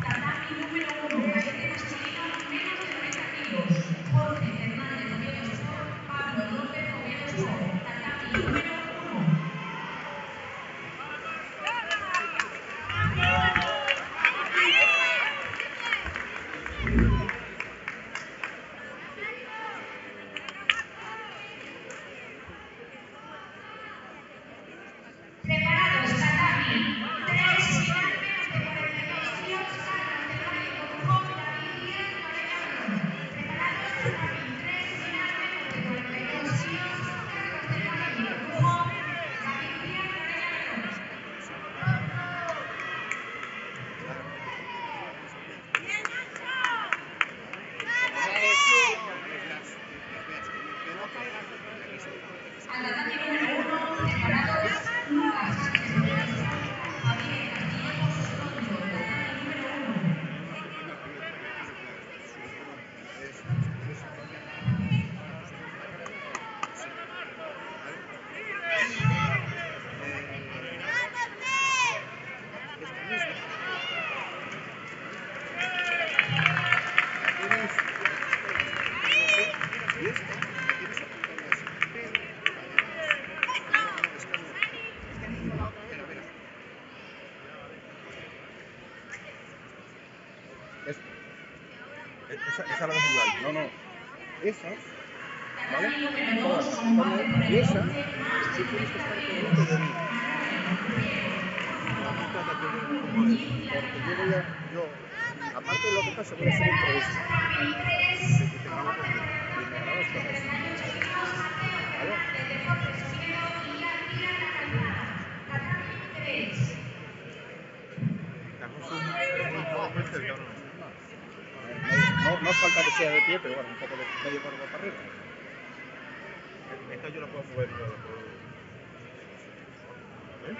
S2: tatami número 1, cadete masculino, menos de 90 kilos. Jorge Fernández Oviedo Sport, Pablo López Oviedo Sport, tatami número 1. Preparados, tatami. 3, final menos de 42 kilos, Carlos del Valle Corujón, David Díaz, Lorena Melón. Preparados, tatami. 3, final menos de 42 kilos, Carlos del Valle Corujón, David Díaz, Lorena Melón. Al tatami número 1, preparados, Lucas Sánchez Lorenzo, Javier Castillejos Escondio, tatami número 1.
S1: Esa la ves igual. No, no. Esa, ¿vale?
S2: Tatami número 2,
S1: Todas.
S2: combate por
S1: Y
S2: el
S1: esa,
S2: bronce más de
S1: tú tienes que
S2: 30
S1: estar
S2: kilos.
S1: pendiente de mí.
S2: Manuel Urriego,
S1: La
S2: Córdoba.
S1: mitad de aquello de
S2: Muñiz
S1: porque yo voy
S2: Villarreal.
S1: aparte de lo que pasa, voy a hacer
S2: Preparados,
S1: entrevistas.
S2: tatami 3,
S1: Que te grabo
S2: combate por el
S1: y me
S2: bronce
S1: grabas
S2: menos de
S1: con eso.
S2: 38 kilos, Mateo
S1: ¿Vale?
S2: Fernández Deportes Oviedo y Almira La Calzada. Tatami 3.
S1: Carlos es muy cercano. No os falta que sea de pie, pero bueno, un poco de medio cuerpo para arriba. Esta yo la puedo mover y todo. ¿Eh?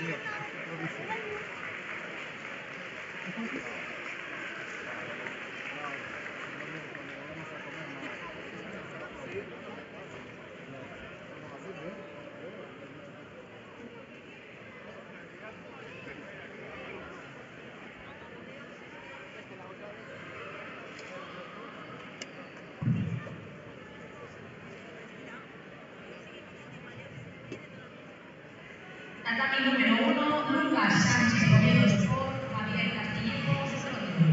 S1: Mira, lo dice.
S2: Tatami número 1, Lucas Sánchez Oviedo Sport, Javier Castillejo, Sotomayor.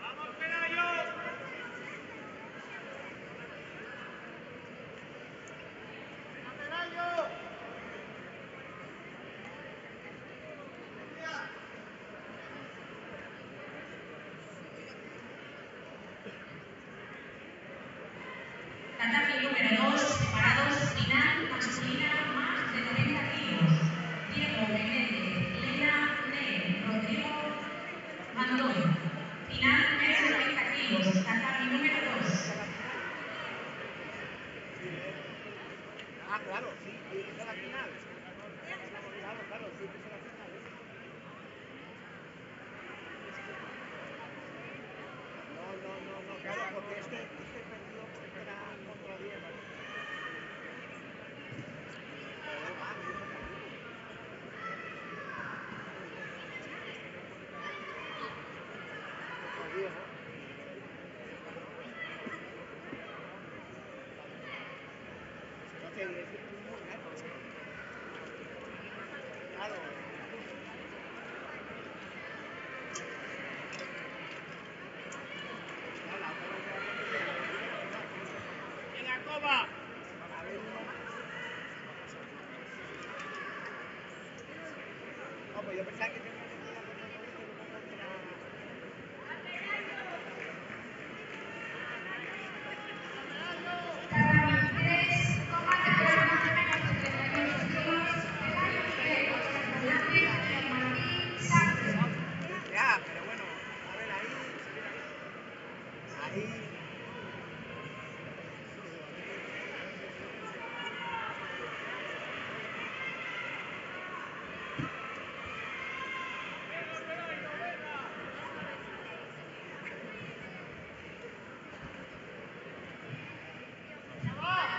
S4: ¡Vamos, Pelayo! ¡Pelayo!
S2: Tatami número 2, separados, final masculina más de 90 kilos. Diego Menéndez, Lena Ney, Rodrigo Mandoy. Final menos de 90 kilos. Tatami número 2.
S4: Ah, claro, sí, tiene que ser la final. Claro, claro, tiene que ser la final. No, claro, porque este perdió porque era contra Diego. Contra Diego. Entonces, es muy claro. Claro. ¡Venga, Coba! A ver, uno más. No, pues yo pensaba que tenía que ir a contra el colegio y luego contra...
S5: Tatami 3, combate por el más de menos de 38 kilos, Pelayo Miguel, Oscar Fernández y Martín Sánchez.
S4: Ya, pero bueno, a ver ahí. Ahí.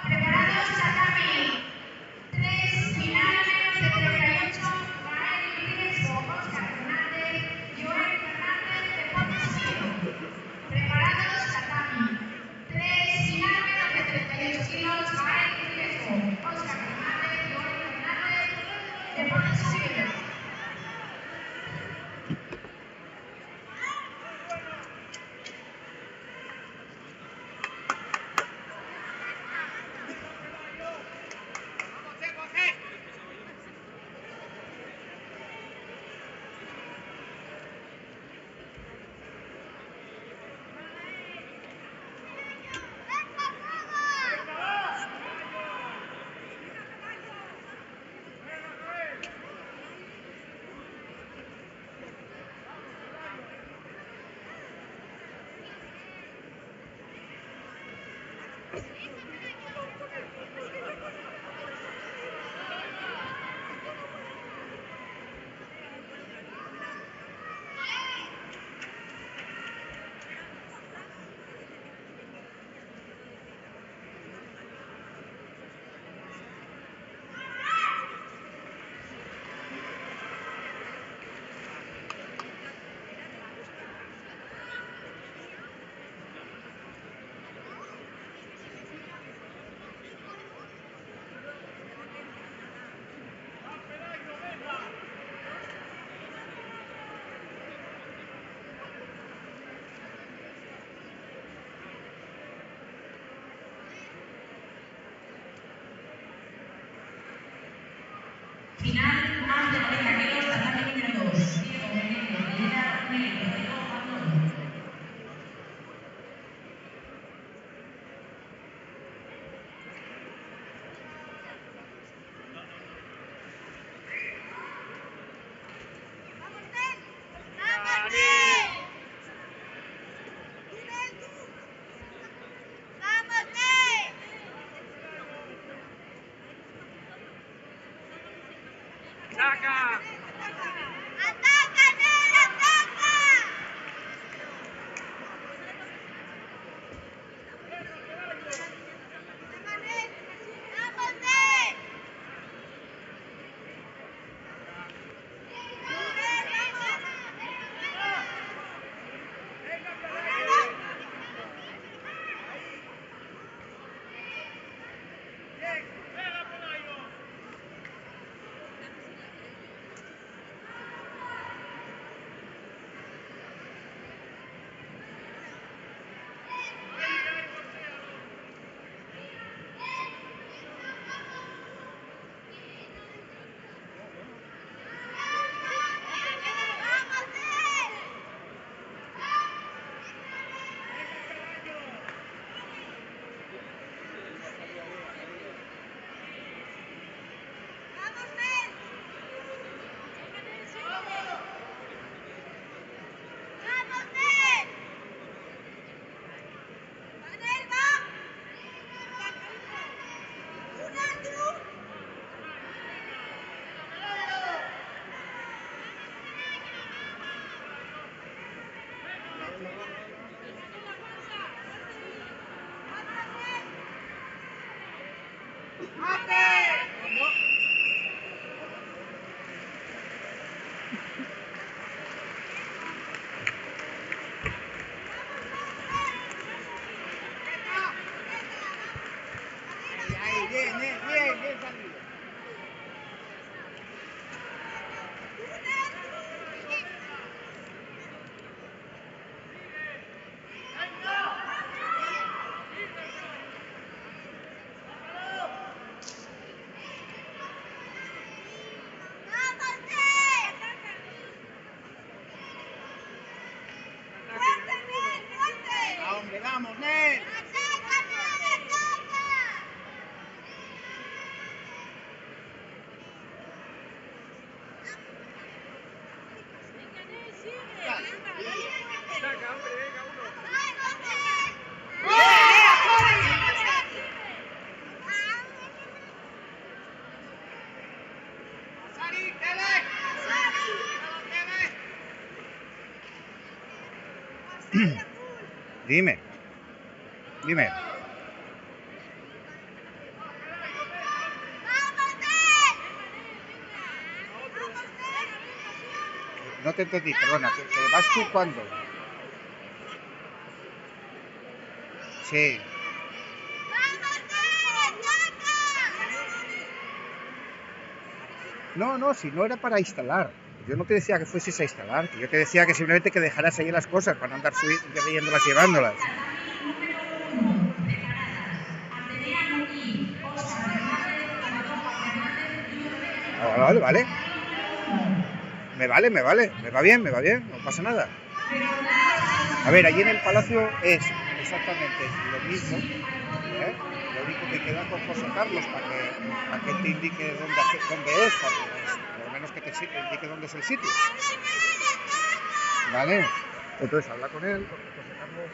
S5: Preparados, tatami. 3, final menos de 38, Gael Riesgo, Oscar Fernández, Joel Fernández, Deportes Unido. Preparados, tatami. 3, final menos de 38 kilos, Gael Riesgo, Oscar Fernández, Joel Fernández, Deportes Unido.
S4: ¡Vamos, José!
S2: Final más de 90 kilos, tatami número 2. Diego Menéndez, Lena Ney, Rodrigo Mandoy.
S4: ¡Saca!
S5: ¡Ataca, Nel, ataca! ¡Vamos, Nel! ¡Vamos, Nel! ¡Vamos, Nel! ¡Vamos, Nel! ¡Va, Nel, va! ¡Una, tú!
S4: Ahí, bien, bien salido.
S5: ¡Vamos, Nel! ¡Fuerte, Nel, fuerte!
S4: ¡A hombre, vamos, Nel!
S5: ¡Ataca, Nel, ataca!
S4: ¡Saca, hombre, venga, uno!
S5: ¡Vamos, Nel!
S4: ¡Sari, dale!
S1: Dime. Dime.
S5: ¡Vamos, Nel! ¡Vamos, Nel!
S1: No te entendí, perdona. ¿Que vas tú cuándo? Sí.
S5: ¡Vamos, Nel, ataca!
S1: No, si no era para instalar. Yo no te decía que fueses a instalar, que yo te decía que simplemente que dejaras ahí las cosas para no andar yéndolas llevándolas.
S2: Número 1, preparadas. Andrea Noguí, Óscar Hernández, Córdoba Fernández, número 20.
S1: Vale. Me va bien, no pasa nada. A ver, allí en el palacio es exactamente lo mismo, ¿eh? Lo único que queda con José Carlos para que te indique dónde es, para que, por lo menos que te indique dónde es el sitio. Vale, entonces habla con él, porque José Carlos...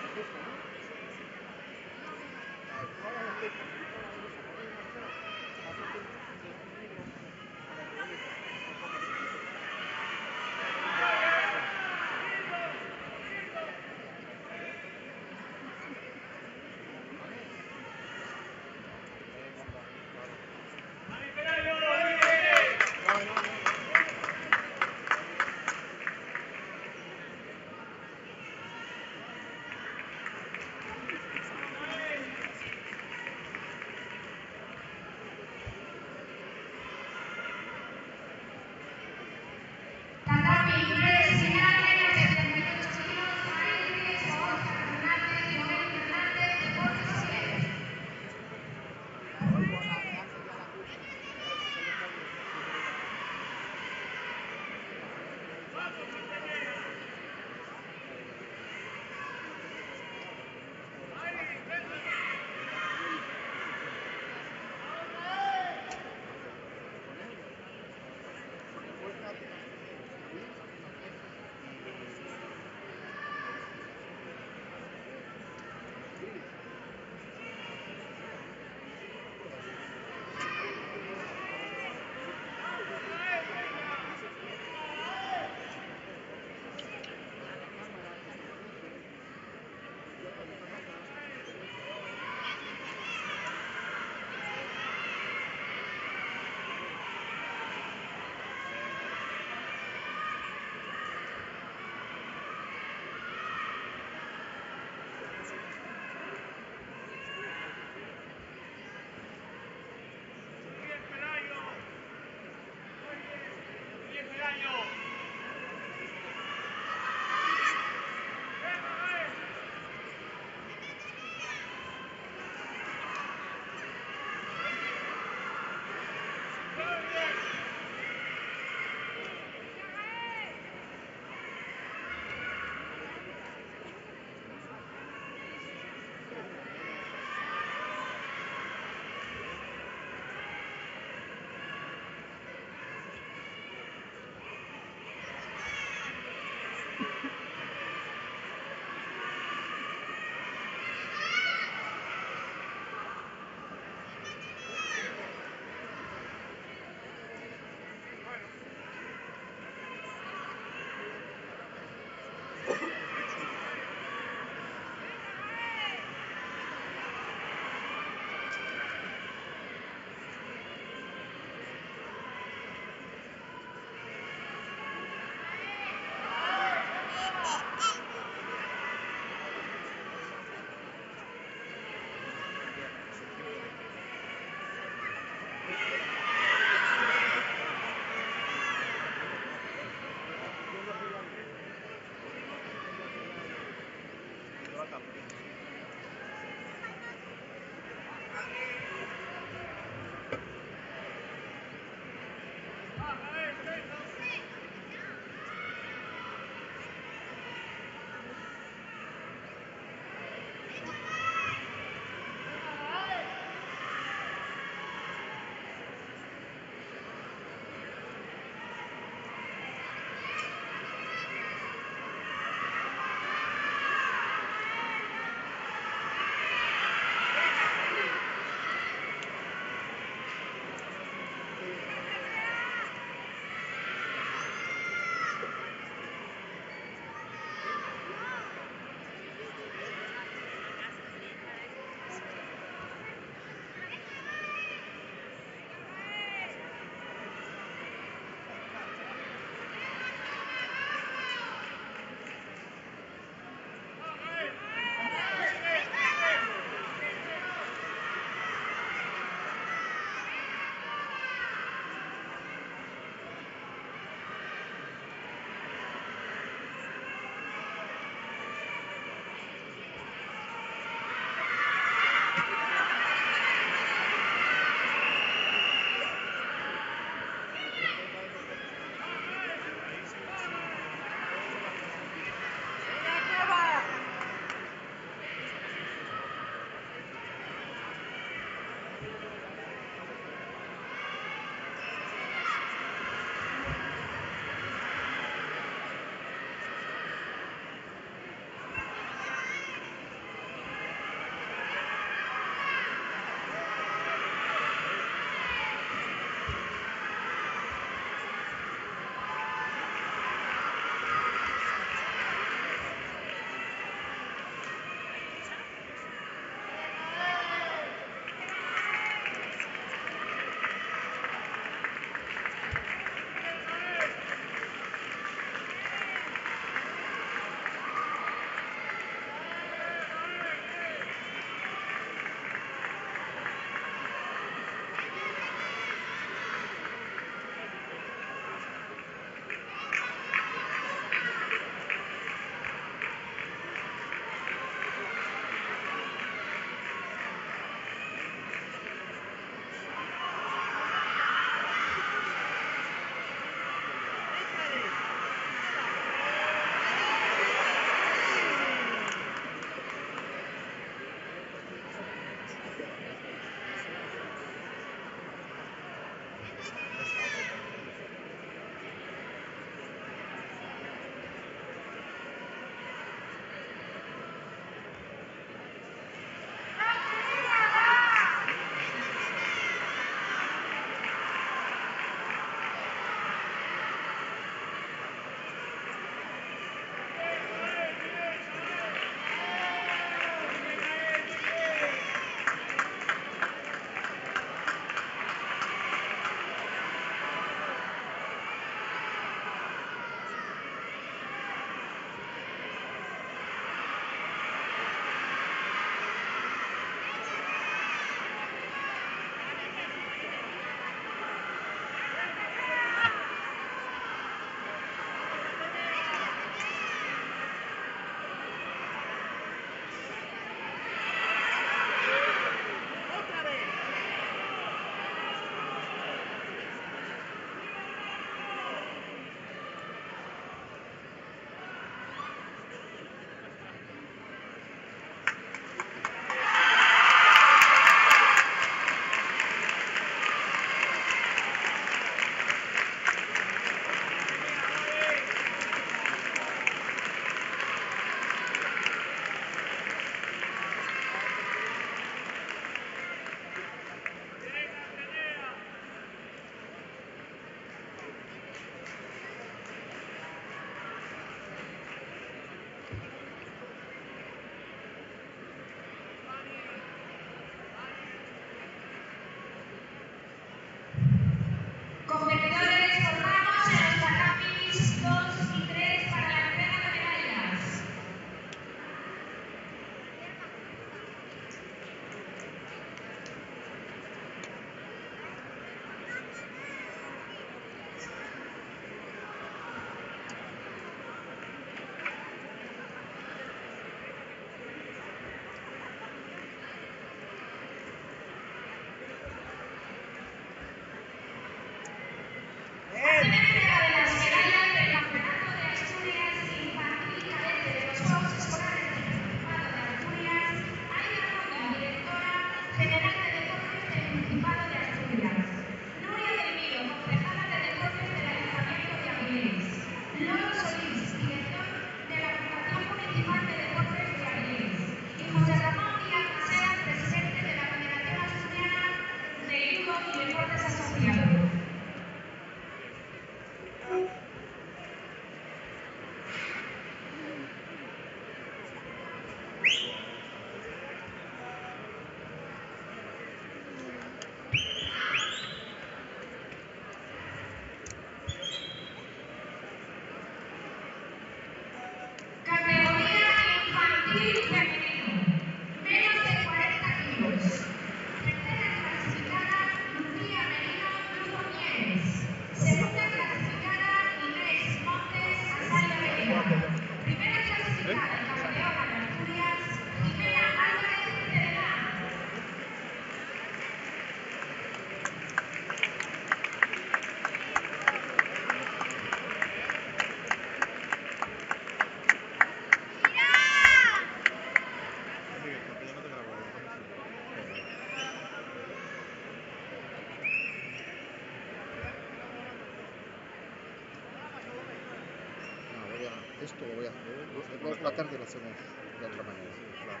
S1: Esto lo voy a hacer. Luego por la tarde lo hacemos de otra manera.
S4: Claro.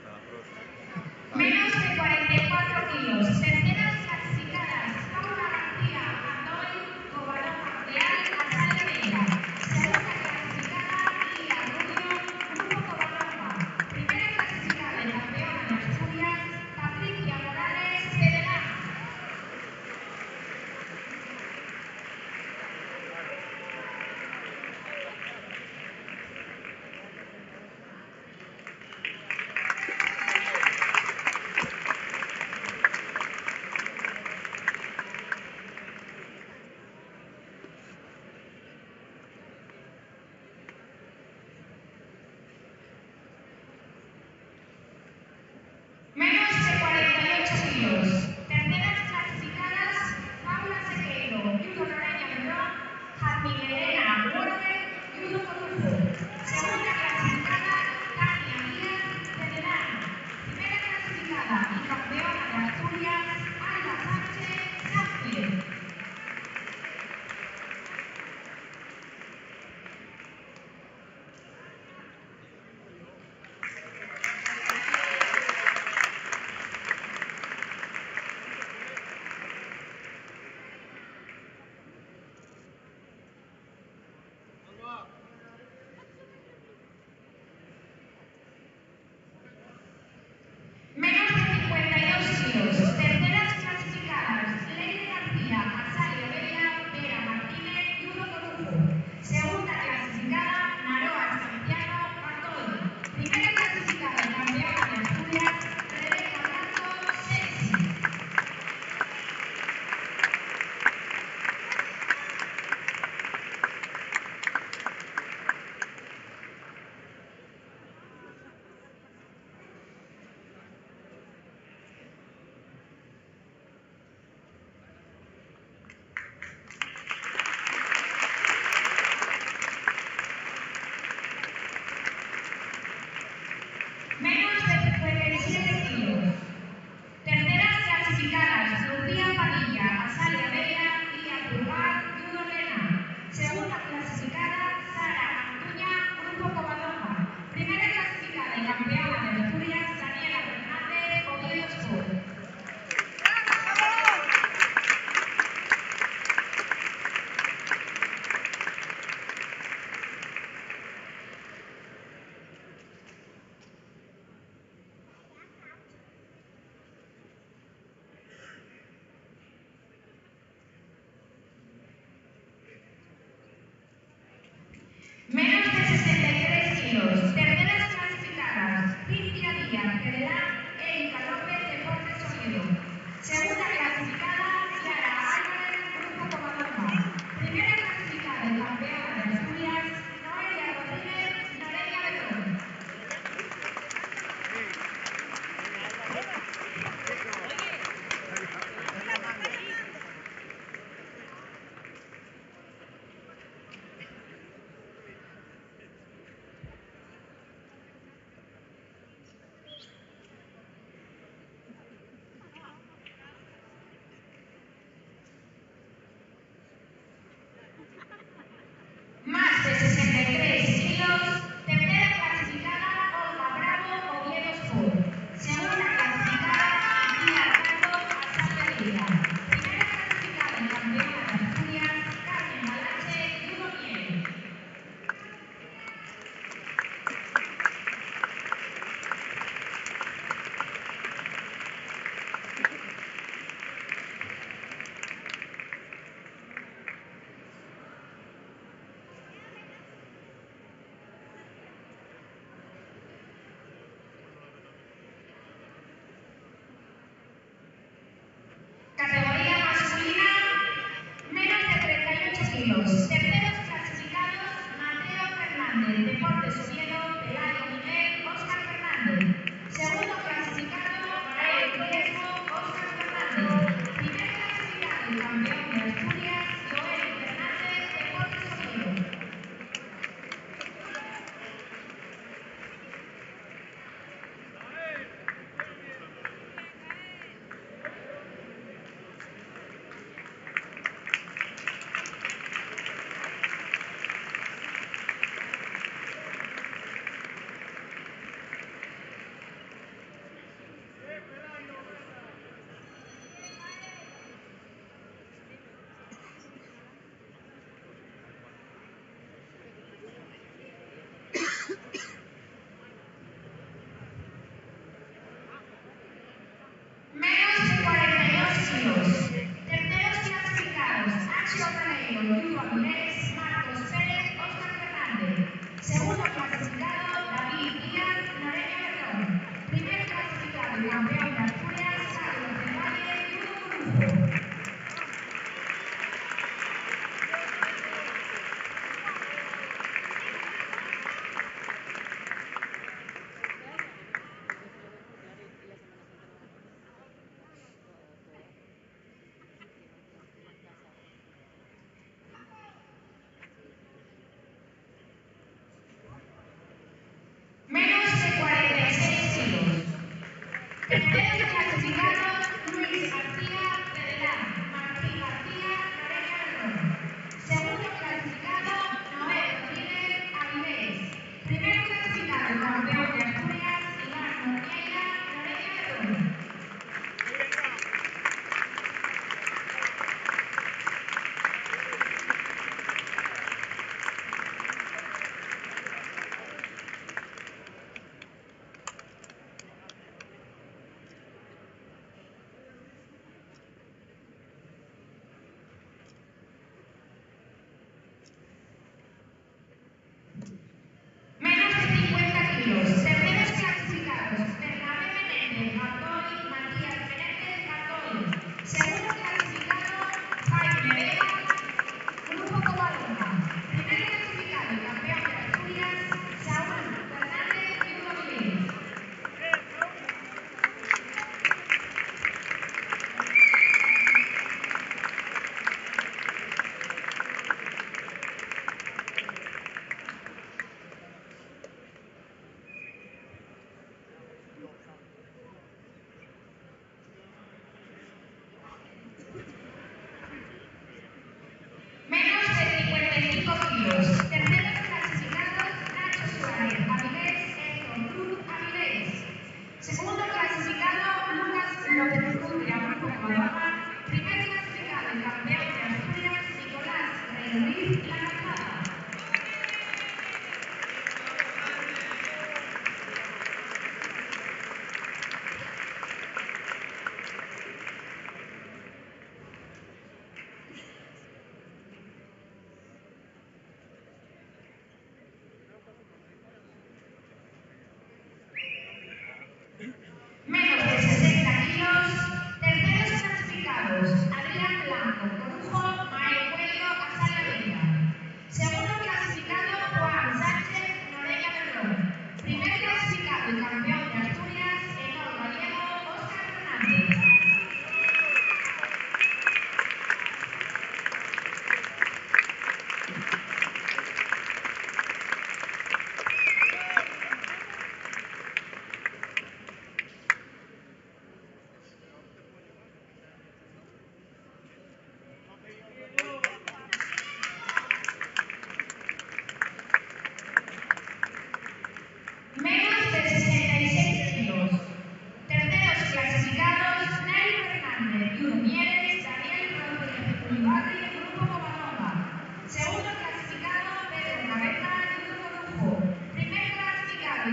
S4: A la próxima.
S2: Menos de 44 kilos. Terceras clasificadas. Paula García, Andoy, Cobalón, Real, Azal Negra. Segunda clasificada, Lidia Rubio, Grupo Cobalonga. Primera clasificada y campeona de Asturias, Patricia Morales, Federal.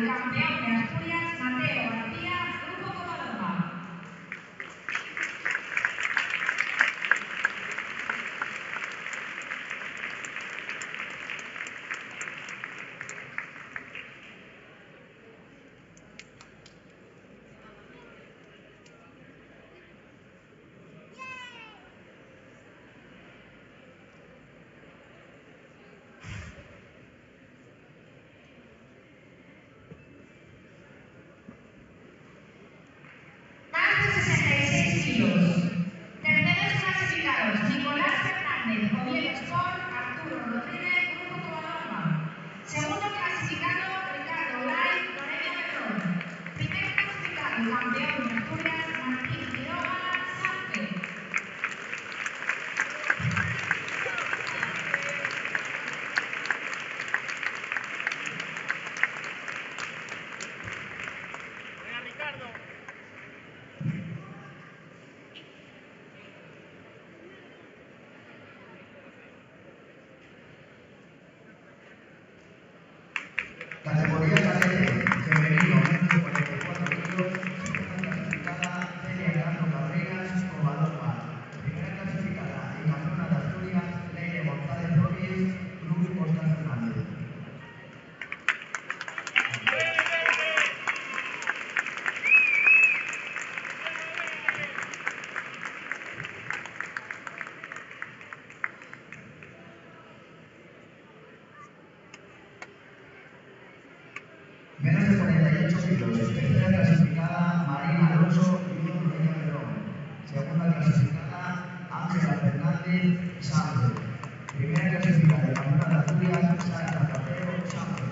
S2: el campeón de Asturias, Mateo García, Grupo Covadonga. Más de 66 kilos. Terceros clasificados, Nicolás Fernández, Oviedo Sport, Arturo Rodríguez, Grupo Covadonga. Segundo clasificado, Ricardo Blay, Loreto Berrón. Primer clasificado, campeón de Asturias, Martín Quiroga, Sánchez.
S4: Venga, Ricardo.
S3: Categoría cadete femenino, menos de 44 kilos, segunda clasificada Celia Castro Carreras, Covadonga. Primera clasificada y campeona de Asturias, Leire González Flores, Club Costa Fernández. Menos de 48 kilos, tercera clasificada Marina Alonso y Bruno Loreño Berrón. Segunda clasificada Ángela Fernández Sánchez. Primera clasificada y campeona de Asturias, Sara Zapatero Sánchez.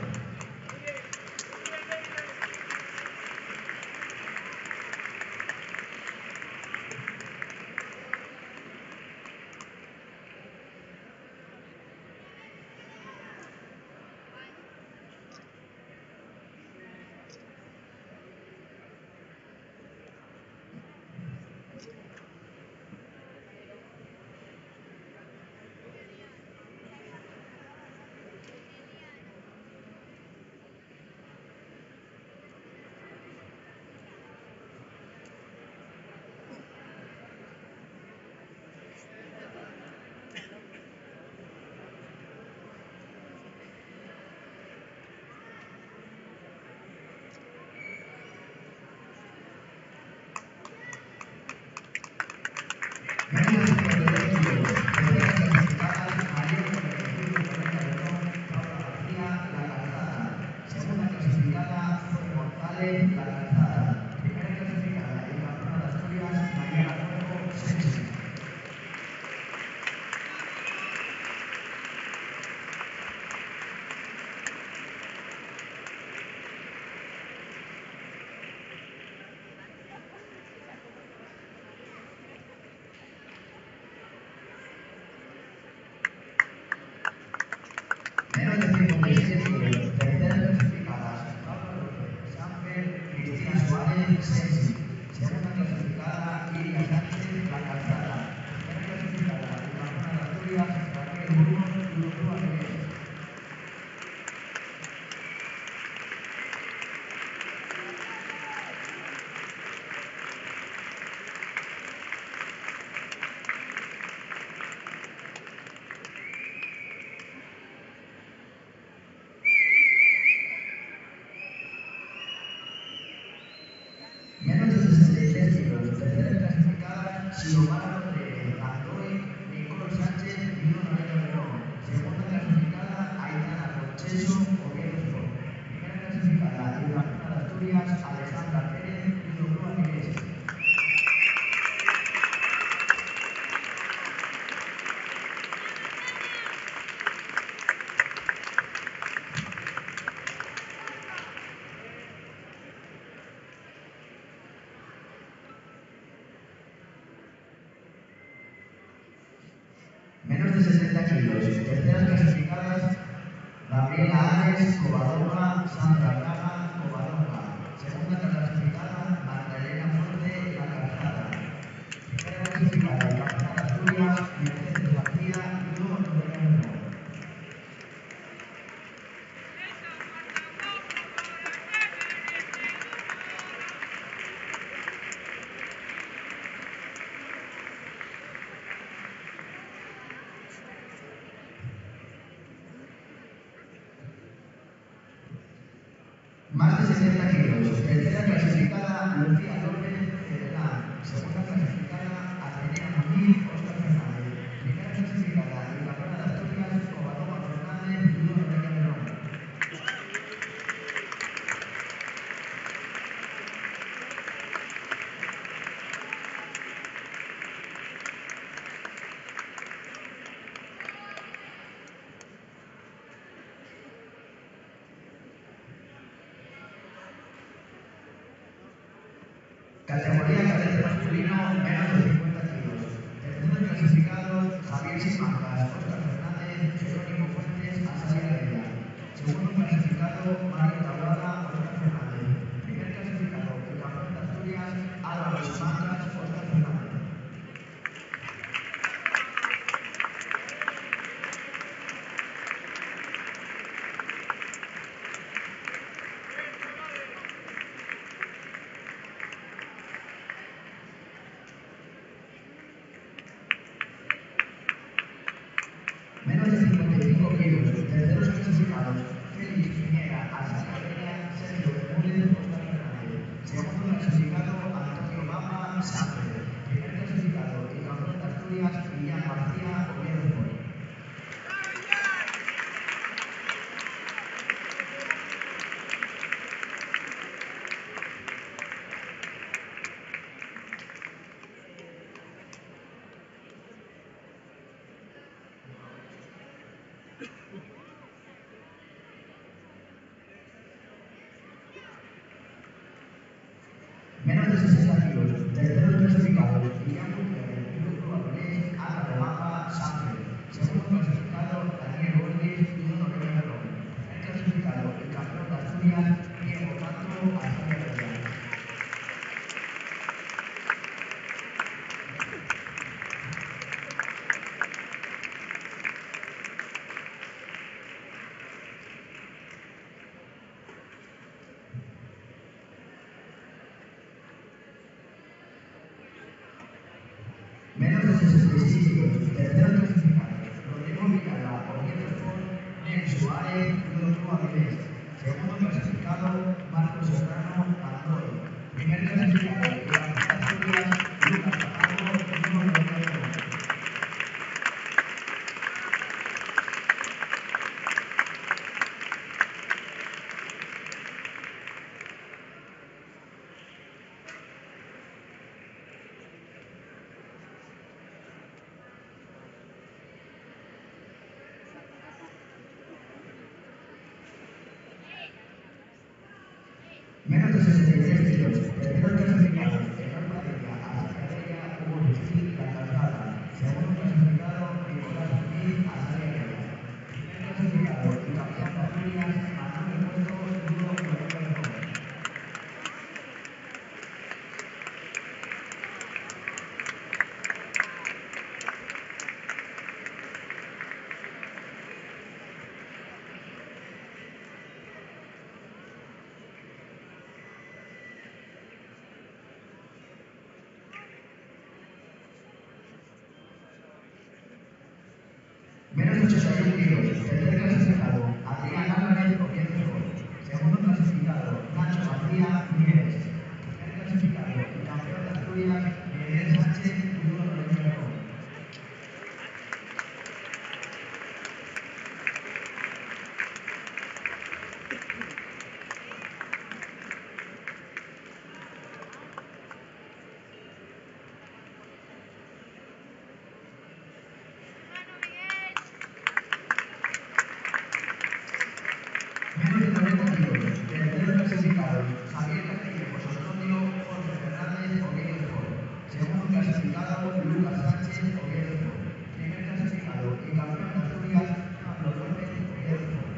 S3: Menos de 52 kilos, terceras clasificadas María Corregido, Loreño Berrón, Paula García, La Calzada. Segunda clasificada Zoe González, La Calzada. Primera clasificada y campeona de Asturias, Mariana Cuervo, Sensi. Menos de 56 kilos, terceras clasificadas Pablo López, Samper, Cristina Suárez, Sensi. Segunda clasificada Iria Sánchez, La Calzada. Primera clasificada y campeona de Asturias, Raquel Bruno y Luzúa Miguel. Menos de 63 kilos, terceras clasificadas Xiomara Rodríguez, Andoy, Nicolo Sánchez y Bruno Loreño Berrón. Segunda clasificada Aitana Concheso, Oviedo Sport. Primera clasificada y campeona de Asturias, Alejandra Pérez y Luzúa Miguel. Menos de 60 kilos, terceras clasificadas Gabriela Alex, Covadonga, Sandra Braga, Covadonga. Segunda clasificada Magdalena Fuerte, La Calzada. Primera clasificada y campeona de Asturias, Mercedes García, Grupo Loreño Berrón. 70 kilos. Tercera clasificada, Lucía López Cedelán. Segunda clasificada, Atenea Muñiz, Óscar Fernández. Primera clasificada, y campeona de Asturias, Covadonga Fernández, Bruno Reina Melón. Categoría cadete masculino, menos de 50 kilos. Tercero clasificado, Javier Simancas, Óscar Fernández, Jerónimo Fuentes, Asalia Heredia. Segundo clasificado, Mario Taboada, Óscar Fernández. Primer clasificado, el campeón de Asturias, Álvaro Simancas, Óscar Fernández. Menos de 55 kilos. Terceros clasificados, Félix Piñera, Asalia Heredia, Sergio Bermúdez, Óscar Fernández. Segundo clasificado, Antonio Bamba, Sánchez. Primer clasificado, el campeón de Asturias, Millán García, Oviedo Sport. Menos de 60 kilos. Terceros clasificados, Guillán Gutiérrez, Luis Jugadores, Álvaro Bamba, Sánchez. Segundo clasificado, Daniel Borges, Bruno Reina Melón. Primer clasificado, el campeón de Asturias, Diego Castro, Asalia Heredia. Menos de 66 kilos. Tercero clasificado, Rodrigo Villalba, Oviedo Sport, Nel Suárez, Bruno Avilés. Segundo clasificado, Marcos Serrano, Andorra. Primer clasificado, el campeón de Asturias, Lucas Camargo, Bruno Reina Melón. Menos de 63 kilos. Tercero clasificado, Enor Padilla, Asalia Heredia, Hugo Luchín, La Calzada. Segundo clasificado, Nicolás Muñiz, Asalia Heredia. Primer clasificado, el campeón de Asturias, Manuel Puerto, Bruno Reina Melón. Menos de 81 kilos. Tercer clasificado, Adrián Álvarez, Oviedo Sport. Segundo clasificado, Nacho García, Mieres. Primer clasificado, el campeón de Asturias, Miguel Sánchez, Bruno Reina Melón. Menos de 90 kilos. Tercero clasificado, Javier Castillo, José Antonio, Jorge Fernández, Oviedo Sport. Segundo clasificado, Lucas Sánchez, Oviedo Sport. Primer clasificado, el campeón de Asturias, Pablo López, Oviedo Sport.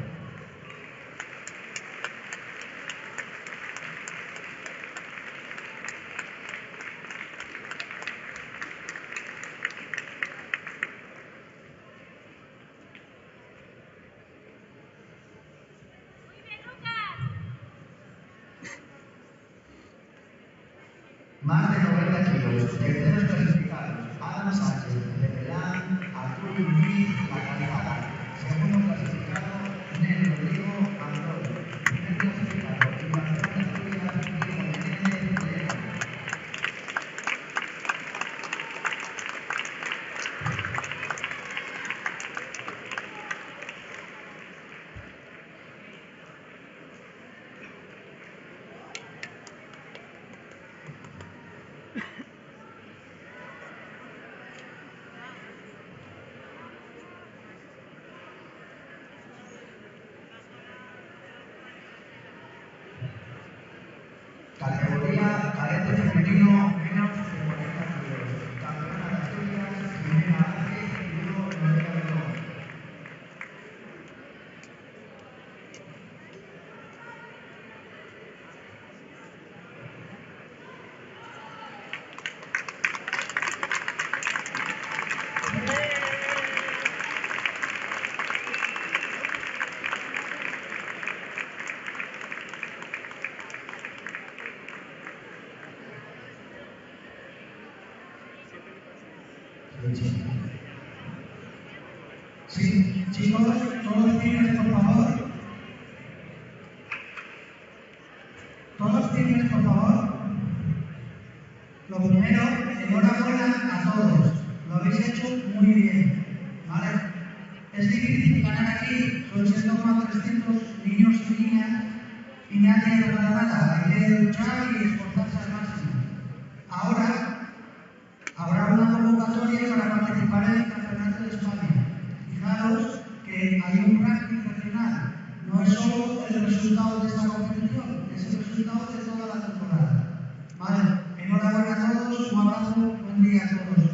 S3: Más de 90 kilos. Terceros clasificados, Adam Sánchez, Cepelán, Arturo Luis, La Calzada. Segundo clasificado, Nel Rodrigo, Andorra. Primer clasificado, el campeón de Categoría cadete femenino menos de 40 kilos. Campeona de Asturias, Jimena Vázquez y Bruno Noelia León. Sí, chicos, todos firmes, por favor. Todos firmes, por favor. Lo primero, enhorabuena a todos. Lo habéis hecho muy bien. ¿Vale? Es difícil ganar aquí, son 6,300 niños y niñas, y nadie ha ganado nada. Hay que luchar y esforzarse al máximo. Ahora habrá una convocatoria para participar en el Campeonato de España. Fijaros que hay un ranking regional. No es solo el resultado de esta competición, es el resultado de toda la temporada. Vale, enhorabuena a todos, un abrazo, buen día a todos.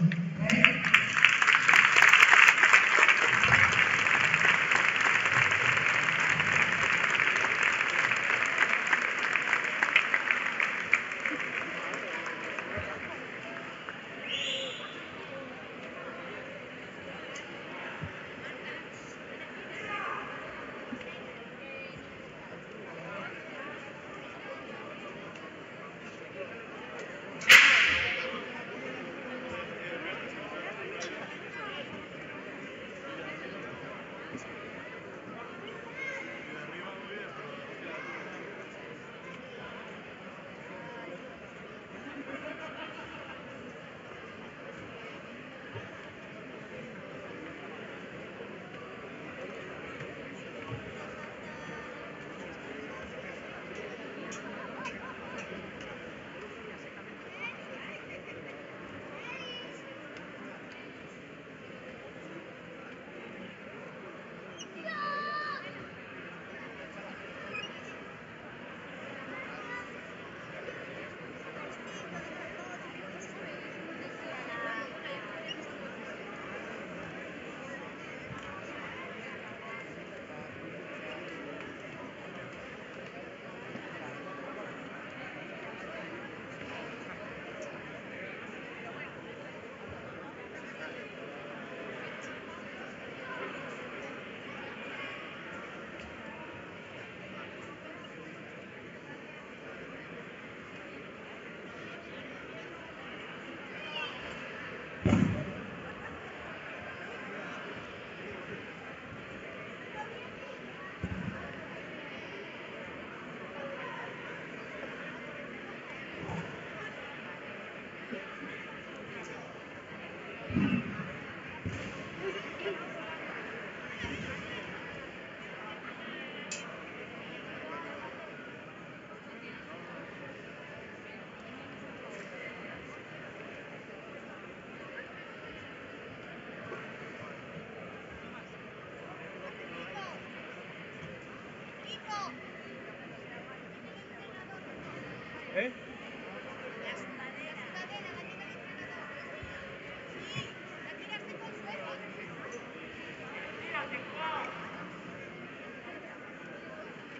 S3: ¿Okay?
S4: ¿Eh?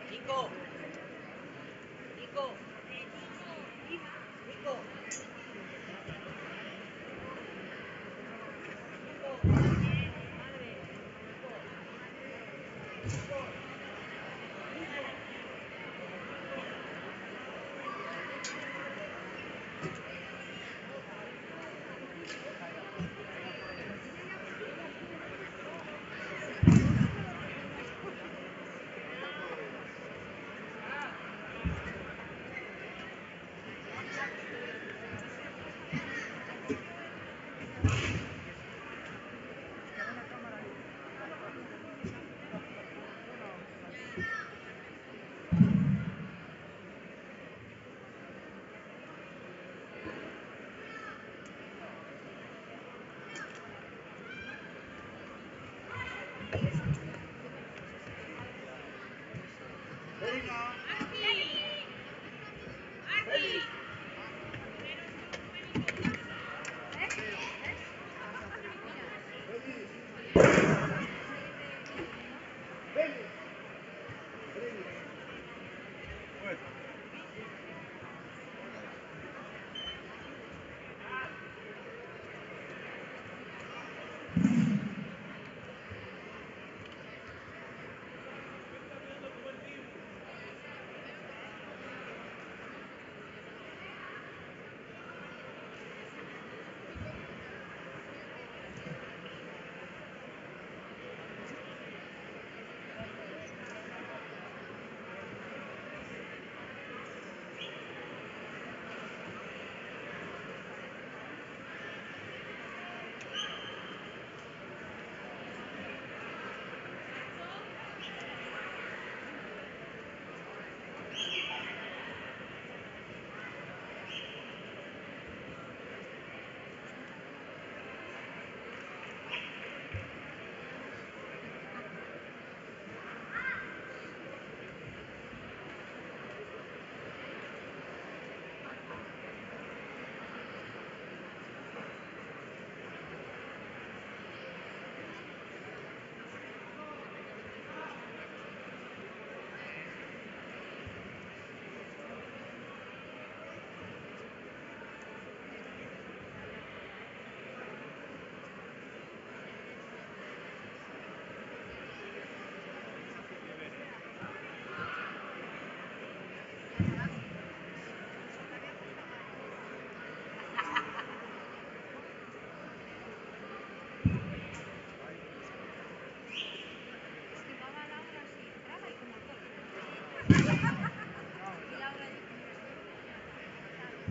S8: Nico. Nico. Nico.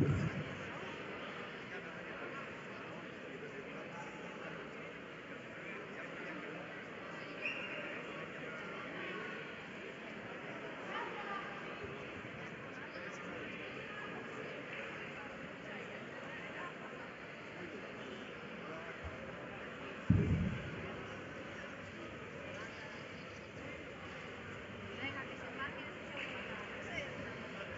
S5: Venga, que se marque de su segunda. Un besito, un besito.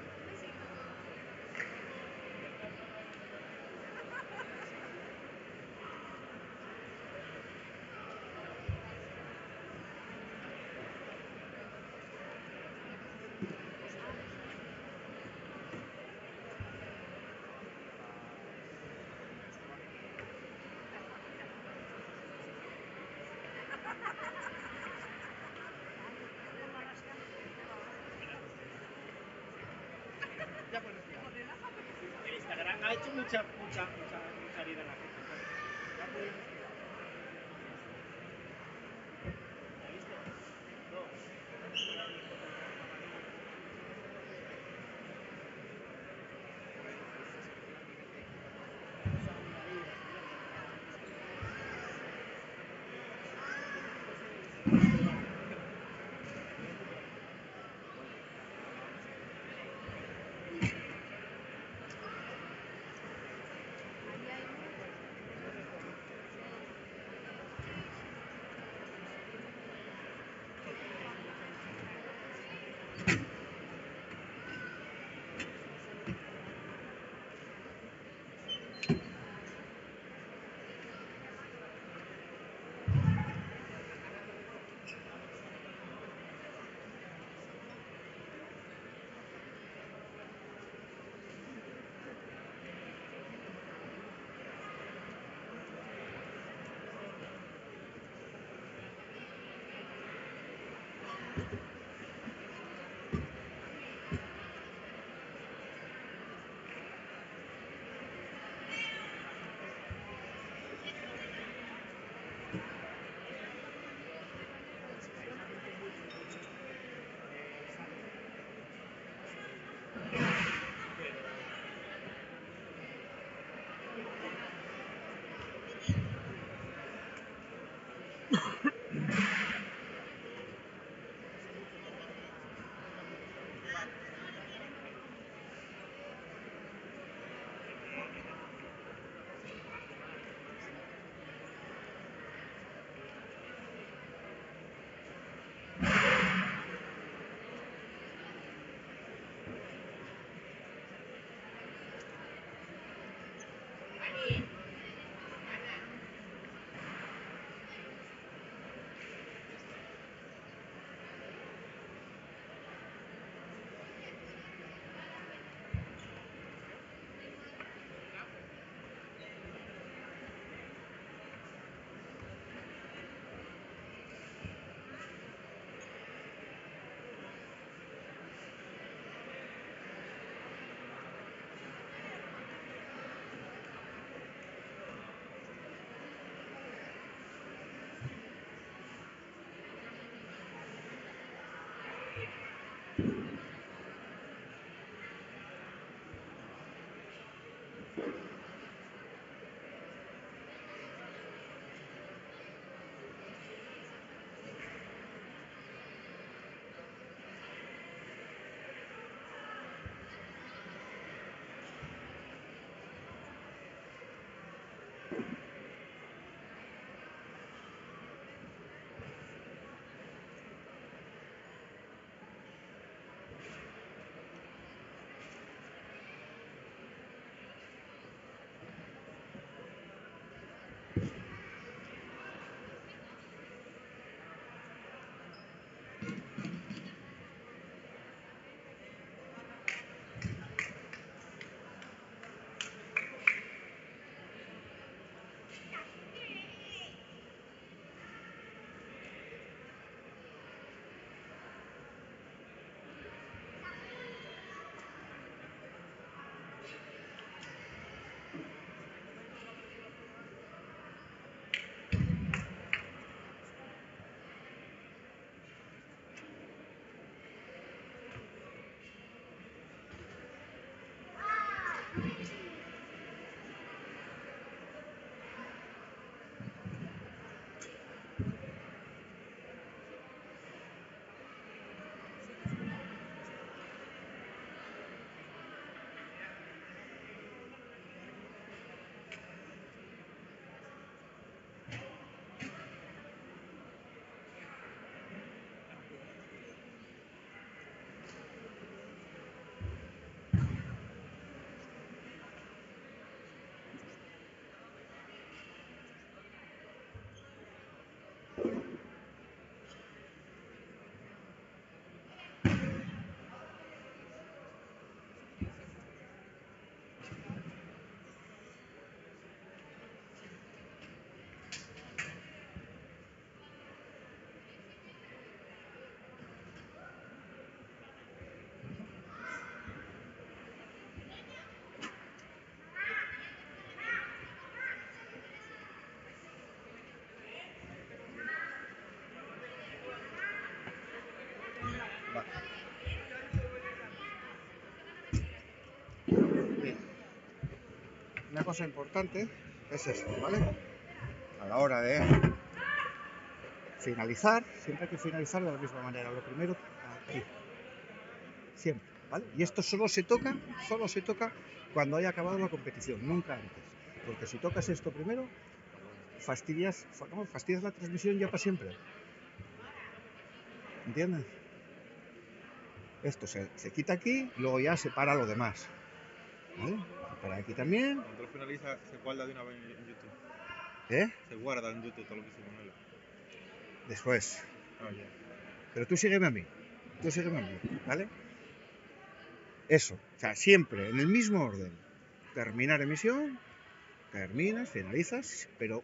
S5: Un besito.
S4: Ya puedes tirar. El Instagram ha hecho mucha vida en la gente. Ya podemos tirar. ¿Ya viste? Dos.
S5: Ahí hay mucho.
S1: Va. Bien. Una cosa importante es esto, ¿vale? A la hora de finalizar, siempre hay que finalizar de la misma manera. Lo primero, aquí. Siempre, ¿vale? Y esto solo se toca cuando haya acabado la competición, nunca antes. Porque si tocas esto primero, fastidias la transmisión ya para siempre. ¿Entiendes? Esto se quita aquí, luego ya se para lo demás. ¿Vale? Para aquí también.
S4: Cuando lo finaliza, se guarda de una vez en YouTube. Se guarda en YouTube todo lo que se pone.
S1: Después.
S4: Ah, ya.
S1: Pero tú sígueme a mí, ¿vale? Eso, o sea, siempre en el mismo orden. Terminar emisión, terminas, finalizas, pero